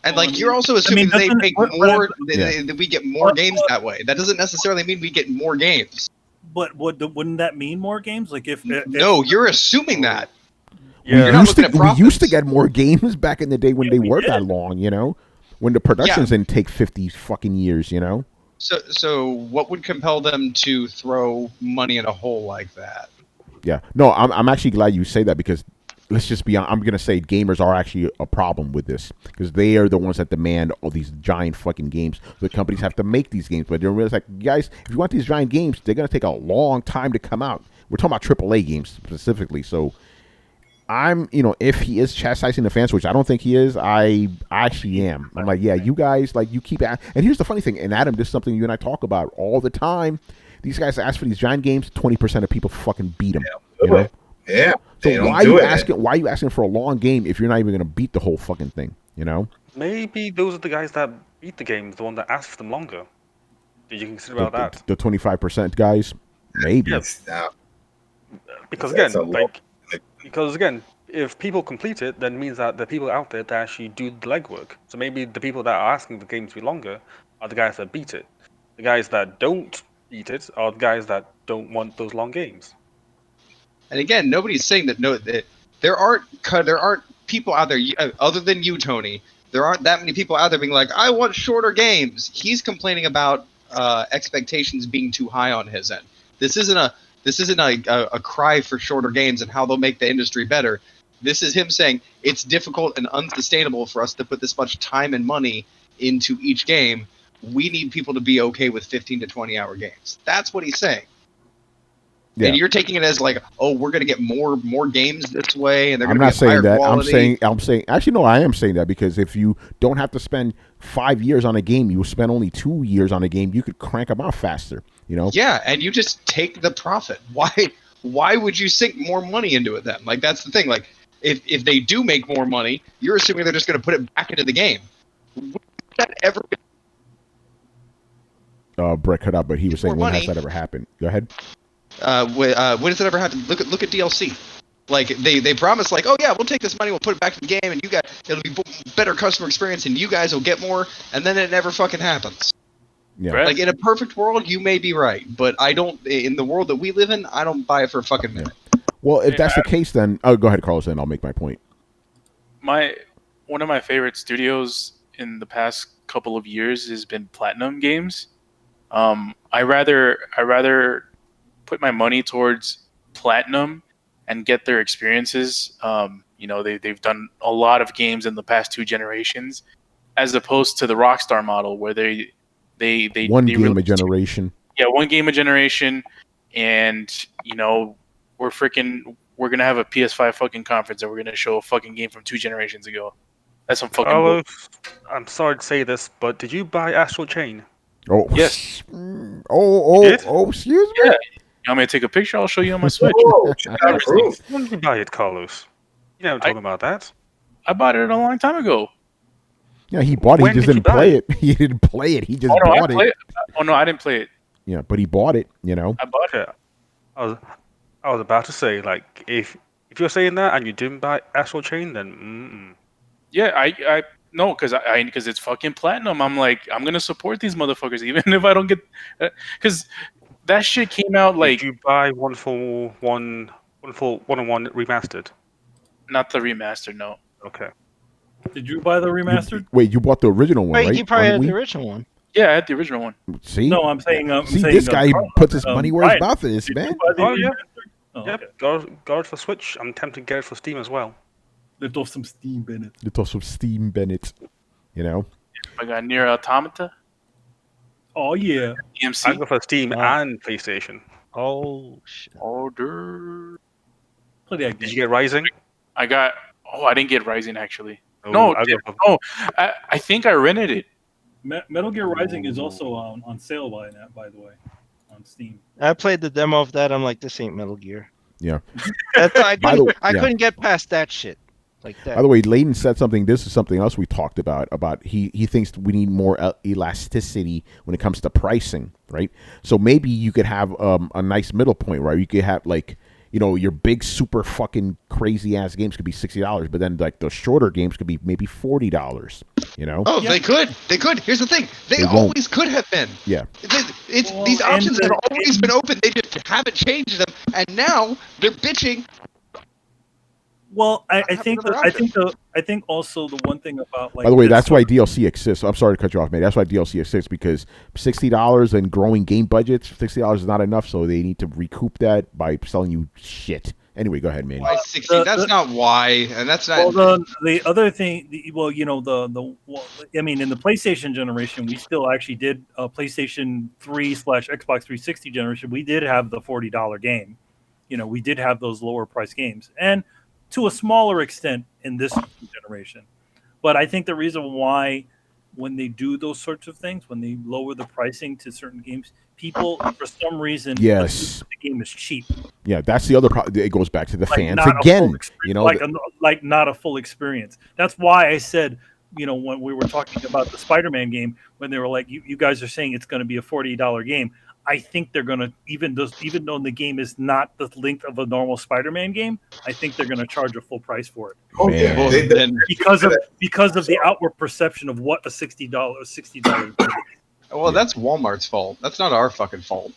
F: And you're also assuming that they make more, that we get more games that way. That doesn't necessarily mean we get more games.
B: But wouldn't that mean more games? Like if
F: no, you're assuming that.
A: Yeah. We used to get more games back in the day when they were that long. When the productions didn't take 50 fucking years.
F: So what would compel them to throw money in a hole like that?
A: Yeah, no, I'm actually glad you say that because. Let's just be honest. I'm going to say gamers are actually a problem with this because they are the ones that demand all these giant fucking games. The companies have to make these games, but they're really like, guys, if you want these giant games, they're going to take a long time to come out. We're talking about AAA games specifically. So I'm, if he is chastising the fans, which I don't think he is, I actually am. I'm like, yeah, you guys, you keep and here's the funny thing. And Adam, this is something you and I talk about all the time. These guys ask for these giant games. 20% of people fucking beat them.
E: Yeah.
A: So why are you asking for a long game if you're not even going to beat the whole fucking thing?
G: Maybe those are the guys that beat the games, the one that asked for them longer. Did you consider about that?
A: The 25% guys, maybe.
G: Yes. Because again, Because again, if people complete it, then it means that there are people out there that actually do the legwork. So maybe the people that are asking the game to be longer are the guys that beat it. The guys that don't beat it are the guys that don't want those long games.
F: And again, nobody's saying that there aren't people out there other than you, Tony. There aren't that many people out there being like, I want shorter games. He's complaining about expectations being too high on his end. This isn't a cry for shorter games and how they'll make the industry better. This is him saying it's difficult and unsustainable for us to put this much time and money into each game. We need people to be okay with 15 to 20 hour games. That's what he's saying. Yeah. And you're taking it as like, oh, we're going to get more games this way, and they're going to be higher quality.
A: I'm saying. Actually, no, I am saying that because if you don't have to spend 5 years on a game, you spend only 2 years on a game, you could crank them out faster. You know?
F: Yeah, and you just take the profit. Why would you sink more money into it then? Like that's the thing. Like if they do make more money, you're assuming they're just going to put it back into the game. Would that ever?
A: Brett cut out, but he was saying when has that ever happened? Go ahead.
F: When does it ever happen? Look at DLC. Like they promise, like, oh yeah, we'll take this money, we'll put it back in the game, and it'll be better customer experience, and you guys will get more, and then it never fucking happens.
A: Yeah.
F: Like in a perfect world, you may be right, but I don't. In the world that we live in, I don't buy it for a fucking minute.
A: Well, if that's the case, then go ahead, Carlos, and I'll make my point.
D: One of my favorite studios in the past couple of years has been Platinum Games. I rather put my money towards Platinum and get their experiences. They've done a lot of games in the past 2 generations, as opposed to the Rockstar model where they
A: one game a generation.
D: Yeah, one game a generation, and we're gonna have a PS5 fucking conference and we're gonna show a fucking game from 2 generations ago. That's some fucking.
G: Carlos, I'm sorry to say this, but did you buy Astral Chain?
A: Oh
D: yes.
A: Oh, excuse me.
D: Yeah. You want me to take a picture? I'll show you on my Switch.
G: When did you buy it, Carlos? You never talking about that.
D: I bought it a long time ago.
A: Yeah, he bought it. He just didn't play it. He didn't play it. He just bought it.
D: Oh no, I didn't play it.
A: Yeah, but he bought it.
D: I bought it.
G: I was about to say, like, if you're saying that and you didn't buy Astral Chain, then
D: yeah, I no, because it's fucking Platinum. I'm like, I'm gonna support these motherfuckers even if I don't get, because that shit came out like.
G: Did you buy one for one remastered?
D: Not the remastered, no.
G: Okay.
B: Did you buy the remastered?
A: Wait, you bought the original one, right?
C: Wait, you probably had the original one.
D: Yeah, I had the original one.
A: See?
B: No, I'm saying.
A: This guy puts his money where his mouth is, man.
G: Oh yeah. Yep. Got it for Switch. I'm tempted to get it for Steam as well.
B: Let off some steam, Bennett.
A: You know.
D: I got Nier Automata.
B: Oh yeah.
D: EMC.
G: I go for Steam and PlayStation.
C: Oh shit.
D: Order.
G: Did you get Rising?
D: I didn't get Rising actually.
G: Oh,
D: I think I rented it.
B: Metal Gear Rising is also on sale by the way, on Steam.
C: I played the demo of that. I'm like, this ain't Metal Gear.
A: Yeah.
C: I couldn't get past that shit. Like that.
A: By the way, Layden said something. This is something else we talked about. He thinks we need more elasticity when it comes to pricing, right? So maybe you could have a nice middle point, right? You could have like, your big super fucking crazy ass games could be $60, but then like the shorter games could be maybe $40.
F: Oh, yeah. They could. Here's the thing. They always could have been.
A: Yeah.
F: These options have always been open. They just haven't changed them, and now they're bitching.
B: Well, I think also the one thing about like.
A: By the way, that's why DLC exists. I'm sorry to cut you off, man. That's why DLC exists, because $60 and growing game budgets, $60 is not enough, so they need to recoup that by selling you shit. Anyway, go ahead, man.
F: Why 60? That's not why, and that's not.
B: Well, the other thing, in the PlayStation generation, we still actually did PlayStation 3/Xbox 360 generation. We did have the $40 game. We did have those lower price games, and to a smaller extent in this generation. But I think the reason why, when they do those sorts of things, when they lower the pricing to certain games, people, for some reason,
A: yes,
B: the game is cheap.
A: Yeah, that's the other problem. It goes back to the fans again.
B: Not a full experience. That's why I said, when we were talking about the Spider-Man game, when they were like, you guys are saying it's going to be a $40 game. I think they're gonna even though the game is not the length of a normal Spider-Man game, I think they're gonna charge a full price for it.
E: Oh yeah,
B: because of the outward perception of what a $60.
F: Well, that's Walmart's fault. That's not our fucking fault.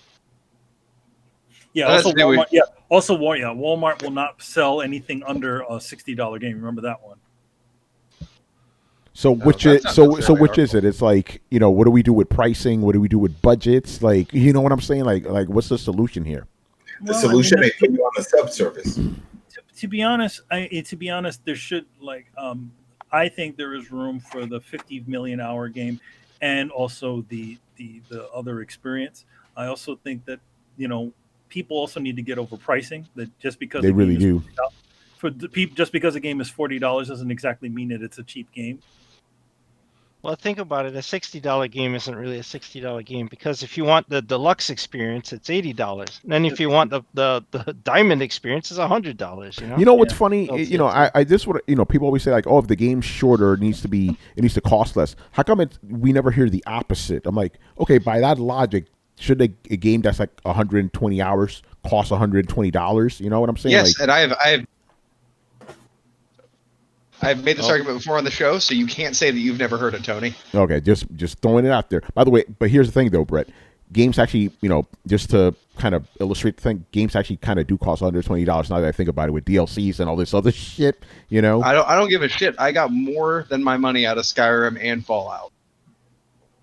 B: Yeah. Also, Walmart will not sell anything under a $60 game. Remember that one.
A: So which is it? It's like, what do we do with pricing? What do we do with budgets? Like, you know what I'm saying? Like what's the solution here?
E: The solution they put you on the subservice.
B: To be honest, there should I think there is room for the 50 million hour game, and also the other experience. I also think that people also need to get over pricing. That just because
A: they really do.
B: Just because a game is $40 doesn't exactly mean that it's a cheap game.
C: Well, think about it. A $60 game isn't really a $60 game, because if you want the deluxe experience, it's $80. And then if you want the diamond experience, it's $100.
A: You know what's funny? I this what people always say, like, oh, if the game's shorter, it needs to cost less. How come we never hear the opposite? I'm like, okay, by that logic, should a game that's like 120 hours cost $120? You know what I'm saying?
F: Yes, and I've made this argument before on the show, so you can't say that you've never heard it, Tony.
A: Okay, just throwing it out there. By the way, but here's the thing, though, Brett. Games actually, just to kind of illustrate the thing, games actually kind of do cost $120 now that I think about it, with DLCs and all this other shit,
F: I don't give a shit. I got more than my money out of Skyrim and Fallout.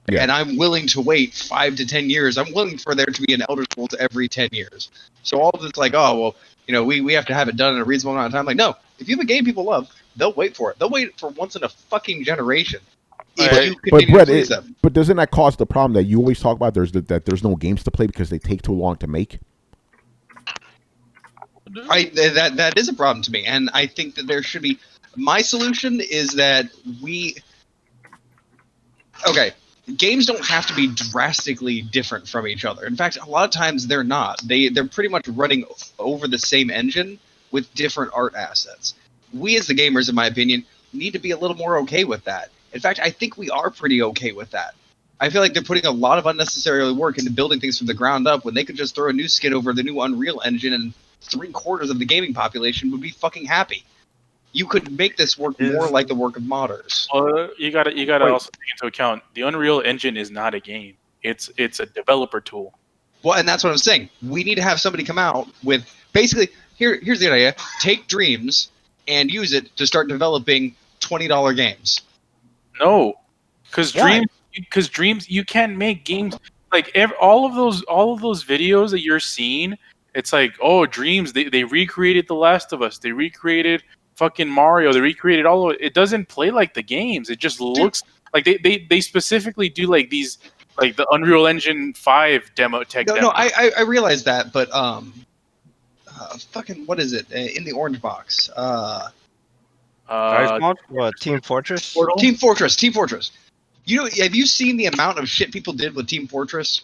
F: Yeah. And I'm willing to wait 5 to 10 years. I'm willing for there to be an Elder Scrolls every 10 years. So all of this we have to have it done in a reasonable amount of time. Like, no, if you have a game people love, they'll wait for it. They'll wait for once in a fucking generation.
A: But Brett, but doesn't that cause the problem that you always talk about? That there's no games to play because they take too long to make.
F: That is a problem to me, and I think that there should be. My solution is that games don't have to be drastically different from each other. In fact, a lot of times they're not. They're pretty much running over the same engine with different art assets. We as the gamers, in my opinion, need to be a little more okay with that. In fact, I think we are pretty okay with that. I feel like they're putting a lot of unnecessary work into building things from the ground up when they could just throw a new skin over the new Unreal Engine and 3/4 of the gaming population would be fucking happy. You could make this work more like the work of modders.
D: Well, you gotta also take into account the Unreal Engine is not a game. It's a developer tool.
F: Well, and that's what I'm saying. We need to have somebody come out with basically here's the idea: take Dreams and use it to start developing $20 games.
D: No, because Dreams, you can't make games like all of those videos that you're seeing. It's like, oh, Dreams, they recreated The Last of Us, they recreated fucking Mario, they recreated all of it. It doesn't play like the games. It just looks like they specifically do like these, like the Unreal Engine 5 demo tech.
F: No, I realize that, but fucking what is it in the orange box?
C: What, Team Fortress?
F: Team Fortress. Have you seen the amount of shit people did with Team Fortress?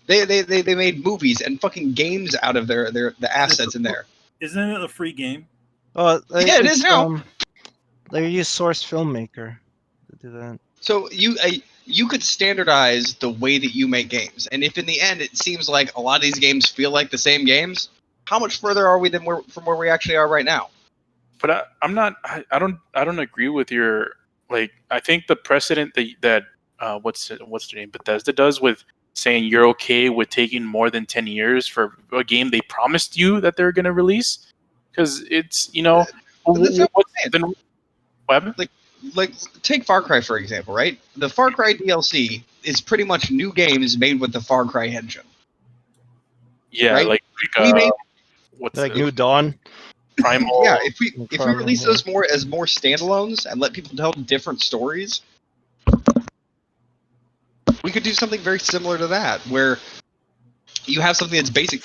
F: They made movies and fucking games out of the assets in there.
B: Isn't it a free game?
F: Yeah, it is now.
C: They use Source Filmmaker to do that.
F: So you could standardize the way that you make games, and if in the end it seems like a lot of these games feel like the same games, how much further are we from where we actually are right now?
D: But I don't agree with your, like, I think the precedent that what's the name, Bethesda does with saying you're okay with taking more than 10 years for a game they promised you that they're going to release, because it's what happened?
F: Like take Far Cry for example, right? The Far Cry DLC is pretty much new games made with the Far Cry engine.
D: Yeah,
F: right?
C: like New Dawn.
D: Primal.
F: Yeah, if we release those more standalones and let people tell different stories, we could do something very similar to that, where you have something that's basic.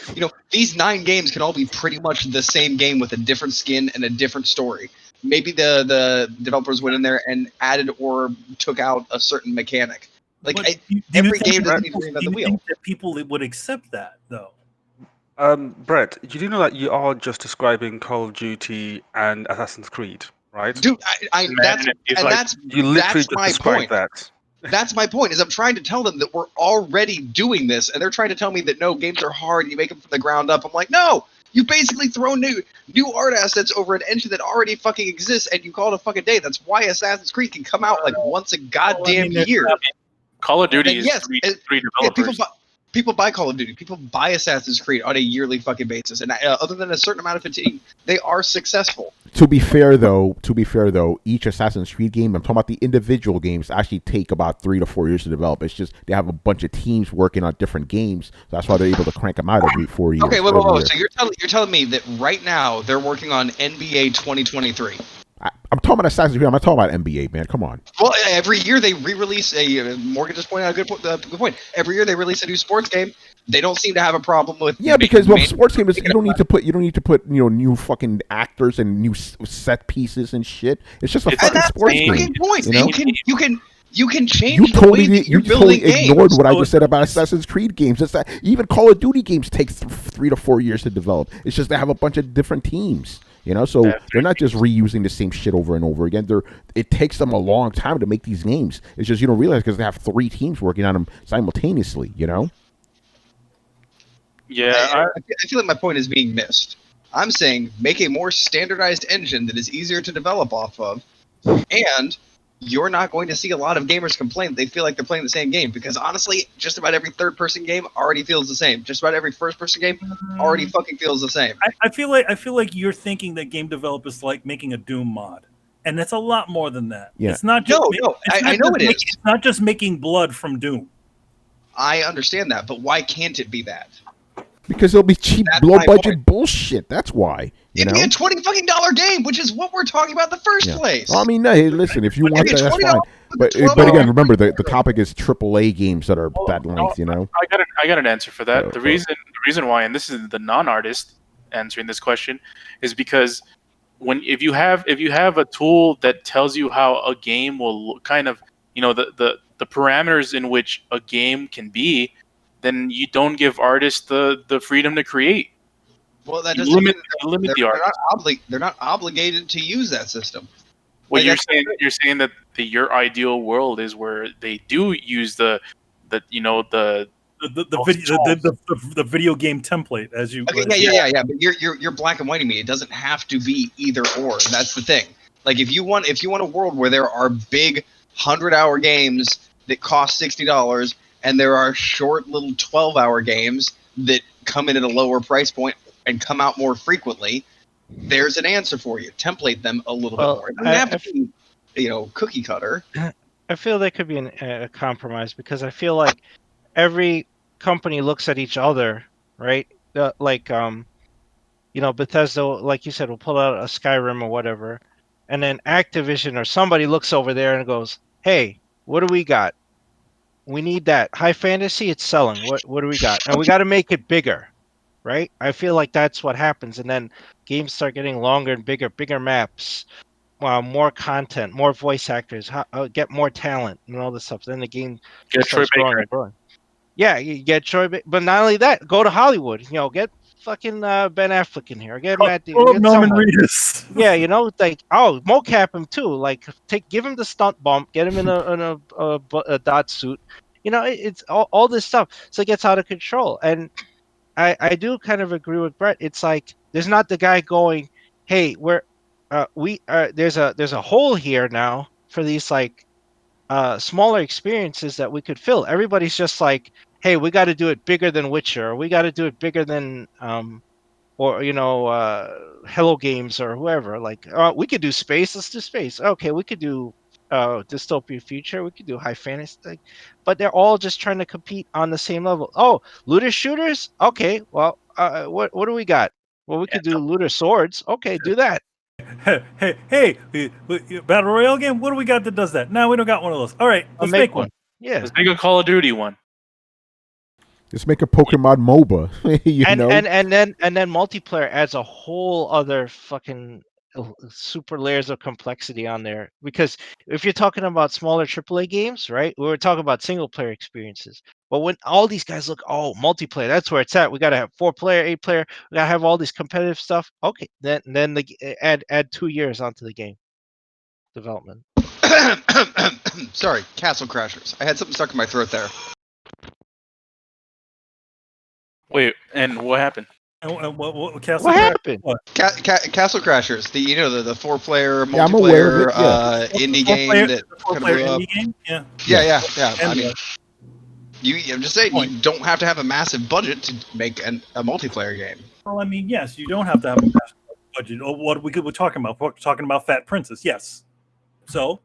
F: These 9 games can all be pretty much the same game with a different skin and a different story. Maybe the developers went in there and added or took out a certain mechanic. Every game doesn't need to reinvent the wheel.
B: Do you think that people would accept that, though?
G: Brett, you do know that you are just describing Call of Duty and Assassin's Creed, right?
F: Dude, that's
G: you literally just
F: my
G: described
F: point.
G: that.
F: That's my point. Is I'm trying to tell them that we're already doing this, and they're trying to tell me that no, games are hard. And you make them from the ground up. I'm like, no. You basically throw new art assets over an engine that already fucking exists, and you call it a fucking day. That's why Assassin's Creed can come out like once a goddamn year.
D: Call of Duty is three developers.
F: People buy Call of Duty. People buy Assassin's Creed on a yearly fucking basis, and other than a certain amount of fatigue, they are successful.
A: To be fair, though, each Assassin's Creed game, I'm talking about the individual games, actually take about 3 to 4 years to develop. It's just they have a bunch of teams working on different games. So that's why they're able to crank them out every 4 years.
F: Okay, whoa. So you're telling me that right now they're working on NBA 2023.
A: I'm talking about Assassin's Creed. I'm not talking about NBA, man. Come on.
F: Well, every year they re-release Morgan just pointed out a good point. Every year they release a new sports game. They don't seem to have a problem with.
A: Yeah, because sports game is you don't need to put new fucking actors and new set pieces and shit. It's just a fucking sports game.
F: Point.
A: You know?
F: You can change the way that you're building games.
A: You totally ignored what I just said about Assassin's Creed games. It's that even Call of Duty games take 3 to 4 years to develop. It's just they have a bunch of different teams. So they're not just reusing the same shit over and over again. It takes them a long time to make these games. It's just you don't realize because they have 3 teams working on them simultaneously.
F: Yeah, I feel like my point is being missed. I'm saying make a more standardized engine that is easier to develop off of, and you're not going to see a lot of gamers complain that they feel like they're playing the same game, because honestly, just about every third-person game already feels the same. Just about every first-person game already fucking feels the same.
B: I feel like you're thinking that game developers like making a Doom mod, and it's a lot more than that.
A: Yeah.
B: It's not just
F: I know it is.
B: It's not just making blood from Doom.
F: I understand that, but why can't it be that?
A: Because it'll be cheap, low-budget bullshit. That's why.
F: It'd be a $20 fucking game, which is what we're talking about in the first place.
A: Well, I mean, no, hey, listen, if you want that, that's fine. But again, remember, the topic is AAA games that are that length,
D: I got an answer for that. The reason why, and this is the non-artist answering this question, is because if you have a tool that tells you how a game will kind of, the parameters in which a game can be, then you don't give artists the freedom to create.
F: Well, that doesn't
D: limit the artist.
F: They're not obligated to use that system.
D: Well, you're saying that your ideal world is where they do use the
B: video game template as you.
F: Okay, yeah. But you're black and white to me. It doesn't have to be either or. That's the thing. Like if you want a world where there are big 100-hour games that cost $60, and there are short little 12-hour games that come in at a lower price point and come out more frequently, there's an answer for you. Template them a little bit more. It doesn't have to be, cookie cutter.
C: I feel there could be a compromise, because I feel like every company looks at each other, right? Bethesda, like you said, will pull out a Skyrim or whatever, and then Activision or somebody looks over there and goes, "Hey, what do we got? We need that high fantasy. It's selling. What do we got? And we got to make it bigger." Right? I feel like that's what happens, and then games start getting longer and bigger maps, more content, more voice actors, get more talent, and all this stuff. Then the game starts growing and growing. Yeah, you get Troy, but not only that, go to Hollywood. Get fucking Ben Affleck in here. Get Matt Damon.
B: Norman Reedus.
C: Yeah, mocap him too. Like give him the stunt bump, get him in a dot suit. It's all this stuff. So it gets out of control, and I do kind of agree with Brett. It's like there's not the guy going, "Hey, there's a hole here now for these smaller experiences that we could fill." Everybody's just like, "Hey, we got to do it bigger than Witcher, or we got to do it bigger than Hello Games or whoever." Like, we could do space. Let's do space. Okay, we could do dystopian future. We could do high fantasy, but they're all just trying to compete on the same level. Oh, looter shooters. Okay, well, what do we got? Well, we could do looter swords. Okay, do that.
B: Hey, battle royale game. What do we got that does that? No, we don't got one of those. All right, let's make one.
C: Yeah,
D: let's make a Call of Duty one.
A: Let's make a Pokemon MOBA.
C: And then multiplayer adds a whole other fucking super layers of complexity on there, because if you're talking about smaller AAA games, right, we were talking about single player experiences, but when all these guys look, multiplayer, that's where it's at. We got to have 4-player, 8-player, we got to have all these competitive stuff. Okay, then add 2 years onto the game development.
F: Sorry, Castle Crashers. I had something stuck in my throat there.
D: Wait, and what happened?
B: What
C: happened?
B: What?
F: Castle Crashers, the 4-player
A: Yeah, I'm aware
F: multiplayer
A: of it,
F: indie game that kind of blew up.
B: Indie game? Yeah.
F: Yeah. I
B: And
F: mean, I'm just saying, you don't have to have a massive budget to make a multiplayer game.
B: Well, I mean, yes, you don't have to have a massive budget. Oh, what we're talking about? We're talking about Fat Princess. Yes. So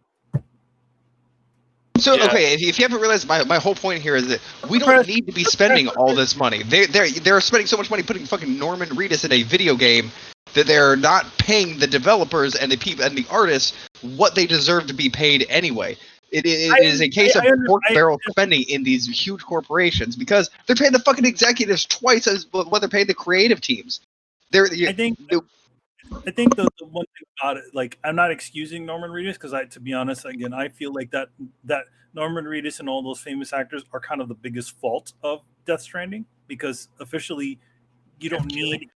F: okay, if you haven't realized, my whole point here is that we don't need to be spending all this money. They're spending so much money putting fucking Norman Reedus in a video game that they're not paying the developers and the people and the artists what they deserve to be paid anyway. It is a case of pork barrel spending in these huge corporations because they're paying the fucking executives twice as what they're paying the creative teams.
B: I think the one thing about it, like, I'm not excusing Norman Reedus because to be honest, again, I feel like that Norman Reedus and all those famous actors are kind of the biggest fault of Death Stranding because officially you don't need,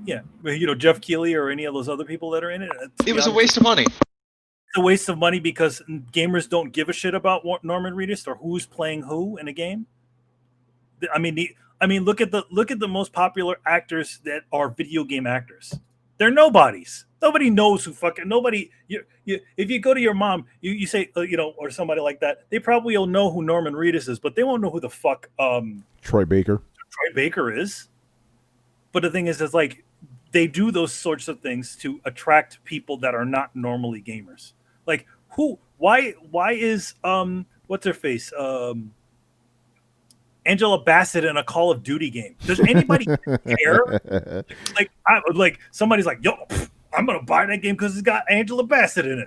B: Jeff Keighley or any of those other people that are in it.
F: It was a waste of money.
B: It's a waste of money because gamers don't give a shit about Norman Reedus or who's playing who in a game. I mean, look at the most popular actors that are video game actors. They're nobodies. Nobody knows who fucking nobody. If you go to your mom, you say or somebody like that, they probably will know who Norman Reedus is, but they won't know who the fuck
A: Troy Baker
B: is. But the thing is, it's like they do those sorts of things to attract people that are not normally gamers. Like why is what's her face Angela Bassett in a Call of Duty game? Does anybody care? Like somebody's like, yo, I'm gonna buy that game because it's got Angela Bassett in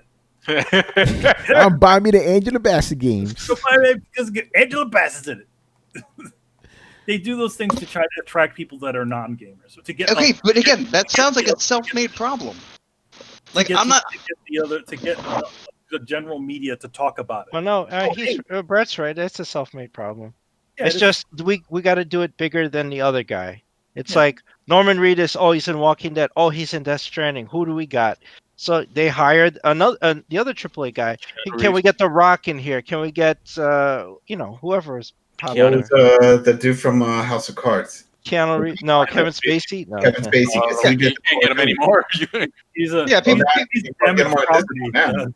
B: it.
A: I'm buying me the Angela Bassett games.
B: Because Angela Bassett's in it. They do those things to try to attract people that are non-gamers.
F: But again, that sounds like a self-made problem. Like
B: to get the general media to talk about it.
C: Well, no, Brett's right. That's a self-made problem.
B: Yeah,
C: it's just we got to do it bigger than the other guy. It's like Norman Reedus. Oh, he's in Walking Dead. Oh, he's in Death Stranding. Who do we got? So they hired the other AAA guy. Can we get The Rock in here? Can we get whoever is popular?
E: The dude from House of Cards.
C: Keanu Reeves? No, Kevin Spacey. No.
E: Kevin Spacey.
D: You can't get him anymore.
B: People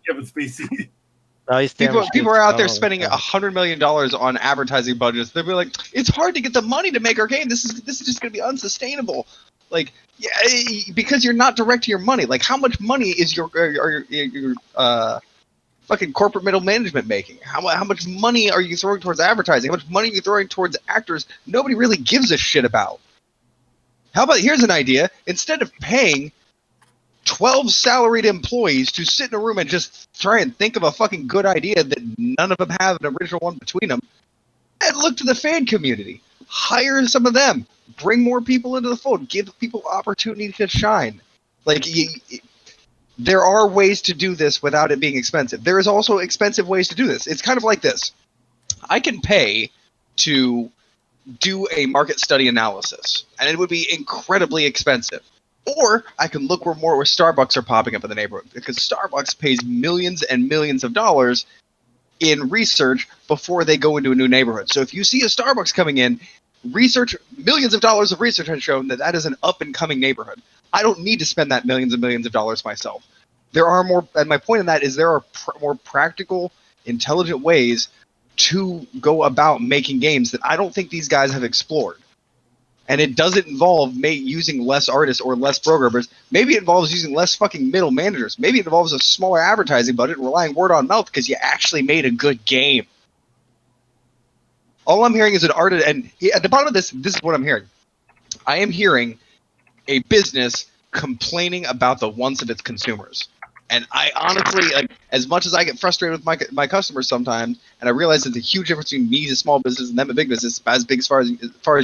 B: Kevin Spacey.
C: No,
F: people are out there spending $100 million on advertising budgets. They'll be like, it's hard to get the money to make our game. This is just going to be unsustainable. Like, yeah, because you're not directing your money. Like, how much money is your fucking corporate middle management making? How much money are you throwing towards advertising? How much money are you throwing towards actors nobody really gives a shit about? How about, here's an idea. Instead of paying 12 salaried employees to sit in a room and just try and think of a fucking good idea that none of them have an original one between them, and look to the fan community. Hire some of them. Bring more people into the fold. Give people opportunity to shine. Like, there are ways to do this without it being expensive. There is also expensive ways to do this. It's kind of like this. I can pay to do a market study analysis, and it would be incredibly expensive. Or I can look where Starbucks are popping up in the neighborhood, because Starbucks pays millions and millions of dollars in research before they go into a new neighborhood. So if you see a Starbucks coming in, millions of dollars of research has shown that is an up-and-coming neighborhood. I don't need to spend that millions and millions of dollars myself. There are more, and my point in that is there are more practical, intelligent ways to go about making games that I don't think these guys have explored. And it doesn't involve using less artists or less programmers. Maybe it involves using less fucking middle managers. Maybe it involves a smaller advertising budget and relying word on mouth because you actually made a good game. All I'm hearing is an artist, and at the bottom of this is what I'm hearing. I am hearing a business complaining about the wants of its consumers. And I honestly, like, as much as I get frustrated with my customers sometimes, and I realize there's a huge difference between me as a small business and them a big business, as big as far as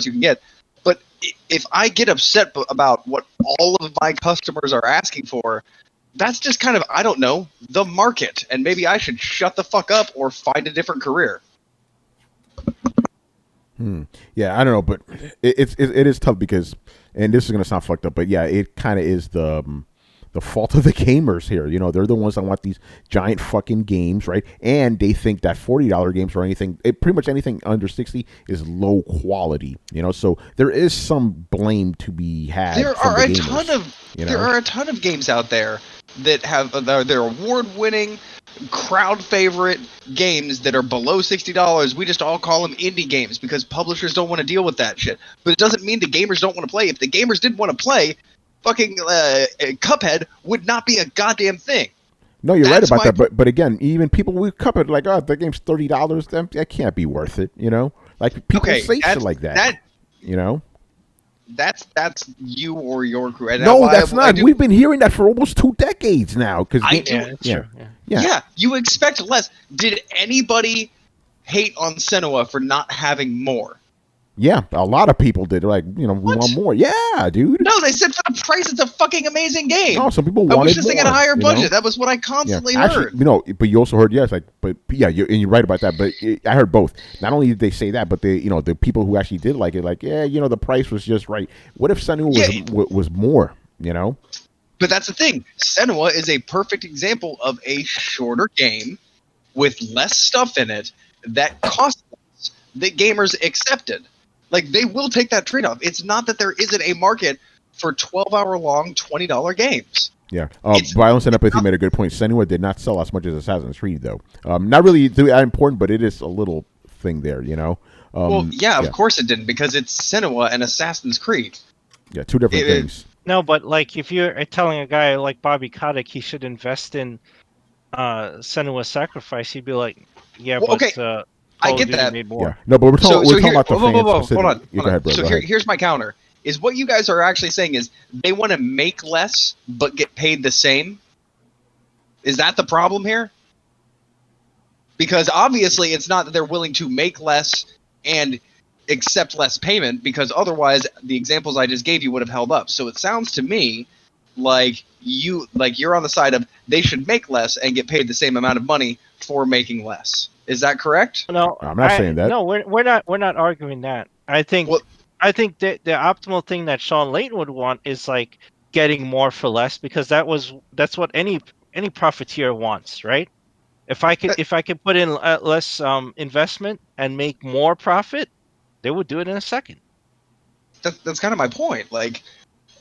F: you can get. But if I get upset about what all of my customers are asking for, that's just kind of, I don't know, the market. And maybe I should shut the fuck up or find a different career.
A: Yeah, I don't know, but it is tough because, and this is gonna sound fucked up, but yeah, it kind of is the the fault of the gamers here. You know, they're the ones that want these giant fucking games, right? And they think that $40 games or anything, pretty much anything under 60 is low quality. You know, so there is some blame to be had.
F: There are a ton of games out there that have they're award-winning, crowd favorite games that are below $60. We just all call them indie games because publishers don't want to deal with that shit. But it doesn't mean the gamers don't want to play. If the gamers didn't want to play, fucking Cuphead would not be a goddamn thing.
A: No, you're right about that. But again, even people with Cuphead like, oh, the game's $30. That can't be worth it. You know, like people say shit like that. You know.
F: That's you or your crew. And
A: no, that's not. We've been hearing that for almost 2 decades now. Because
F: yeah, you expect less. Did anybody hate on Senua for not having more?
A: Yeah, a lot of people did. Like, you know, we want more. Yeah, dude.
F: No, they said for the price, it's a fucking amazing game.
A: No, some people wanted more.
F: I wish this thing had a higher budget. Know? That was what I constantly heard.
A: Actually, you know, but you also heard, you're right about that. But I heard both. Not only did they say that, but they, you know, the people who actually did like it, like, yeah, you know, the price was just right. What if Senua was more, you know?
F: But that's the thing. Senua is a perfect example of a shorter game with less stuff in it that cost less that gamers accepted. Like, they will take that trade-off. It's not that there isn't a market for 12-hour-long, $20 games.
A: Yeah. Violence and Empathy made a good point. Senua did not sell as much as Assassin's Creed, though. Not really that important, but it is a little thing there, you know?
F: Of course it didn't, because it's Senua and Assassin's Creed.
A: Yeah, 2 different things.
C: No, but, like, if you're telling a guy like Bobby Kotick he should invest in Senua's Sacrifice, he'd be like, yeah,
F: I get that.
A: Yeah. No, but we're talking about the fans.
F: Hold on.
A: Go ahead, bro.
F: So here's my counter. Is what you guys are actually saying is they want to make less but get paid the same? Is that the problem here? Because obviously it's not that they're willing to make less and accept less payment, because otherwise the examples I just gave you would have held up. So it sounds to me like you're on the side of they should make less and get paid the same amount of money for making less. Is that correct?
C: No,
A: I'm not saying that.
C: No, we're not arguing that. I think the optimal thing that Shawn Layden would want is like getting more for less, because that's what any profiteer wants, right? If I could put in less investment and make more profit, they would do it in a second.
F: That's kind of my point. Like,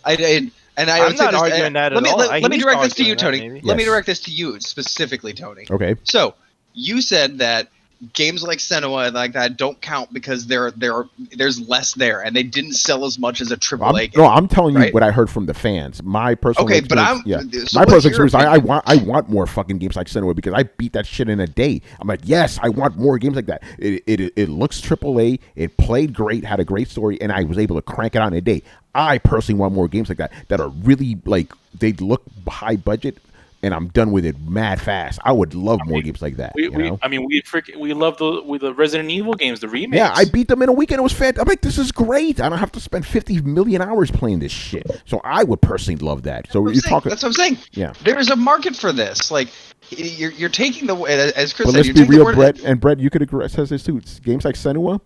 F: I'm
C: not arguing that at all.
F: Let me direct this to you, Tony.
C: Yes.
F: Let me direct this to you specifically, Tony.
A: Okay.
F: So you said that games like Senua and like that don't count because there's less there, and they didn't sell as much as a AAA game.
A: No, I'm telling you what I heard from the fans. My personal experience. My personal experience. I want more fucking games like Senua, because I beat that shit in a day. I'm like, yes, I want more games like that. It looks AAA. It played great, had a great story, and I was able to crank it out in a day. I personally want more games like that are really like, they look high budget, and I'm done with it mad fast. I would love more games like that. We
D: love the Resident Evil games, the remakes.
A: Yeah, I beat them in a weekend. It was fantastic. I'm like, this is great. I don't have to spend 50 million hours playing this shit. So I would personally love that. So you're talking.
F: That's what I'm saying.
A: Yeah,
F: there's a market for this. Like, you're taking the, as Chris
A: but
F: said.
A: Let's be real, Brett. And Brett, you could agree. Says this too. Games like Senua,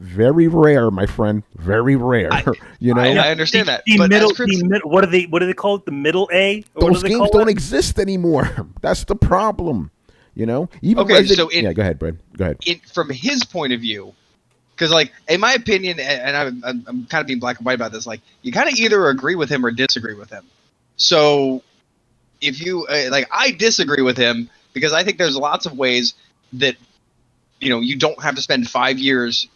A: very rare, my friend. Very rare. You know,
F: I understand that.
B: What do they call it? The middle A?
A: Those games don't exist anymore. That's the problem. You know. Go ahead, Brett. Go ahead.
F: From his point of view, because like in my opinion, and I'm kind of being black and white about this. Like, you kind of either agree with him or disagree with him. So if you I disagree with him, because I think there's lots of ways that you don't have to spend 5 years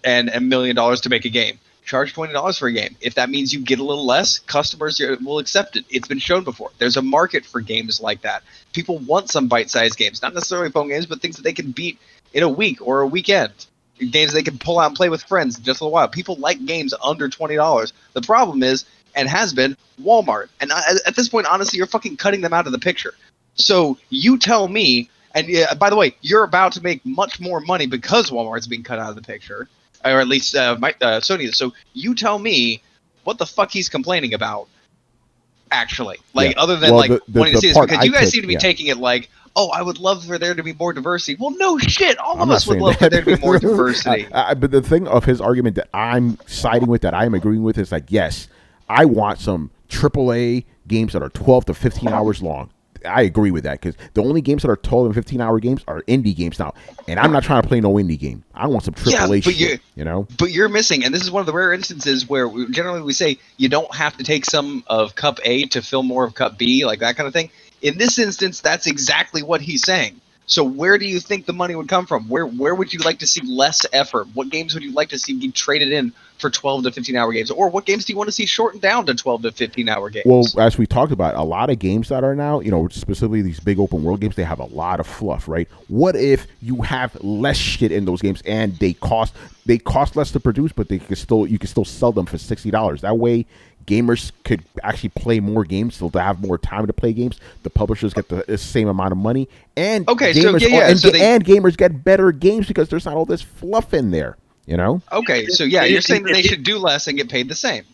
F: and $1 million to make a game. Charge $20 for a game. If that means you get a little less, customers will accept it. It's been shown before. There's a market for games like that. People want some bite-sized games, not necessarily phone games, but things that they can beat in a week or a weekend. Games they can pull out and play with friends in just a little while. People like games under $20. The problem is, and has been, Walmart. And at this point, honestly, you're fucking cutting them out of the picture. So you tell me, and by the way, you're about to make much more money because Walmart's being cut out of the picture. Or at least Sony is. So you tell me what the fuck he's complaining about, actually. Other than wanting to see this. Because you guys seem to be taking it like, oh, I would love for there to be more diversity. Well, no shit. All of us would love for there to be more diversity.
A: But the thing of his argument that I'm siding with, that I'm agreeing with, is like, yes, I want some AAA games that are 12 to 15 hours long. I agree with that, because the only games that are 12 and 15-hour games are indie games now, and I'm not trying to play no indie game. I want some AAA shit, you know?
I: But you're missing, and this is one of the rare instances where we say you don't have to take some of Cup A to fill more of Cup B, like that kind of thing. In this instance, that's exactly what he's saying. So where do you think the money would come from? Where would you like to see less effort? What games would you like to see be traded in for 12 to 15-hour games? Or what games do you want to see shortened down to 12 to 15-hour games?
A: Well, as we talked about, a lot of games that are now, you know, specifically these big open world games, they have a lot of fluff, right? What if you have less shit in those games and they cost less to produce, but you can still sell them for $60? That way, gamers could actually play more games, so they have more time to play games. The publishers get the same amount of money, and gamers get better games because there's not all this fluff in there. You know?
I: Okay, so you're saying that they should do less and get paid the same.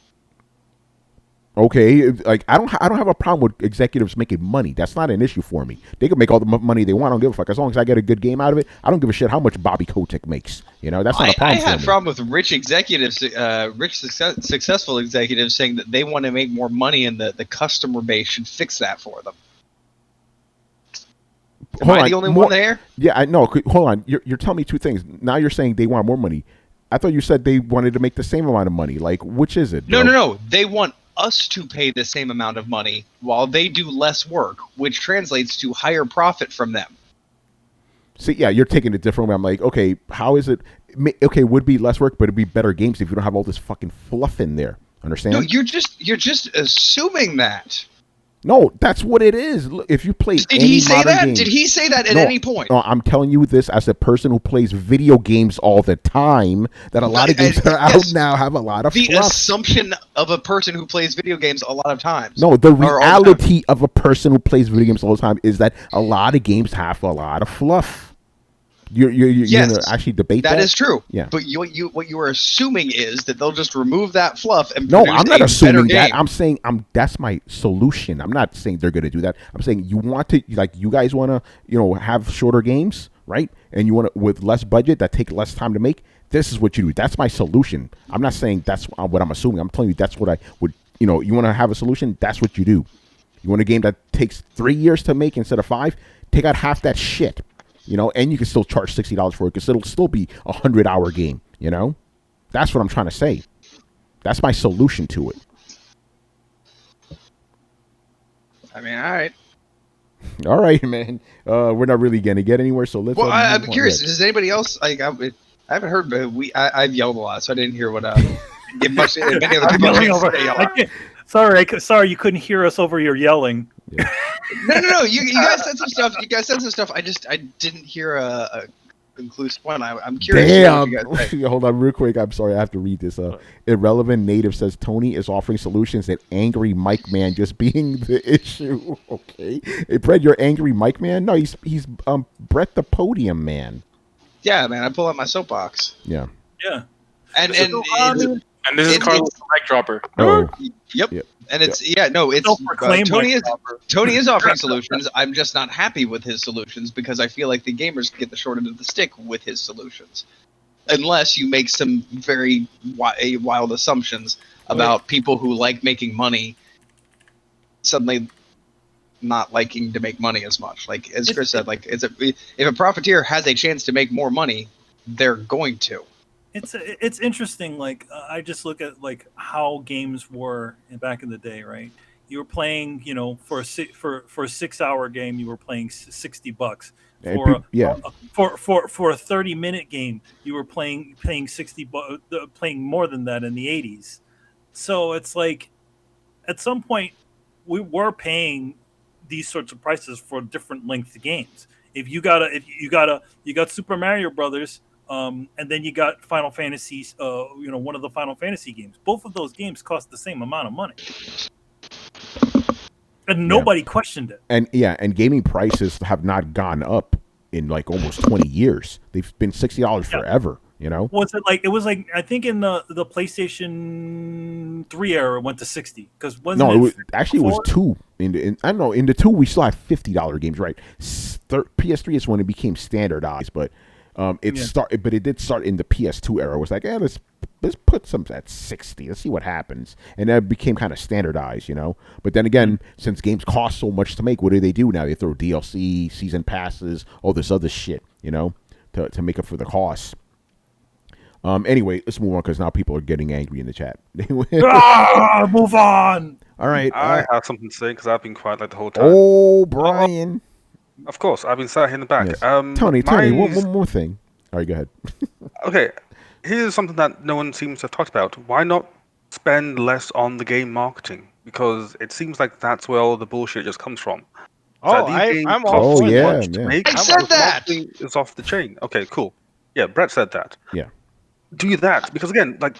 A: Okay, like I don't have a problem with executives making money. That's not an issue for me. They can make all the money they want. I don't give a fuck. As long as I get a good game out of it, I don't give a shit how much Bobby Kotick makes. You know, that's not a problem.
I: I have a problem with rich executives, successful executives saying that they want to make more money, and the customer base should fix that for them. Am I the only one there?
A: Yeah, I know. Hold on. You're telling me two things. Now you're saying they want more money. I thought you said they wanted to make the same amount of money. Like, which is it? Bro?
I: No. They want us to pay the same amount of money while they do less work, which translates to higher profit from them.
A: See, yeah, you're taking it different way. I'm like, okay, how is it? Okay, it would be less work, but it'd be better games if you don't have all this fucking fluff in there. Understand?
I: No, you're just assuming that.
A: No, that's what it is. Look, if you play
I: Did he say that? Did he say that at any point?
A: No, I'm telling you this as a person who plays video games all the time, that a lot of games that are out now have a lot of fluff.
I: The assumption of a person who plays video games a lot of times.
A: No, the reality of a person who plays video games all the time is that a lot of games have a lot of fluff. You're going to actually debate that?
I: That is true.
A: Yeah.
I: But what you are assuming is that they'll just remove that fluff and
A: no, I'm not assuming that. I'm saying that's my solution. I'm not saying they're going to do that. I'm saying you guys want to, have shorter games, right? And you want to, with less budget that take less time to make. This is what you do. That's my solution. I'm not saying that's what I'm assuming. I'm telling you that's what I would. You want to have a solution. That's what you do. You want a game that takes 3 years to make instead of 5. Take out half that shit. And you can still charge $60 for it because it'll still be a 100-hour game. That's what I'm trying to say. That's my solution to it.
I: I mean, all right.
A: All right, man. We're not really going to get anywhere, so let's.
I: Well, I'm curious. Does anybody else I haven't heard, but I've yelled a lot, so I didn't hear what get much. Many other people yelling.
B: Sorry, you couldn't hear us over your yelling.
A: Yeah.
I: No. You guys said some stuff. I didn't hear a conclusive one. I'm curious.
A: Damn. Hold on, real quick. I'm sorry, I have to read this. Irrelevant Native says Tony is offering solutions that angry Mike Man just being the issue. Okay, hey, Brett, you're angry Mike Man? No, he's Brett the Podium Man.
I: Yeah, man. I pull out my soapbox.
A: Yeah.
B: Yeah.
I: And
D: this is Carlos the mic dropper.
A: Oh.
I: Yep. And it's Tony is offering solutions. I'm just not happy with his solutions because I feel like the gamers get the short end of the stick with his solutions, unless you make some very wild assumptions about people who like making money suddenly not liking to make money as much. Like as Chris said, like if a profiteer has a chance to make more money, they're going to.
B: It's interesting. Like I just look at like how games were back in the day, right? You were playing, for a 6-hour game, you were playing $60. For a 30-minute game, you were playing $60, playing more than that in the 80s. So it's like, at some point, we were paying these sorts of prices for different length games. If you got Super Mario Brothers. And then you got Final Fantasy, one of the Final Fantasy games. Both of those games cost the same amount of money, and nobody questioned it.
A: And gaming prices have not gone up in like almost 20 years. They've been $60 forever.
B: Was it like? It was like, I think in the PlayStation 3 era it went to 60 because it was
A: 2. In I don't know. In the 2 we still have $50 games, right? PS3 is when it became standardized, but. But it did start in the PS2 era. It was like, let's put some at 60. Let's see what happens. And that became kind of standardized, you know. But then again, since games cost so much to make, what do now? They throw DLC, season passes, all this other shit, you know, to make up for the cost. Anyway, let's move on because now people are getting angry in the chat.
B: Move on.
A: All right.
G: I have something to say because I've been quiet like the whole time.
A: Oh, Brian.
G: Of course, I've been sat here in the back.
A: Yes. Tony, one more thing. All right, go ahead.
G: Okay, here's something that no one seems to have talked about. Why not spend less on the game marketing? Because it seems like that's where all the bullshit just comes from.
C: I'm all for
G: that.
H: I said that!
G: It's off the chain. Okay, cool. Yeah, Brett said that.
A: Yeah.
G: Do that, because again, like,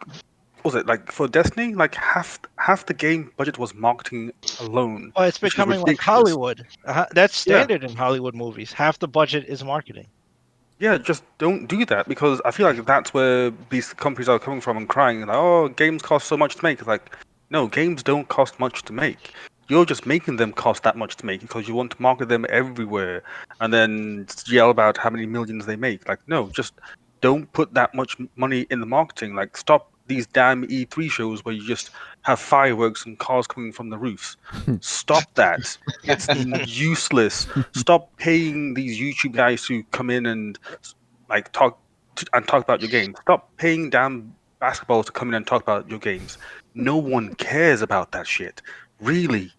G: what was it, like, for Destiny, like, half the game budget was marketing alone.
C: Oh, it's becoming like Hollywood. That's standard in Hollywood movies. Half the budget is marketing.
G: Yeah, just don't do that, because I feel like that's where these companies are coming from and crying, like, oh, games cost so much to make. It's like, no, games don't cost much to make. You're just making them cost that much to make because you want to market them everywhere and then yell about how many millions they make. Like, no, just don't put that much money in the marketing. Like, stop these damn E3 shows where you just have fireworks and cars coming from the roofs. Stop that. It's useless. Stop paying these YouTube guys to come in and like talk about your game. Stop paying damn basketball to come in and talk about your games. No one cares about that shit. Really.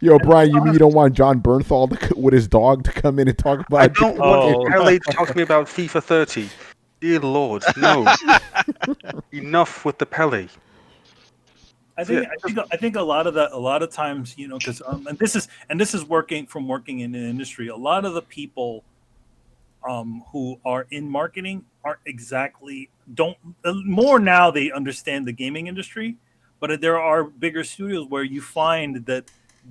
A: Yo, Brian, you mean you don't want John Bernthal with his dog to come in and talk about?
G: I don't want LA to talk to me about FIFA 30. Dear Lord, no. Enough with the Pele.
B: I think a lot of times, you know, because and this is working in the industry. A lot of the people who are in marketing don't more now. They understand the gaming industry. But there are bigger studios where you find that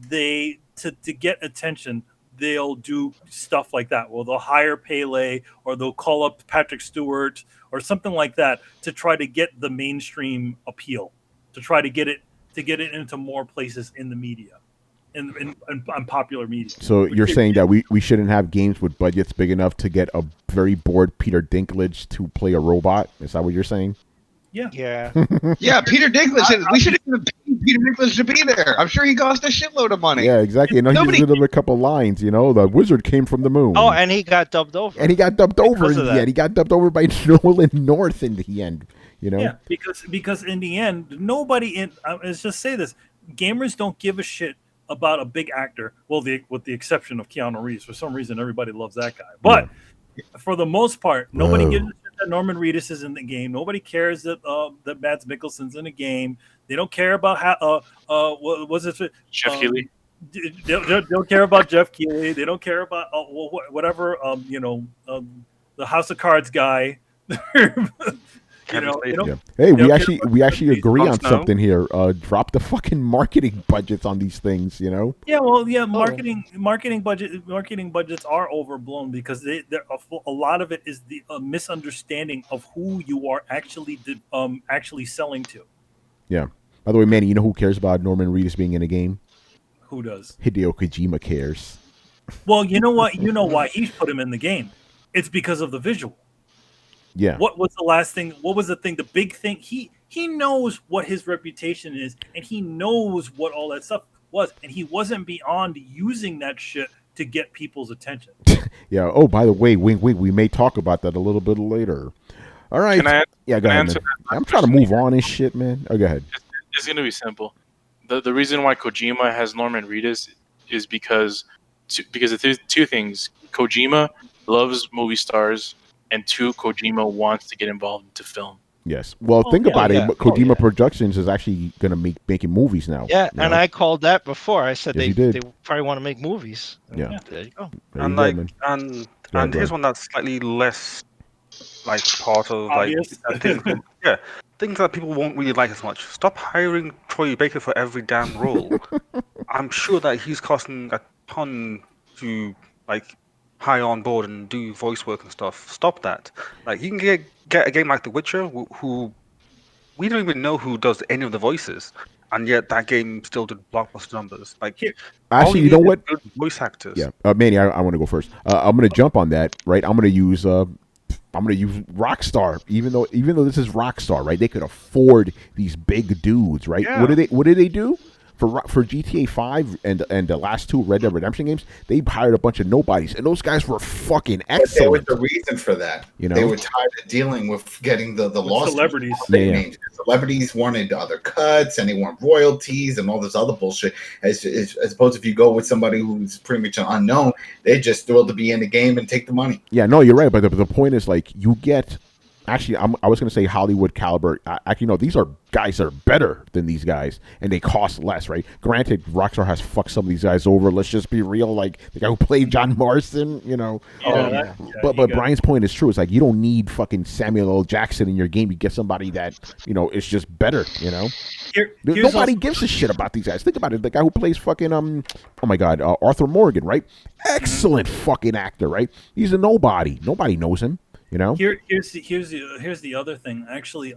B: to get attention, they'll do stuff like that. Well, they'll hire Pele or they'll call up Patrick Stewart or something like that to try to get the mainstream appeal, to try to get it into more places in the media, in popular media.
A: So you're saying that we shouldn't have games with budgets big enough to get a very bored Peter Dinklage to play a robot? Is that what you're saying?
B: Yeah.
H: Yeah, Peter Dinklage. We should even pay Peter Dinklage to be there. I'm sure he cost a shitload of money.
A: Yeah, exactly. You know, he did a couple lines. You know, the wizard came from the moon.
C: Oh, and he got dubbed over.
A: And he got dubbed over in the end. He got dubbed over by Nolan North in the end. You know.
B: Yeah, because in the end, let's just say this: gamers don't give a shit about a big actor. Well, with the exception of Keanu Reeves. For some reason, everybody loves that guy. But for the most part, nobody gives a shit that Norman Reedus is in the game. Nobody cares that Mads Mikkelsen's in the game. They don't care about how what was it?
D: Jeff Keighley.
B: They don't care about Jeff Keighley. They don't care about whatever the House of Cards guy.
A: Hey, we actually agree on something here. Drop the fucking marketing budgets on these things, you know?
B: Yeah, well, yeah, marketing budgets are overblown because a lot of it is the misunderstanding of who you are actually selling to.
A: Yeah. By the way, Manny, you know who cares about Norman Reedus being in a game?
B: Who does?
A: Hideo Kojima cares.
B: Well, you know what? You know why he's put him in the game. It's because of the visual.
A: Yeah.
B: What was the last thing? What was the thing? The big thing? He knows what his reputation is, and he knows what all that stuff was, and he wasn't beyond using that shit to get people's attention.
A: Yeah. Oh, by the way, wink, wink. We may talk about that a little bit later. All right.
D: Go
A: ahead, man. I'm trying to move on and shit, man. Oh, go ahead.
D: It's gonna be simple. The reason why Kojima has Norman Reedus is because of two things. Kojima loves movie stars. And two, Kojima wants to get involved into film.
A: Yes. Well, think about it. Kojima Productions is actually going to be making movies now.
C: Yeah, and I called that before. I said they probably want to make movies.
A: Yeah.
C: There you go.
G: And here's one that's slightly less like part of things that people won't really like as much. Stop hiring Troy Baker for every damn role. I'm sure that he's costing a ton to hire on board and do voice work and stuff. Stop that. Like, you can get a game like The Witcher, who we don't even know who does any of the voices, and yet that game still did blockbuster numbers. Like,
A: actually, you know what?
G: Good voice actors.
A: Yeah, Manny, I want to go first. I'm going to jump on that. Right, I'm going to use Rockstar. Even though this is Rockstar, right? They could afford these big dudes, right?
C: Yeah.
A: What did they do? For GTA 5 and the last 2 Red Dead Redemption games, they hired a bunch of nobodies, and those guys were fucking excellent.
E: There was a reason for that.
A: You know,
E: they were tired of dealing with getting the lost
B: celebrities.
E: Names. Celebrities wanted other cuts, and they want royalties and all this other bullshit. As opposed if you go with somebody who's pretty much an unknown, they're just thrilled to be in the game and take the money.
A: Yeah, no, you're right. But the point is, like, you get. Actually, I was going to say Hollywood caliber. Actually, no, these are guys that are better than these guys, and they cost less, right? Granted, Rockstar has fucked some of these guys over. Let's just be real. Like, the guy who played John Marston, you know. But Brian's point is true. It's like, you don't need fucking Samuel L. Jackson in your game. You get somebody that, you know, is just better, you know? Nobody gives a shit about these guys. Think about it. The guy who plays fucking, oh my God, Arthur Morgan, right? Excellent fucking actor, right? He's a nobody. Nobody knows him. You know,
B: here's the other thing. Actually,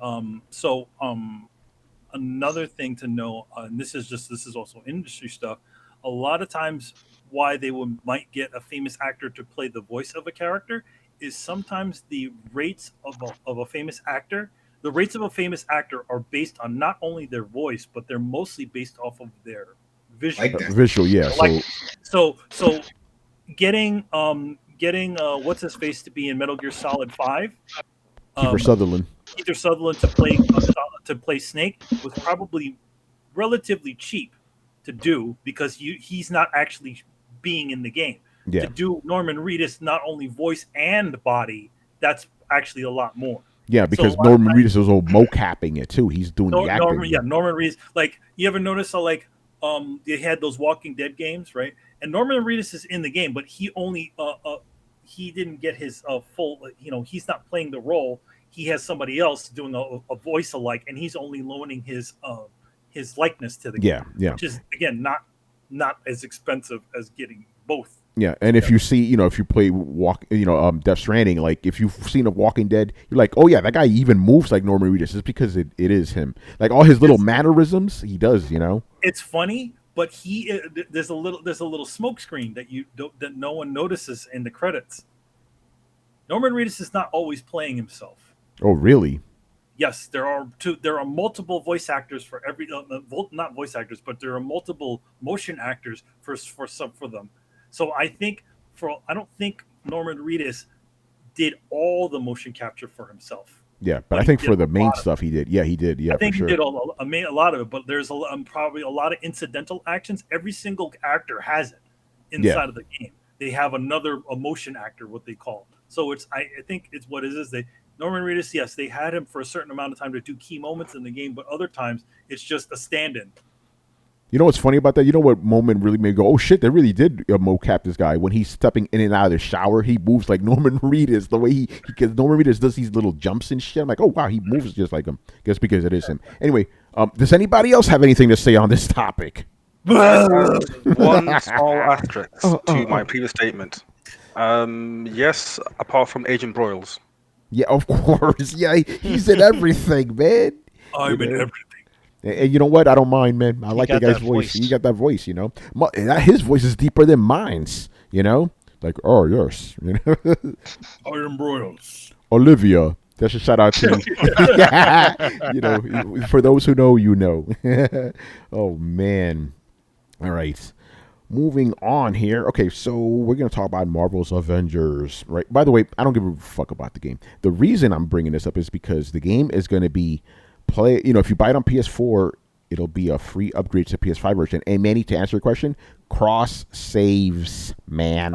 B: another thing to know, and this is also industry stuff. A lot of times, why they might get a famous actor to play the voice of a character is sometimes the rates of a famous actor. The rates of a famous actor are based on not only their voice, but they're mostly based off of their visual.
A: Visual, yeah.
B: So getting what's his face to be in Metal Gear Solid 5,
A: Kiefer Sutherland
B: to play Snake was probably relatively cheap to do because he's not actually being in the game.
A: Yeah.
B: To do Norman Reedus not only voice and body, that's actually a lot more.
A: Yeah, because Norman Reedus is all mocapping it too. He's doing the acting.
B: Norman Reedus. Like, you ever notice how they had those Walking Dead games, right? And Norman Reedus is in the game, but he only he didn't get his full. He's not playing the role. He has somebody else doing a voice alike, and he's only loaning his likeness to the game.
A: Yeah.
B: Which is again not as expensive as getting both.
A: Yeah, and if you see, if you play Death Stranding, like if you've seen a Walking Dead, you're like, oh yeah, that guy even moves like Norman Reedus. It's because it is him. Like all his little mannerisms, he does.
B: It's funny, but there's a little smoke screen that no one notices in the credits. Norman Reedus is not always playing himself.
A: Oh really?
B: Yes, there are multiple voice actors for every not voice actors, but there are multiple motion actors for them. So I don't think Norman Reedus did all the motion capture for himself.
A: Yeah, but I think for the main stuff he did. Yeah, he did. Yeah,
B: I think
A: for sure.
B: he did a lot of it, but there's probably a lot of incidental actions. Every single actor has it inside of the game. They have a motion actor, what they call. So I think it's what it is. Norman Reedus, yes, they had him for a certain amount of time to do key moments in the game, but other times it's just a stand-in.
A: You know what's funny about that? You know what moment really made me go, oh shit, they really did mocap this guy. When he's stepping in and out of the shower, he moves like Norman Reedus. The way because Norman Reedus does these little jumps and shit. I'm like, oh wow, he moves just like him. Just because it is him. Anyway, does anybody else have anything to say on this topic?
G: One small asterisk to my previous statement. Yes, apart from Agent Broyles.
A: Yeah, of course. Yeah, he's in everything, man.
B: I'm in everything.
A: And you know what? I don't mind, man. I like the guy's voice. He got that voice, His voice is deeper than mine's, Like, oh, yes.
B: I am Broyles.
A: Olivia. That's a shout out to for those who know, you know. Oh, man. All right. Moving on here. Okay, so we're going to talk about Marvel's Avengers, right? By the way, I don't give a fuck about the game. The reason I'm bringing this up is because the game is going to be if you buy it on PS4, it'll be a free upgrade to PS5 version. And Manny, to answer your question, cross saves, man.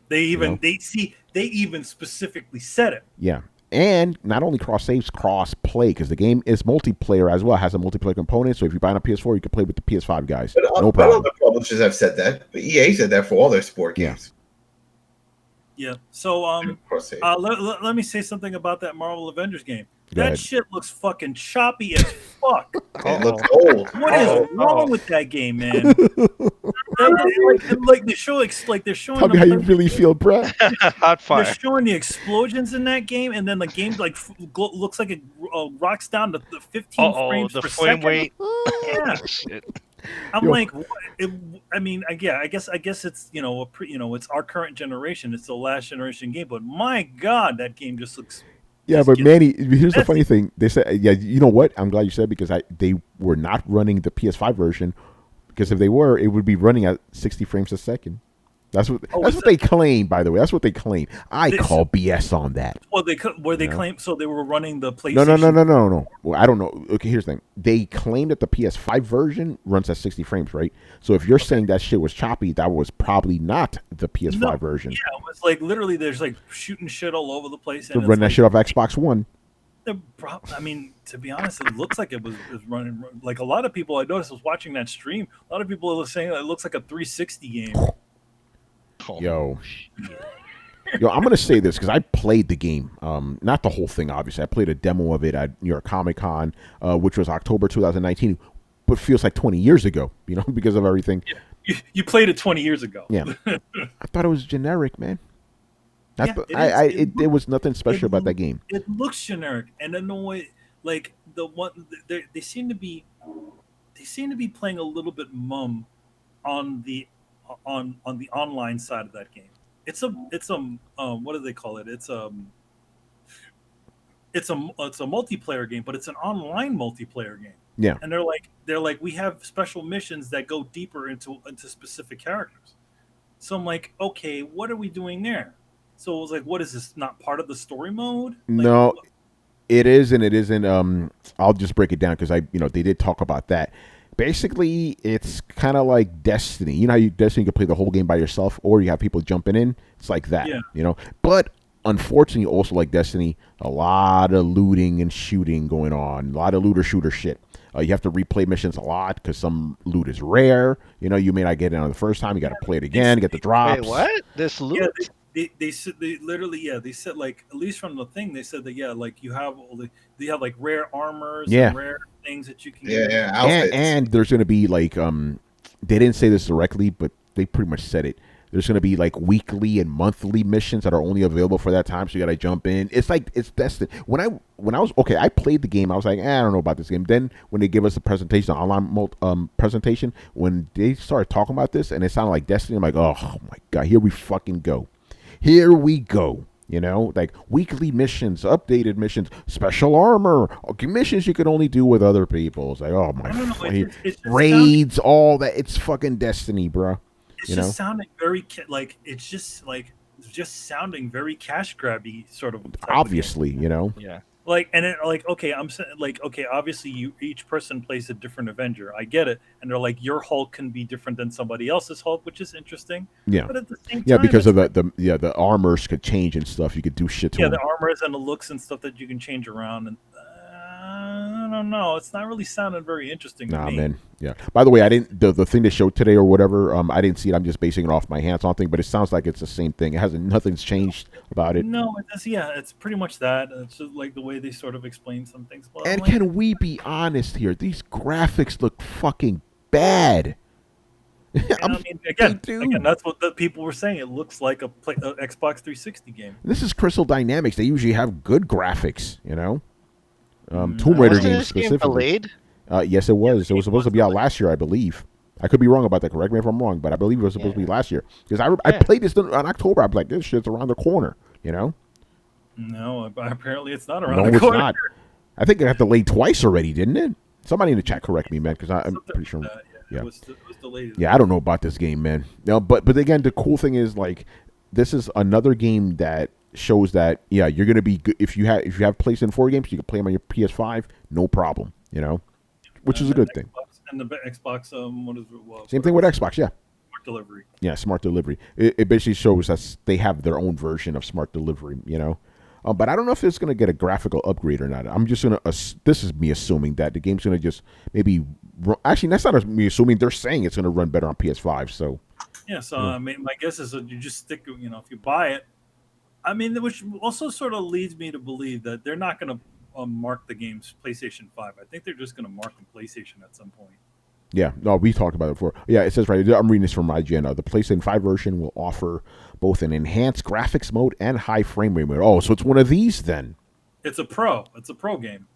B: They even specifically said it.
A: Yeah. And not only cross saves, cross play, because the game is multiplayer as well. It has a multiplayer component. So if you buy it on PS4, you can play with the PS5 guys. No problem.
E: Other publishers have said that. But EA said that for all their sport games.
B: Yeah. So let me say something about that Marvel Avengers game. That shit looks fucking choppy as fuck.
E: It looks old.
B: What is wrong with that game, man? They're showing.
A: Tell me how you really feel, bro.
C: Hot fire.
B: They're showing the explosions in that game, and then the game looks like rocks down to the 15 frames
C: the
B: per
C: frame
B: second.
C: rate.
B: Yeah.
C: Shit.
B: I'm like, what? I mean, yeah, I guess it's it's our current generation. It's the last generation game, but my God, that game just looks.
A: Yeah, but Manny, here's the funny thing. They said, yeah, you know what? I'm glad you said because they were not running the PS5 version because if they were, it would be running at 60 frames a second. That's what they claim, by the way. That's what they claim. I call BS on that.
B: Well, they claim so they were running the PlayStation.
A: No. Well, I don't know. Okay, here's the thing. They claimed that the PS5 version runs at 60 frames, right? So if you're saying that shit was choppy, that was probably not the PS5 version.
B: Yeah, it was like literally there's like shooting shit all over the place.
A: They're running that shit off Xbox One.
B: I mean, to be honest, it looks like it was running. Like a lot of people I noticed was watching that stream. A lot of people are saying it looks like a 360 game.
A: Yo, I'm gonna say this because I played the game, not the whole thing. Obviously, I played a demo of it at New York Comic Con, which was October 2019, but feels like 20 years ago. You know, because of everything.
B: You played it 20 years ago.
A: Yeah, I thought it was generic, man. There was nothing special about that game.
B: It looks generic, and then the way, like they seem to be playing a little bit mum on the online side of that game. It's a what do they call it? It's a multiplayer game, but it's an online multiplayer game.
A: Yeah.
B: And they're like we have special missions that go deeper into specific characters. So I'm like, okay, what are we doing there? So it was like, what is this? Not part of the story mode?
A: No, it is and it isn't. I'll just break it down because they did talk about that. Basically, it's kind of like Destiny. You know how Destiny can play the whole game by yourself, or you have people jumping in. It's like that, But unfortunately, also like Destiny, a lot of looting and shooting going on. A lot of looter shooter shit. You have to replay missions a lot because some loot is rare. You may not get it on the first time. You got to play it again, get the drops.
C: Wait, what? This loot?
B: Yeah, they literally they said like at least from the thing they said that like you have they have like rare armors and rare things that you can get.
A: And there's gonna be like they didn't say this directly but they pretty much said it. There's gonna be like weekly and monthly missions that are only available for that time, so you gotta jump in. It's Destiny. When I was I played the game. I was like, I don't know about this game. Then when they give us a presentation, online presentation, when they started talking about this and it sounded like Destiny, I'm like, oh my god, here we fucking go. Here we go, like weekly missions, updated missions, special armor, missions you could only do with other people. It's like, oh my, raids, all that. It's fucking Destiny, bro.
B: It's just sounding very it's just sounding very cash grabby sort of.
A: Obviously,
C: Yeah.
B: Obviously each person plays a different Avenger. I get it. And they're like, your Hulk can be different than somebody else's Hulk, which is interesting.
A: Yeah.
B: But at the same time,
A: because of the armors could change and stuff. You could do shit to them.
B: the armors and the looks and stuff that you can change around. And I don't know. It's not really sounding very interesting to me.
A: Man. Yeah. By the way, I didn't the thing they showed today or whatever. I didn't see it. I'm just basing it off my hands-on thing. But it sounds like it's the same thing. Nothing's changed about it.
B: No, it's pretty much that. It's just like the way they sort of explain some things. But
A: and can we be honest here? These graphics look fucking bad.
B: Again, that's what the people were saying. It looks like a Xbox 360 game.
A: This is Crystal Dynamics. They usually have good graphics, Tomb Raider games specifically.
C: Delayed?
A: Yes, it was. It was supposed to be out last year, I believe. I could be wrong about that. Correct me if I'm wrong, but I believe it was supposed to be last year. Because I played this in October. I was like, this shit's around the corner,
B: No, apparently it's not around the corner.
A: No, it's not. I think it got delayed twice already, didn't it? Somebody in the chat correct me, man, because I'm pretty sure.
B: It was delayed.
A: Yeah, I don't know about this game, man. But again, the cool thing is like this is another game that shows that you're gonna be good if you have PlayStation 4 games, you can play them on your PS5, no problem. Which is a good thing.
B: And the Xbox, what is it? Well,
A: same thing with Xbox, yeah.
B: Smart delivery.
A: Yeah, smart delivery. It basically shows that they have their own version of smart delivery. But I don't know if it's gonna get a graphical upgrade or not. I'm just gonna. This is me assuming that the game's gonna just maybe. Actually, that's not me assuming. They're saying it's gonna run better on PS5. So.
B: Yeah. So I mean, my guess is that you just stick. If you buy it, I mean, which also sort of leads me to believe that they're not gonna mark the game's PlayStation 5. I think they're just gonna mark them PlayStation at some point.
A: Yeah, no, we talked about it before. Yeah, it says right. I'm reading this from IGN. The PlayStation 5 version will offer both an enhanced graphics mode and high frame rate mode. Oh, so it's one of these then?
B: It's a pro. It's a pro game.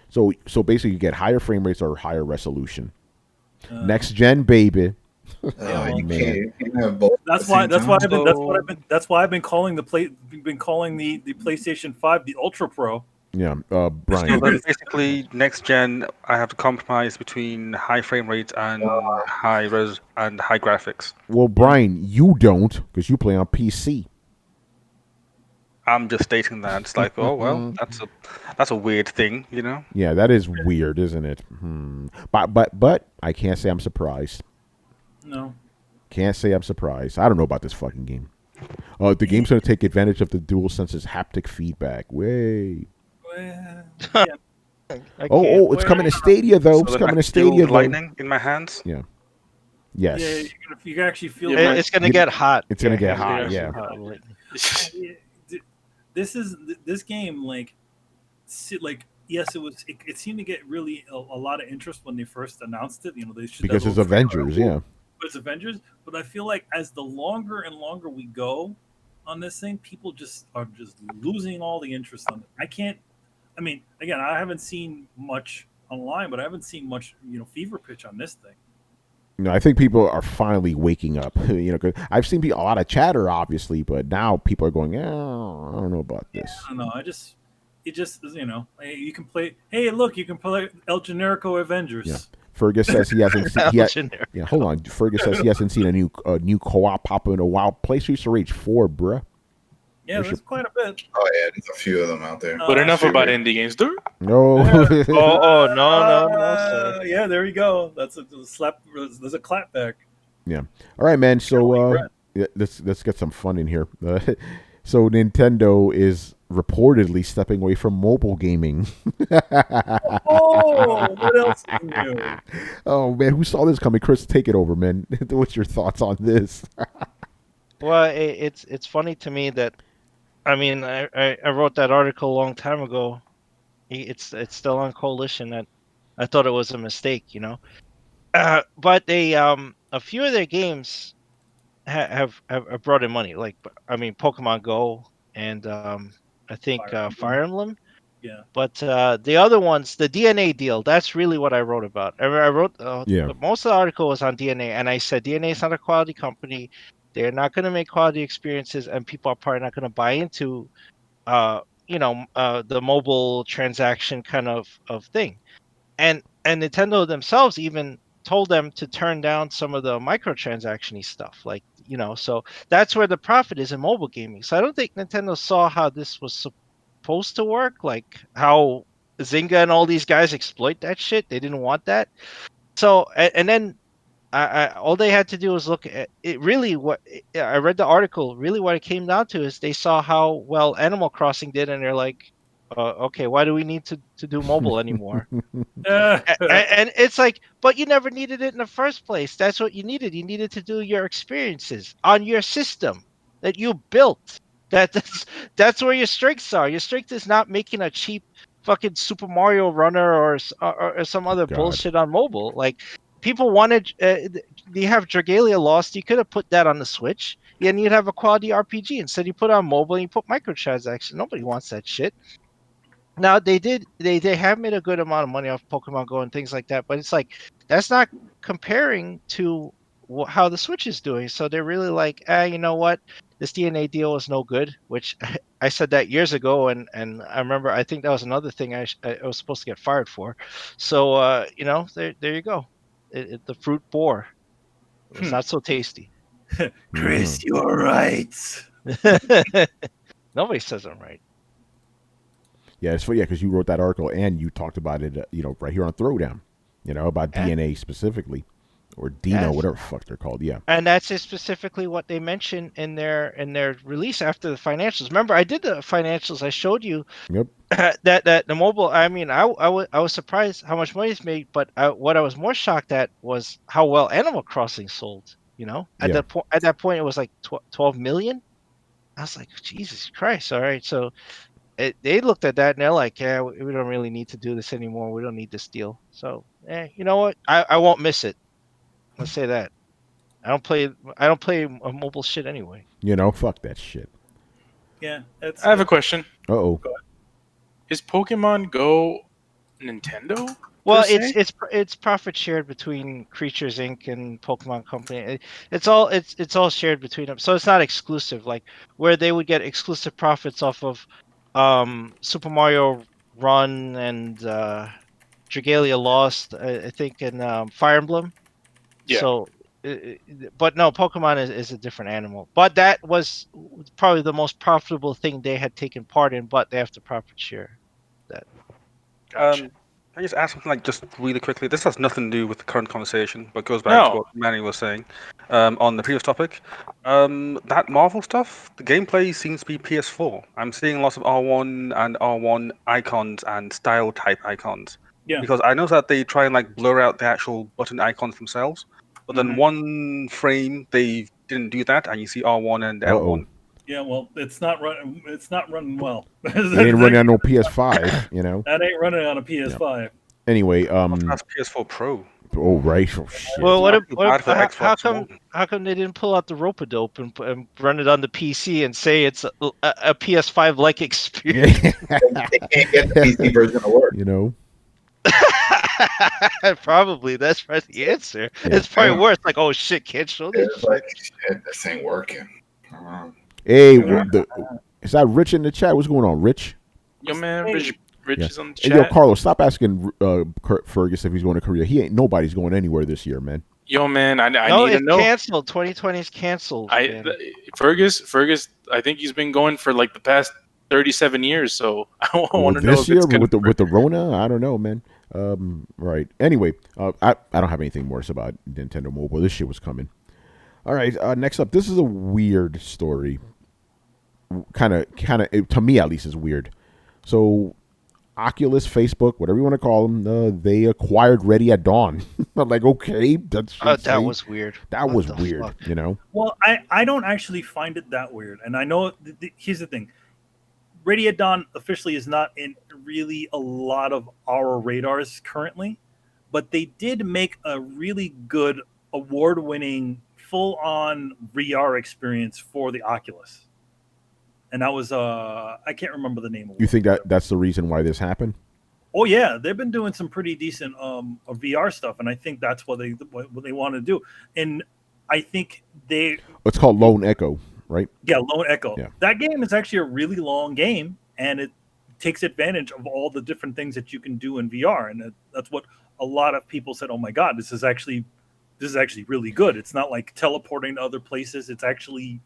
A: So basically, you get higher frame rates or higher resolution. Next gen, baby.
E: You can't have both.
B: That's why I've been calling the PlayStation 5 the Ultra Pro.
A: Yeah, Brian.
G: So basically, next gen, I have to compromise between high frame rate and high res and high graphics.
A: Well, Brian, you don't because you play on PC.
G: I'm just stating that. It's like, oh well, that's a weird thing, you know?
A: Yeah, that is weird, isn't it? But I can't say I'm surprised.
B: No.
A: Can't say I'm surprised. I don't know about this fucking game. The game's going to take advantage of the DualSense's haptic feedback. Way. It's coming to Stadia, though. It's coming to Stadia, though.
G: Lightning in my hands?
A: Yeah. Yes.
B: Yeah, you can actually feel
C: it's going to get hot.
A: It's going to get hot, yeah.
B: This game, yes, it seemed to get really a lot of interest when they first announced it.
A: Because it's Avengers, yeah.
B: It's Avengers, but I feel like as the longer and longer we go on this thing, people are just losing all the interest on it. Again, I haven't seen much online, but I haven't seen much, fever pitch on this thing.
A: I think people are finally waking up. 'Cause I've seen a lot of chatter, obviously, but now people are going, I don't know about this.
B: I don't know. It just you can play. Hey, look, you can play El Generico Avengers.
A: Yeah. Fergus says he hasn't seen. Hold on. Fergus says he hasn't seen a new co-op pop in a while. Play Streets of Rage 4, bruh.
B: Yeah, there's quite a bit.
E: Oh yeah, there's a few of them out there.
D: But enough about indie games, dude.
A: No.
C: No.
B: Yeah, there we go. That's a slap. There's a clap back.
A: Yeah. All right, man. So let's get some fun in here. So Nintendo is reportedly stepping away from mobile gaming.
B: What else is new?
A: Oh man, who saw this coming? Chris, take it over, man. What's your thoughts on this?
C: Well, it's funny to me that, I wrote that article a long time ago. It's still on Coalition that I thought it was a mistake, but they a few of their games have brought in money, Pokemon Go and I think Fire Emblem.
B: Yeah.
C: But the other ones, the DNA deal, that's really what I wrote about. I wrote most of the article was on DNA, and I said DNA is not a quality company. They're not going to make quality experiences, and people are probably not going to buy into, the mobile transaction kind of thing. And Nintendo themselves even told them to turn down some of the microtransaction-y stuff, so that's where the profit is in mobile gaming. So I don't think Nintendo saw how this was supposed to work, like how Zynga and all these guys exploit that shit. They didn't want that. So, and then all they had to do was look at it. Really, what I read the article, really what it came down to is they saw how well Animal Crossing did, and they're like, okay, why do we need to do mobile anymore? And it's like, but you never needed it in the first place. That's what you needed. You needed to do your experiences on your system that you built. That's where your strengths are. Your strength is not making a cheap fucking Super Mario Runner or some other bullshit on mobile. Like, people wanted, you have Dragalia Lost. You could have put that on the Switch, and you'd have a quality RPG. Instead, you put it on mobile and you put microtransactions. Nobody wants that shit. Now they did. They have made a good amount of money off Pokemon Go and things like that, but it's like that's not comparing to how the Switch is doing. So they're really like, you know what? This DNA deal is no good. Which I said that years ago, and I remember I think that was another thing I was supposed to get fired for. So there you go. The fruit bore. It was not so tasty.
B: Chris, you're right.
C: Nobody says I'm right.
A: Yeah, because you wrote that article and you talked about it, right here on Throwdown, about DNA specifically, or Dino, whatever the fuck they're called. Yeah,
C: and that's specifically what they mentioned in their release after the financials. Remember, I did the financials. I showed you.
A: Yep.
C: that the mobile. I was surprised how much money it's made, but what I was more shocked at was how well Animal Crossing sold. At that point, it was like 12 million. I was like, Jesus Christ! All right, so. They looked at that and they're like, yeah, we don't really need to do this anymore. We don't need this deal. So, you know what? I won't miss it. Let's say that. I don't play a mobile shit anyway.
A: Fuck that shit.
B: Yeah.
D: I have a question.
A: Uh-oh.
D: Is Pokemon Go Nintendo?
C: Well,
D: per se?
C: it's profit shared between Creatures Inc. and Pokemon Company. It's all shared between them, so it's not exclusive. Like where they would get exclusive profits off of Super Mario Run and Dragalia Lost, I think, and Fire Emblem.
D: Yeah.
C: So, but no, Pokemon is a different animal. But that was probably the most profitable thing they had taken part in. But they have to profit share that.
D: Gotcha.
G: Can I just ask something like just really quickly? This has nothing to do with the current conversation, but goes back to
D: No.
G: what Manny was saying on the previous topic. That Marvel stuff, the gameplay seems to be PS4. I'm seeing lots of R1 and R1 icons and style type icons.
B: Yeah.
G: Because I know that they try and like blur out the actual button icons themselves, but then
B: Mhm.
G: one frame they didn't do that, and you see R1 and L1.
B: Yeah, well, it's not running. It's not running well.
A: It ain't running on no PS5, you know.
B: That ain't running on a PS5.
A: Yeah. Anyway,
G: that's PS4 Pro.
A: Oh right. Oh, shit.
C: Well, how come they didn't pull out the rope-a-dope and run it on the PC and say it's a PS5 like experience?
E: They can't get the PC version to work.
A: You know.
B: Probably that's probably the answer.
A: Yeah.
B: It's probably worse. Like, oh shit, can't show this.
E: It's like, shit, this ain't working.
A: Hey, is that Rich in the chat? What's going on, Rich?
D: Yo, man, Rich is on the chat.
A: Hey, yo, Carlos, stop asking Fergus if he's going to Korea. He ain't. Nobody's going anywhere this year, man.
D: Yo, man, I
B: No,
D: need to know.
B: it's canceled. 2020 is canceled.
D: Fergus, I think he's been going for like the past 37 years. So I want to know
A: this
D: if
A: year
D: it's gonna
A: with the Rona. I don't know, man. Right. Anyway, I don't have anything worse about Nintendo Mobile. This shit was coming. All right. Next up, this is a weird story. Kind of, to me at least, is weird. So, Oculus, Facebook, whatever you want to call them, they acquired Ready at Dawn. I'm like, okay, that
B: was weird.
A: That was weird, you know?
B: Well, I don't actually find it that weird. And I know, here's the thing. Ready at Dawn officially is not in really a lot of our radars currently, but they did make a really good award-winning full-on VR experience for the Oculus. And that was I can't remember the name of it.
A: You think that's the reason why this happened?
B: Oh yeah, they've been doing some pretty decent VR stuff, and I think that's what they want to do. And I think
A: it's called Lone Echo, right?
B: Yeah, Lone Echo.
A: Yeah.
B: That game is actually a really long game, and it takes advantage of all the different things that you can do in VR, and that's what a lot of people said. Oh my God, this is actually really good. It's not like teleporting to other places. It's actually,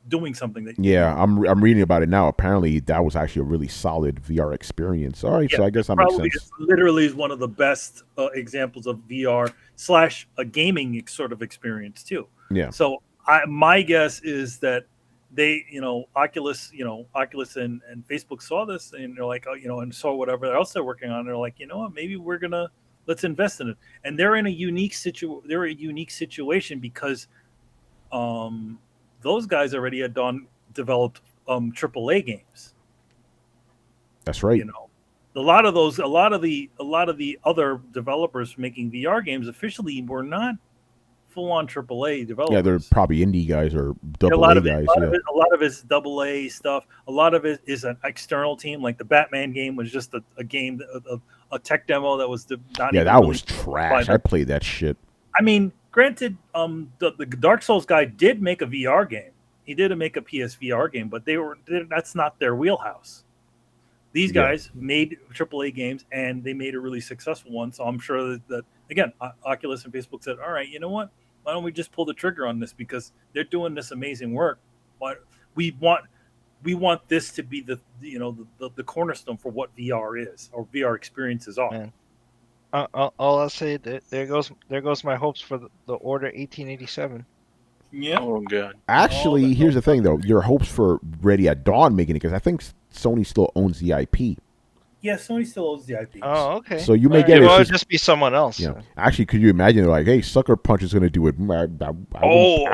B: doing something that.
A: Yeah, I'm reading about it now. Apparently, that was actually a really solid VR experience. All right, so I guess that makes sense.
B: It's literally one of the best examples of VR / a gaming sort of experience too.
A: Yeah.
B: So my guess is that they, Oculus and Facebook saw this and they're like, and saw whatever else they're working on. They're like, you know what, maybe let's invest in it. And they're in a unique situation because, those guys already had developed AAA games.
A: That's right.
B: A lot of the other developers making VR games officially were not full-on AAA developers.
A: Yeah, they're probably indie guys or AA guys.
B: A lot of it's AA stuff. A lot of it is an external team. Like the Batman game was just a game, a tech demo that was not.
A: Yeah, that was trash. I played that shit.
B: I mean, granted, the Dark Souls guy did make a VR game. He did make a PSVR game, but that's not their wheelhouse. These guys made AAA games, and they made a really successful one. So I'm sure that again, Oculus and Facebook said, "All right, you know what? Why don't we just pull the trigger on this because they're doing this amazing work? But we want this to be the cornerstone for what VR is or VR experiences are."
C: Man. All I'll say, there goes my hopes for the Order 1887.
B: Yeah.
D: Oh god.
A: Actually, here's the thing though: your hopes for Ready at Dawn making it, because I think Sony still owns the IP.
B: Yeah, Sony still owns the IP.
C: Oh, okay.
A: So you may get it.
C: Well, it'll just be someone else.
A: Yeah. Actually, could you imagine? They're like, "Hey, Sucker Punch is going to do it." I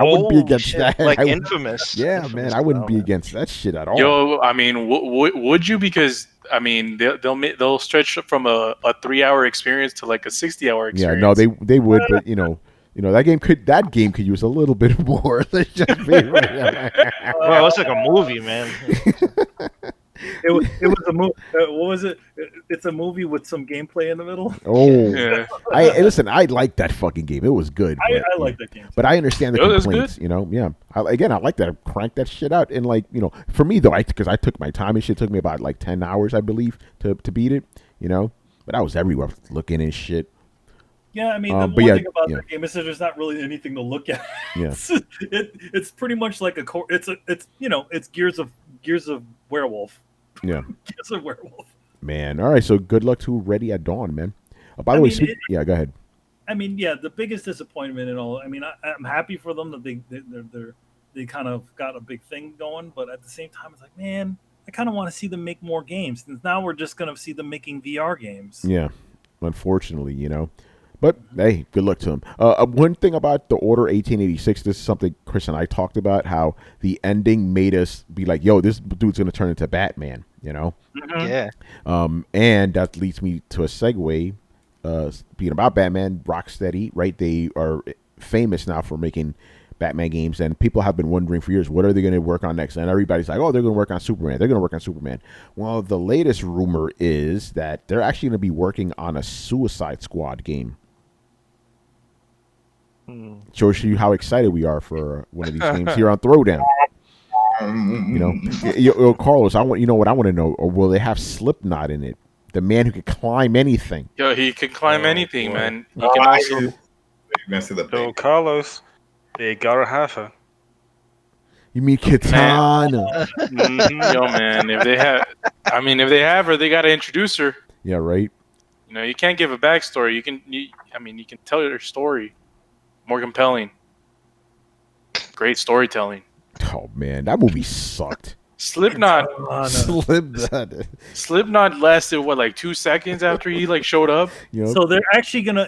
A: wouldn't be against that.
C: Like Infamous.
A: Yeah,
C: Infamous,
A: man, I wouldn't be against that shit at all.
D: Yo, I mean, would you? Because I mean, they'll stretch from a 3-hour experience to like a 60-hour experience.
A: Yeah, no, they would, but that game could use a little bit more. Let's just be
C: well, it's like a movie, man.
B: It was a movie. What was it? It's a movie with some gameplay in the middle.
A: Oh,
D: Yeah.
A: Listen. I liked that fucking game. It was good.
B: I
A: But,
B: like that game.
A: but I understand the
D: It was
A: complaints. You know, yeah. I like that. I cranked that shit out. And like, you know, for me though, because I took my time and shit. It took me about like 10 hours, I believe, to beat it. You know, but I was everywhere looking and shit.
B: Yeah, I mean, the one thing about the game is that there's not really anything to look at.
A: Yeah.
B: It's pretty much like it's Gears of Werewolf.
A: Yeah.
B: Gears of Werewolf.
A: Man, all right. So good luck to Ready at Dawn, man. By the way, yeah, go ahead.
B: I mean, yeah, the biggest disappointment and all. I mean, I'm happy for them that they kind of got a big thing going, but at the same time, it's like, man, I kind of want to see them make more games. Since now we're just gonna see them making VR games.
A: Yeah, unfortunately, you know. But hey, good luck to them. One thing about the Order 1886, this is something Chris and I talked about, how the ending made us be like, yo, this dude's going to turn into Batman, you know?
C: Mm-hmm. Yeah.
A: And that leads me to a segue, speaking about Batman, Rocksteady, right? They are famous now for making Batman games, and people have been wondering for years, what are they going to work on next? And everybody's like, oh, they're going to work on Superman. They're going to work on Superman. Well, the latest rumor is that they're actually going to be working on a Suicide Squad game. Shows you how excited we are for one of these games here on Throwdown. You know, Carlos, I want what I want to know. Or will they have Slipknot in it? The man who can climb anything.
D: Yo, he can climb anything, man. He can also.
G: Carlos, they gotta have her.
A: You mean Katana?
D: Yo, man, if they have her, they gotta introduce her.
A: Yeah, right.
D: You know, you can't give a backstory. You can tell her story. More compelling. Great storytelling.
A: Oh man, that movie sucked.
D: Slipknot lasted like 2 seconds after he like showed up.
A: Yep.
B: So they're actually gonna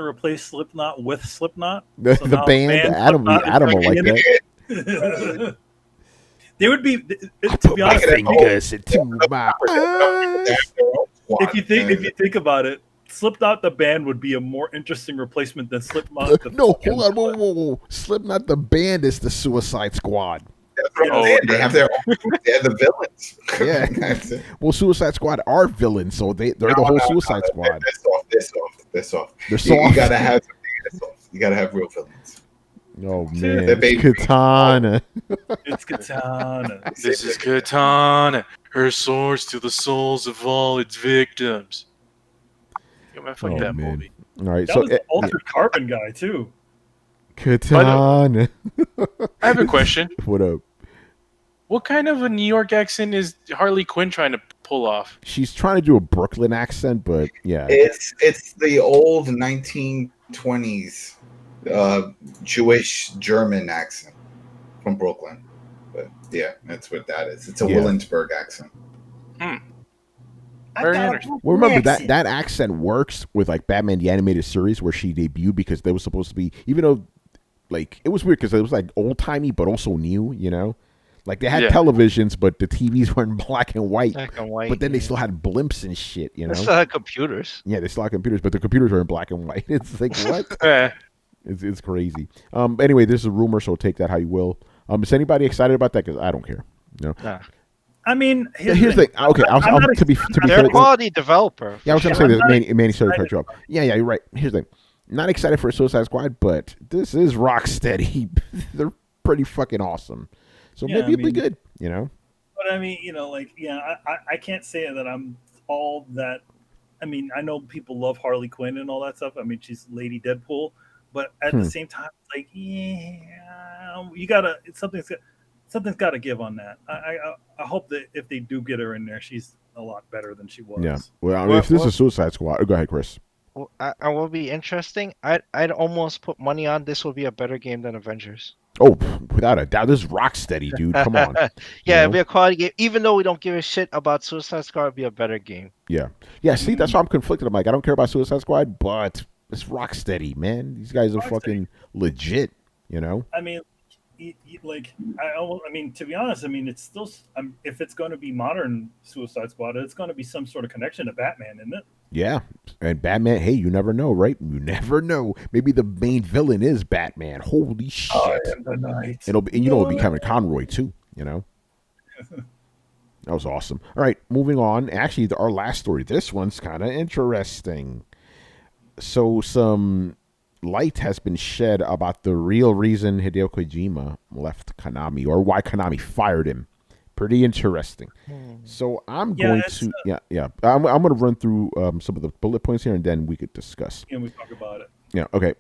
B: replace Slipknot with Slipknot.
A: The band Adam will like that.
B: They would be.
A: To be honest, fingers into my eyes.
B: If you think about it, Slipknot the band would be a more interesting replacement than Slipknot.
A: No, hold on, whoa. Slipknot the band is the Suicide Squad.
E: They have the villains.
A: Yeah. Well, Suicide Squad are villains, so they're the whole Suicide Squad.
E: They're soft.
A: They're soft.
E: You gotta have soft. You gotta have real villains.
A: Oh man, it's Katana.
B: It's Katana.
D: This is Katana. Her swords to the souls of all its victims. Fuck that movie.
A: All right,
B: that was the Altered Carbon guy too.
A: Katana.
D: I have a question.
A: What up?
D: What kind of a New York accent is Harley Quinn trying to pull off?
A: She's trying to do a Brooklyn accent, but yeah,
E: it's the old 1920s Jewish German accent from Brooklyn. But yeah, that's what that is. It's a Williamsburg accent.
D: Very interesting.
A: Well, remember that accent works with like Batman the Animated Series where she debuted, because they were supposed to be, even though like it was weird because it was like old timey but also new, you know, like they had televisions but the TVs were in black and white, but then they still had blimps and shit, you know.
C: They still had computers.
A: Yeah, they still had computers, but the computers were in black and white. It's like what? It's crazy. Anyway, this is a rumor, so take that how you will. Is anybody excited about that? Because I don't care. You know?
C: Nah.
B: I mean,
A: here's the thing. Okay, I'll to be
C: they're a quality developer.
A: Yeah, I was going to say that. Manny started to cut you off. Yeah, you're right. Here's the thing. Not excited for Suicide Squad, but this is Rocksteady. They're pretty fucking awesome. So maybe it'll be good, you know?
B: But I mean, you know, like, yeah, I can't say that I'm all that. I mean, I know people love Harley Quinn and all that stuff. I mean, she's Lady Deadpool. But at the same time, it's like, yeah, you got to, something's got to give on that. I hope that if they do get her in there, she's a lot better than she was.
A: Yeah. Well, I mean, if this is Suicide Squad, go ahead, Chris.
C: Well, I will be interesting. I'd almost put money on this will be a better game than Avengers.
A: Oh, without a doubt. This is Rocksteady, dude. Come on.
C: Yeah, it'll be a quality game. Even though we don't give a shit about Suicide Squad, it'll be a better game.
A: Yeah. Yeah, see, that's why I'm conflicted. I'm like, I don't care about Suicide Squad, but it's Rocksteady, man. These guys are fucking legit, you know?
B: I mean, I mean, to be honest, I mean, it's still, if it's going to be modern Suicide Squad, it's going to be some sort of connection to Batman, isn't it?
A: Yeah, and Batman, hey, you never know, right? You never know. Maybe the main villain is Batman. Holy shit.
B: The night.
A: It'll be Kevin Conroy, too, you know? That was awesome. All right, moving on. Actually, our last story. This one's kind of interesting. So, some light has been shed about the real reason Hideo Kojima left Konami, or why Konami fired him. Pretty interesting. So I'm going to I'm going to run through some of the bullet points here, and then we could discuss.
B: And we talk about it.
A: Yeah. Okay.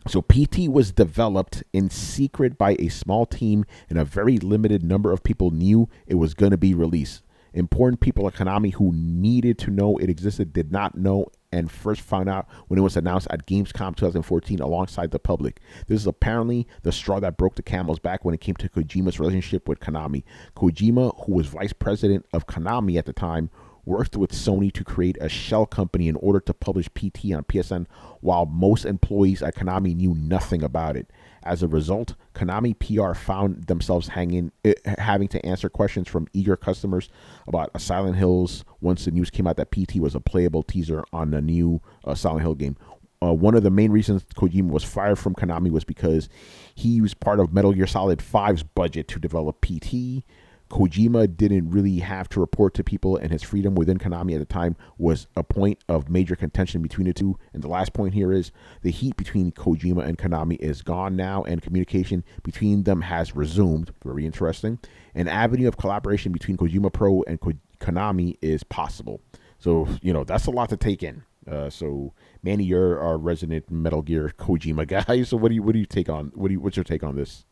A: So PT was developed in secret by a small team, and a very limited number of people knew it was going to be released. Important people at Konami who needed to know it existed did not know, and first found out when it was announced at Gamescom 2014 alongside the public. This is apparently the straw that broke the camel's back when it came to Kojima's relationship with Konami. Kojima, who was vice president of Konami at the time, worked with Sony to create a shell company in order to publish PT on PSN, while most employees at Konami knew nothing about it. As a result, Konami PR found themselves having to answer questions from eager customers about Silent Hills once the news came out that PT was a playable teaser on a new Silent Hill game. One of the main reasons Kojima was fired from Konami was because he was part of Metal Gear Solid 5's budget to develop PT. Kojima didn't really have to report to people, and his freedom within Konami at the time was a point of major contention between the two. And the last point here is the heat between Kojima and Konami is gone now, and communication between them has resumed. Very interesting. An avenue of collaboration between Kojima Pro and Konami is possible. So, that's a lot to take in. So, Manny, you're our resident Metal Gear Kojima guy. So, what do you take on? What's your take on this?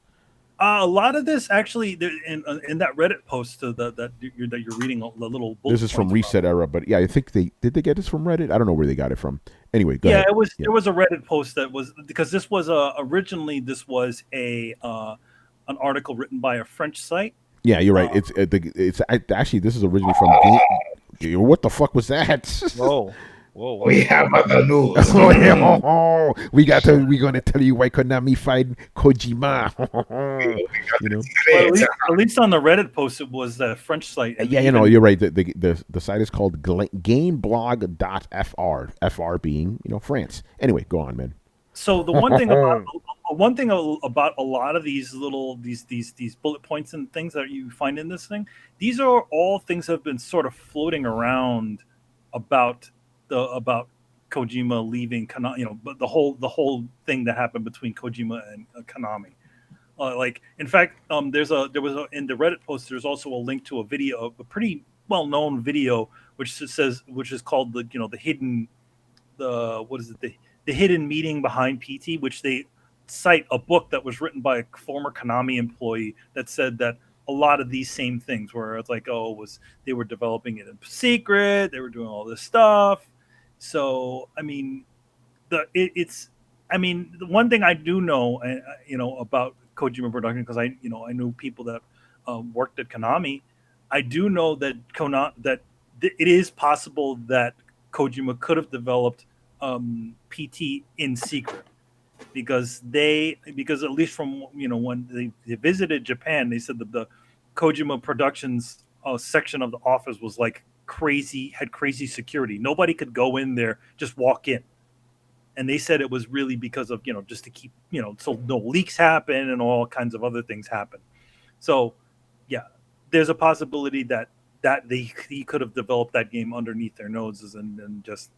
B: A lot of this actually in that Reddit post that you're reading, the little.
A: This is from Reset Era, but yeah, I think they get this from Reddit. I don't know where they got it from. Anyway, go ahead.
B: There was a Reddit post that was, because this was originally a an article written by a French site.
A: Yeah, you're right. It's actually, this is originally from Game. What the fuck was that?
C: Whoa.
E: We have other news.
A: We're going to tell you why Konami fired Kojima.
B: Well, at least on the Reddit post, it was a French site.
A: Yeah, you're right. The site is called gameblog.fr. FR being, France. Anyway, go on, man.
B: So the one thing about a lot of these little these bullet points and things that you find in this thing, these are all things that have been sort of floating around about Kojima leaving Konami, but the whole thing that happened between Kojima and Konami. In fact, in the Reddit post, there's also a link to a video, a pretty well-known video, which is called the hidden meeting behind PT, which they cite a book that was written by a former Konami employee that said that a lot of these same things, where it's like, they were developing it in secret, they were doing all this stuff. So, I mean, the one thing I do know, about Kojima Production, because I knew people that worked at Konami. I do know that it is possible that Kojima could have developed PT in secret, because at least from when they visited Japan, they said that the Kojima Productions section of the office was like had crazy security. Nobody could go in there, just walk in. And they said it was really because of, just to keep, so no leaks happen and all kinds of other things happen. So, yeah, there's a possibility that he could have developed that game underneath their noses and just,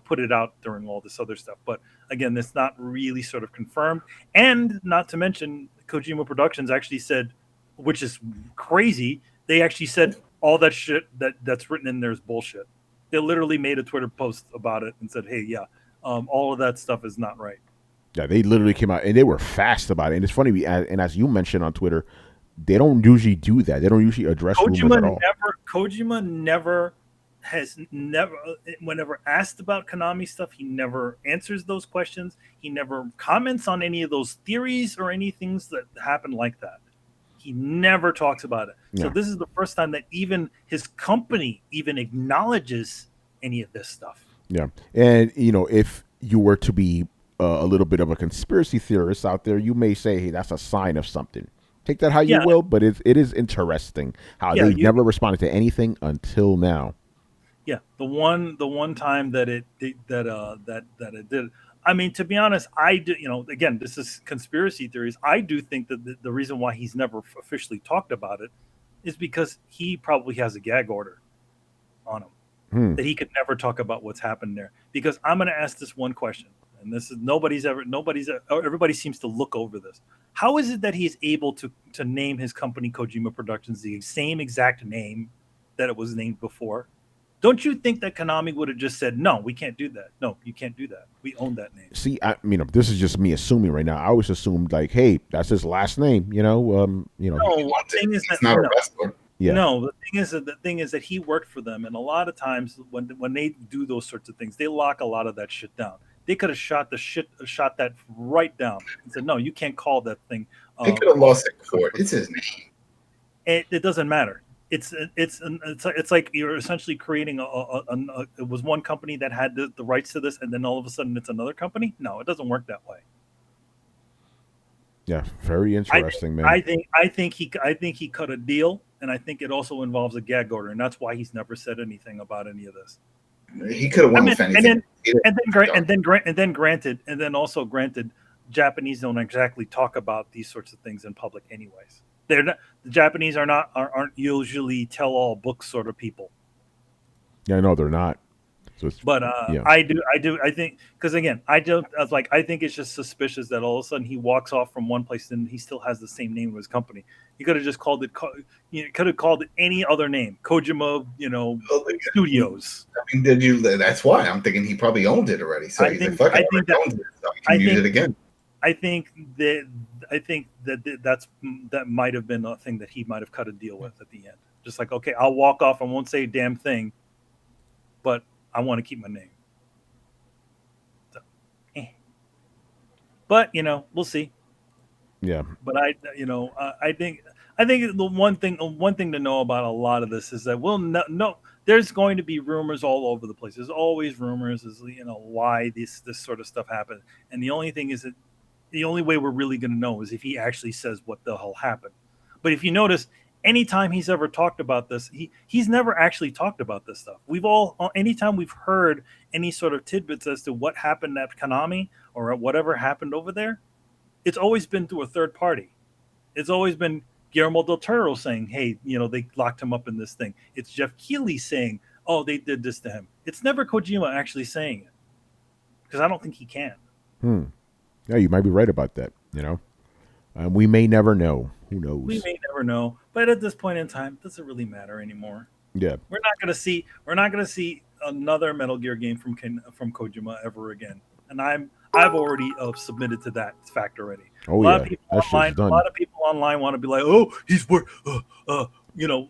B: put it out during all this other stuff. But again, that's not really sort of confirmed. And not to mention, Kojima Productions actually said, which is crazy, they actually said all that shit that's written in there is bullshit. They literally made a Twitter post about it and said, hey, yeah, all of that stuff is not right.
A: Yeah, they literally came out, and they were fast about it. And it's funny, and as you mentioned on Twitter, they don't usually do that. They don't usually address rumors at all.
B: Kojima never, whenever asked about Konami stuff, he never answers those questions. He never comments on any of those theories or any things that happen like that. He never talks about it. Yeah. So this is the first time that even his company even acknowledges any of this stuff.
A: Yeah. And, if you were to be a little bit of a conspiracy theorist out there, you may say, hey, that's a sign of something. Take that how you will, but it is interesting how they never responded to anything until now.
B: Yeah. The one time that it did. I mean, to be honest, I do, again, this is conspiracy theories. I do think that the reason why he's never officially talked about it is because he probably has a gag order on him that he could never talk about what's happened there. Because I'm going to ask this one question, and this is everybody seems to look over this. How is it that he's able to name his company Kojima Productions the same exact name that it was named before? Don't you think that Konami would have just said, no, we can't do that. No, you can't do that. We own that name.
A: See, this is just me assuming right now. I always assumed like, hey, that's his last name.
B: No, the thing is
E: it's not a wrestler.
A: Yeah.
B: No, the thing is that he worked for them, and a lot of times when they do those sorts of things, they lock a lot of that shit down. They could have shot that right down and said, no, you can't call that thing.
E: They could have lost in court. It's his name.
B: It doesn't matter. It's like you're essentially creating it was one company that had the rights to this, and then all of a sudden it's another company. No, it doesn't work that way.
A: Yeah, very interesting, man.
B: I think he cut a deal, and I think it also involves a gag order, and that's why he's never said anything about any of this.
E: He could have won with anything.
B: And then also granted, Japanese don't exactly talk about these sorts of things in public, anyways. The Japanese aren't usually tell-all book sort of people.
A: Yeah, no, they're not. So
B: but I think because again, I think it's just suspicious that all of a sudden he walks off from one place and he still has the same name of his company. He could have just called it. Could have called it any other name, Kojima, Studios.
E: I mean, that's why I'm thinking he probably owned it already. So he's like, fuck it, I owned it, so I can use it again.
B: I think that might have been a thing that he might have cut a deal with at the end. Just like, okay, I'll walk off. I won't say a damn thing, but I want to keep my name. So, But we'll see.
A: Yeah.
B: But I think the one thing to know about a lot of this is that no, there's going to be rumors all over the place. There's always rumors as why this sort of stuff happened. And the only thing is that the only way we're really going to know is if he actually says what the hell happened. But if you notice, anytime he's ever talked about this, he's never actually talked about this stuff. Anytime we've heard any sort of tidbits as to what happened at Konami or whatever happened over there, it's always been through a third party. It's always been Guillermo del Toro saying, hey, they locked him up in this thing. It's Jeff Keighley saying, oh, they did this to him. It's never Kojima actually saying it, because I don't think he can.
A: Yeah, you might be right about that, we may never know. Who knows?
B: We may never know. But at this point in time, it doesn't really matter anymore.
A: Yeah.
B: We're not gonna see another Metal Gear game from Kojima ever again. And I've already submitted to that fact already.
A: Oh,
B: a lot of people online want to be like, oh, he's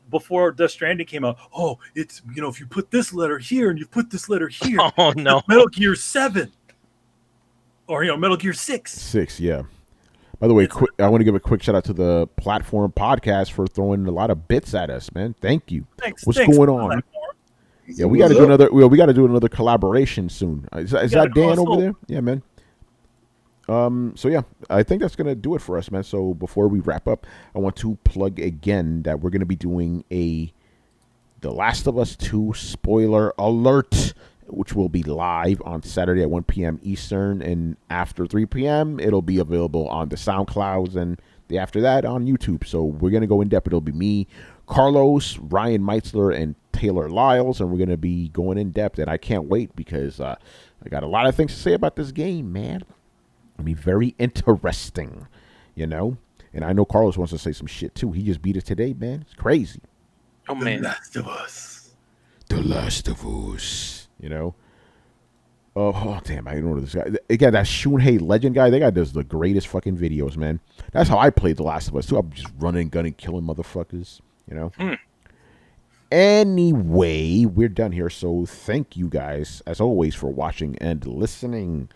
B: before Death Stranding came out, oh, it's if you put this letter here and you put this letter here,
C: oh no,
B: Metal Gear 7 or Metal Gear 6.
A: 6, yeah. By the way, I want to give a quick shout out to the Platform Podcast for throwing a lot of bits at us, man. Thank you.
B: Thanks.
A: What's going on? Yeah, we got to do another. We got to do another collaboration soon. Is that Dan over there? Yeah, man. So yeah, I think that's gonna do it for us, man. So before we wrap up, I want to plug again that we're gonna be doing The Last of Us 2 spoiler alert, which will be live on Saturday at 1 p.m. Eastern, and after 3 p.m. it'll be available on the SoundClouds, and after that on YouTube. So we're gonna go in depth. It'll be me, Carlos, Ryan Meitzler, and Taylor Lyles, and we're gonna be going in depth, and I can't wait because I got a lot of things to say about this game, man. It'll be very interesting, And I know Carlos wants to say some shit too. He just beat it today, man. It's crazy.
D: Oh man,
B: The Last of Us.
A: The Last of Us. Oh damn! I don't know this guy. Again, that Shawn Layden Legend guy. That guy does the greatest fucking videos, man. That's how I played The Last of Us too. I'm just running, gunning, killing motherfuckers. Anyway, we're done here. So thank you guys, as always, for watching and listening.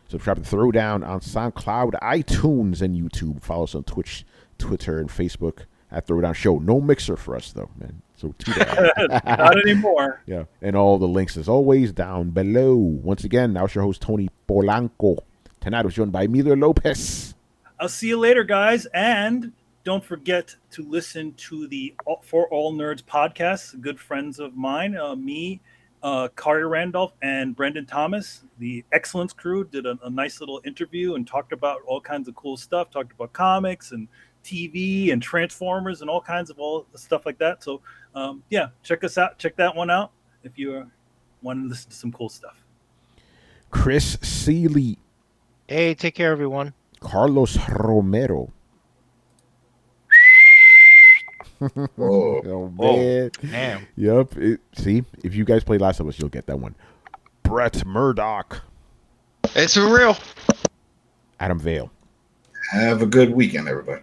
A: Subscribe to Throwdown on SoundCloud, iTunes, and YouTube. Follow us on Twitch, Twitter, and Facebook at Throwdown Show. No mixer for us, though, man. So too bad.
B: Not anymore.
A: Yeah, and all the links, as always, down below. Once again, now it's your host, Tony Polanco. Tonight was joined by Emilio Lopez.
B: I'll see you later, guys. And don't forget to listen to the For All Nerds podcast. Good friends of mine, me, Kari Randolph, and Brendan Thomas. The Excellence crew did a nice little interview and talked about all kinds of cool stuff. Talked about comics and TV and Transformers and all kinds of all stuff like that. So yeah, check us out. Check that one out if you want to listen to some cool stuff.
A: Chris Seeley.
C: Hey, take care, everyone.
A: Carlos Romero.
E: Oh
A: man.
C: Damn.
A: Yep. See, if you guys play Last of Us, you'll get that one. Brett Murdoch.
I: It's real.
A: Adam Vale.
E: Have a good weekend, everybody.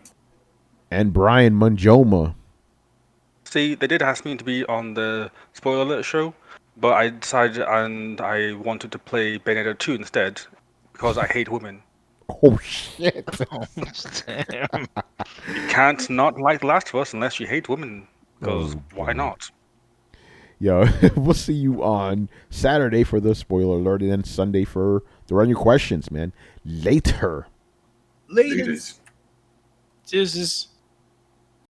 A: And Brian Manjoma.
G: See, they did ask me to be on the Spoiler Alert show, but I decided and I wanted to play Bayonetta 2 instead because I hate women.
A: Oh, shit.
C: Oh, damn.
G: You can't not like The Last of Us unless you hate women, because why not?
A: Yo, we'll see you on Saturday for the Spoiler Alert and then Sunday for the Run Your Questions, man. Later.
B: Ladies.
D: This is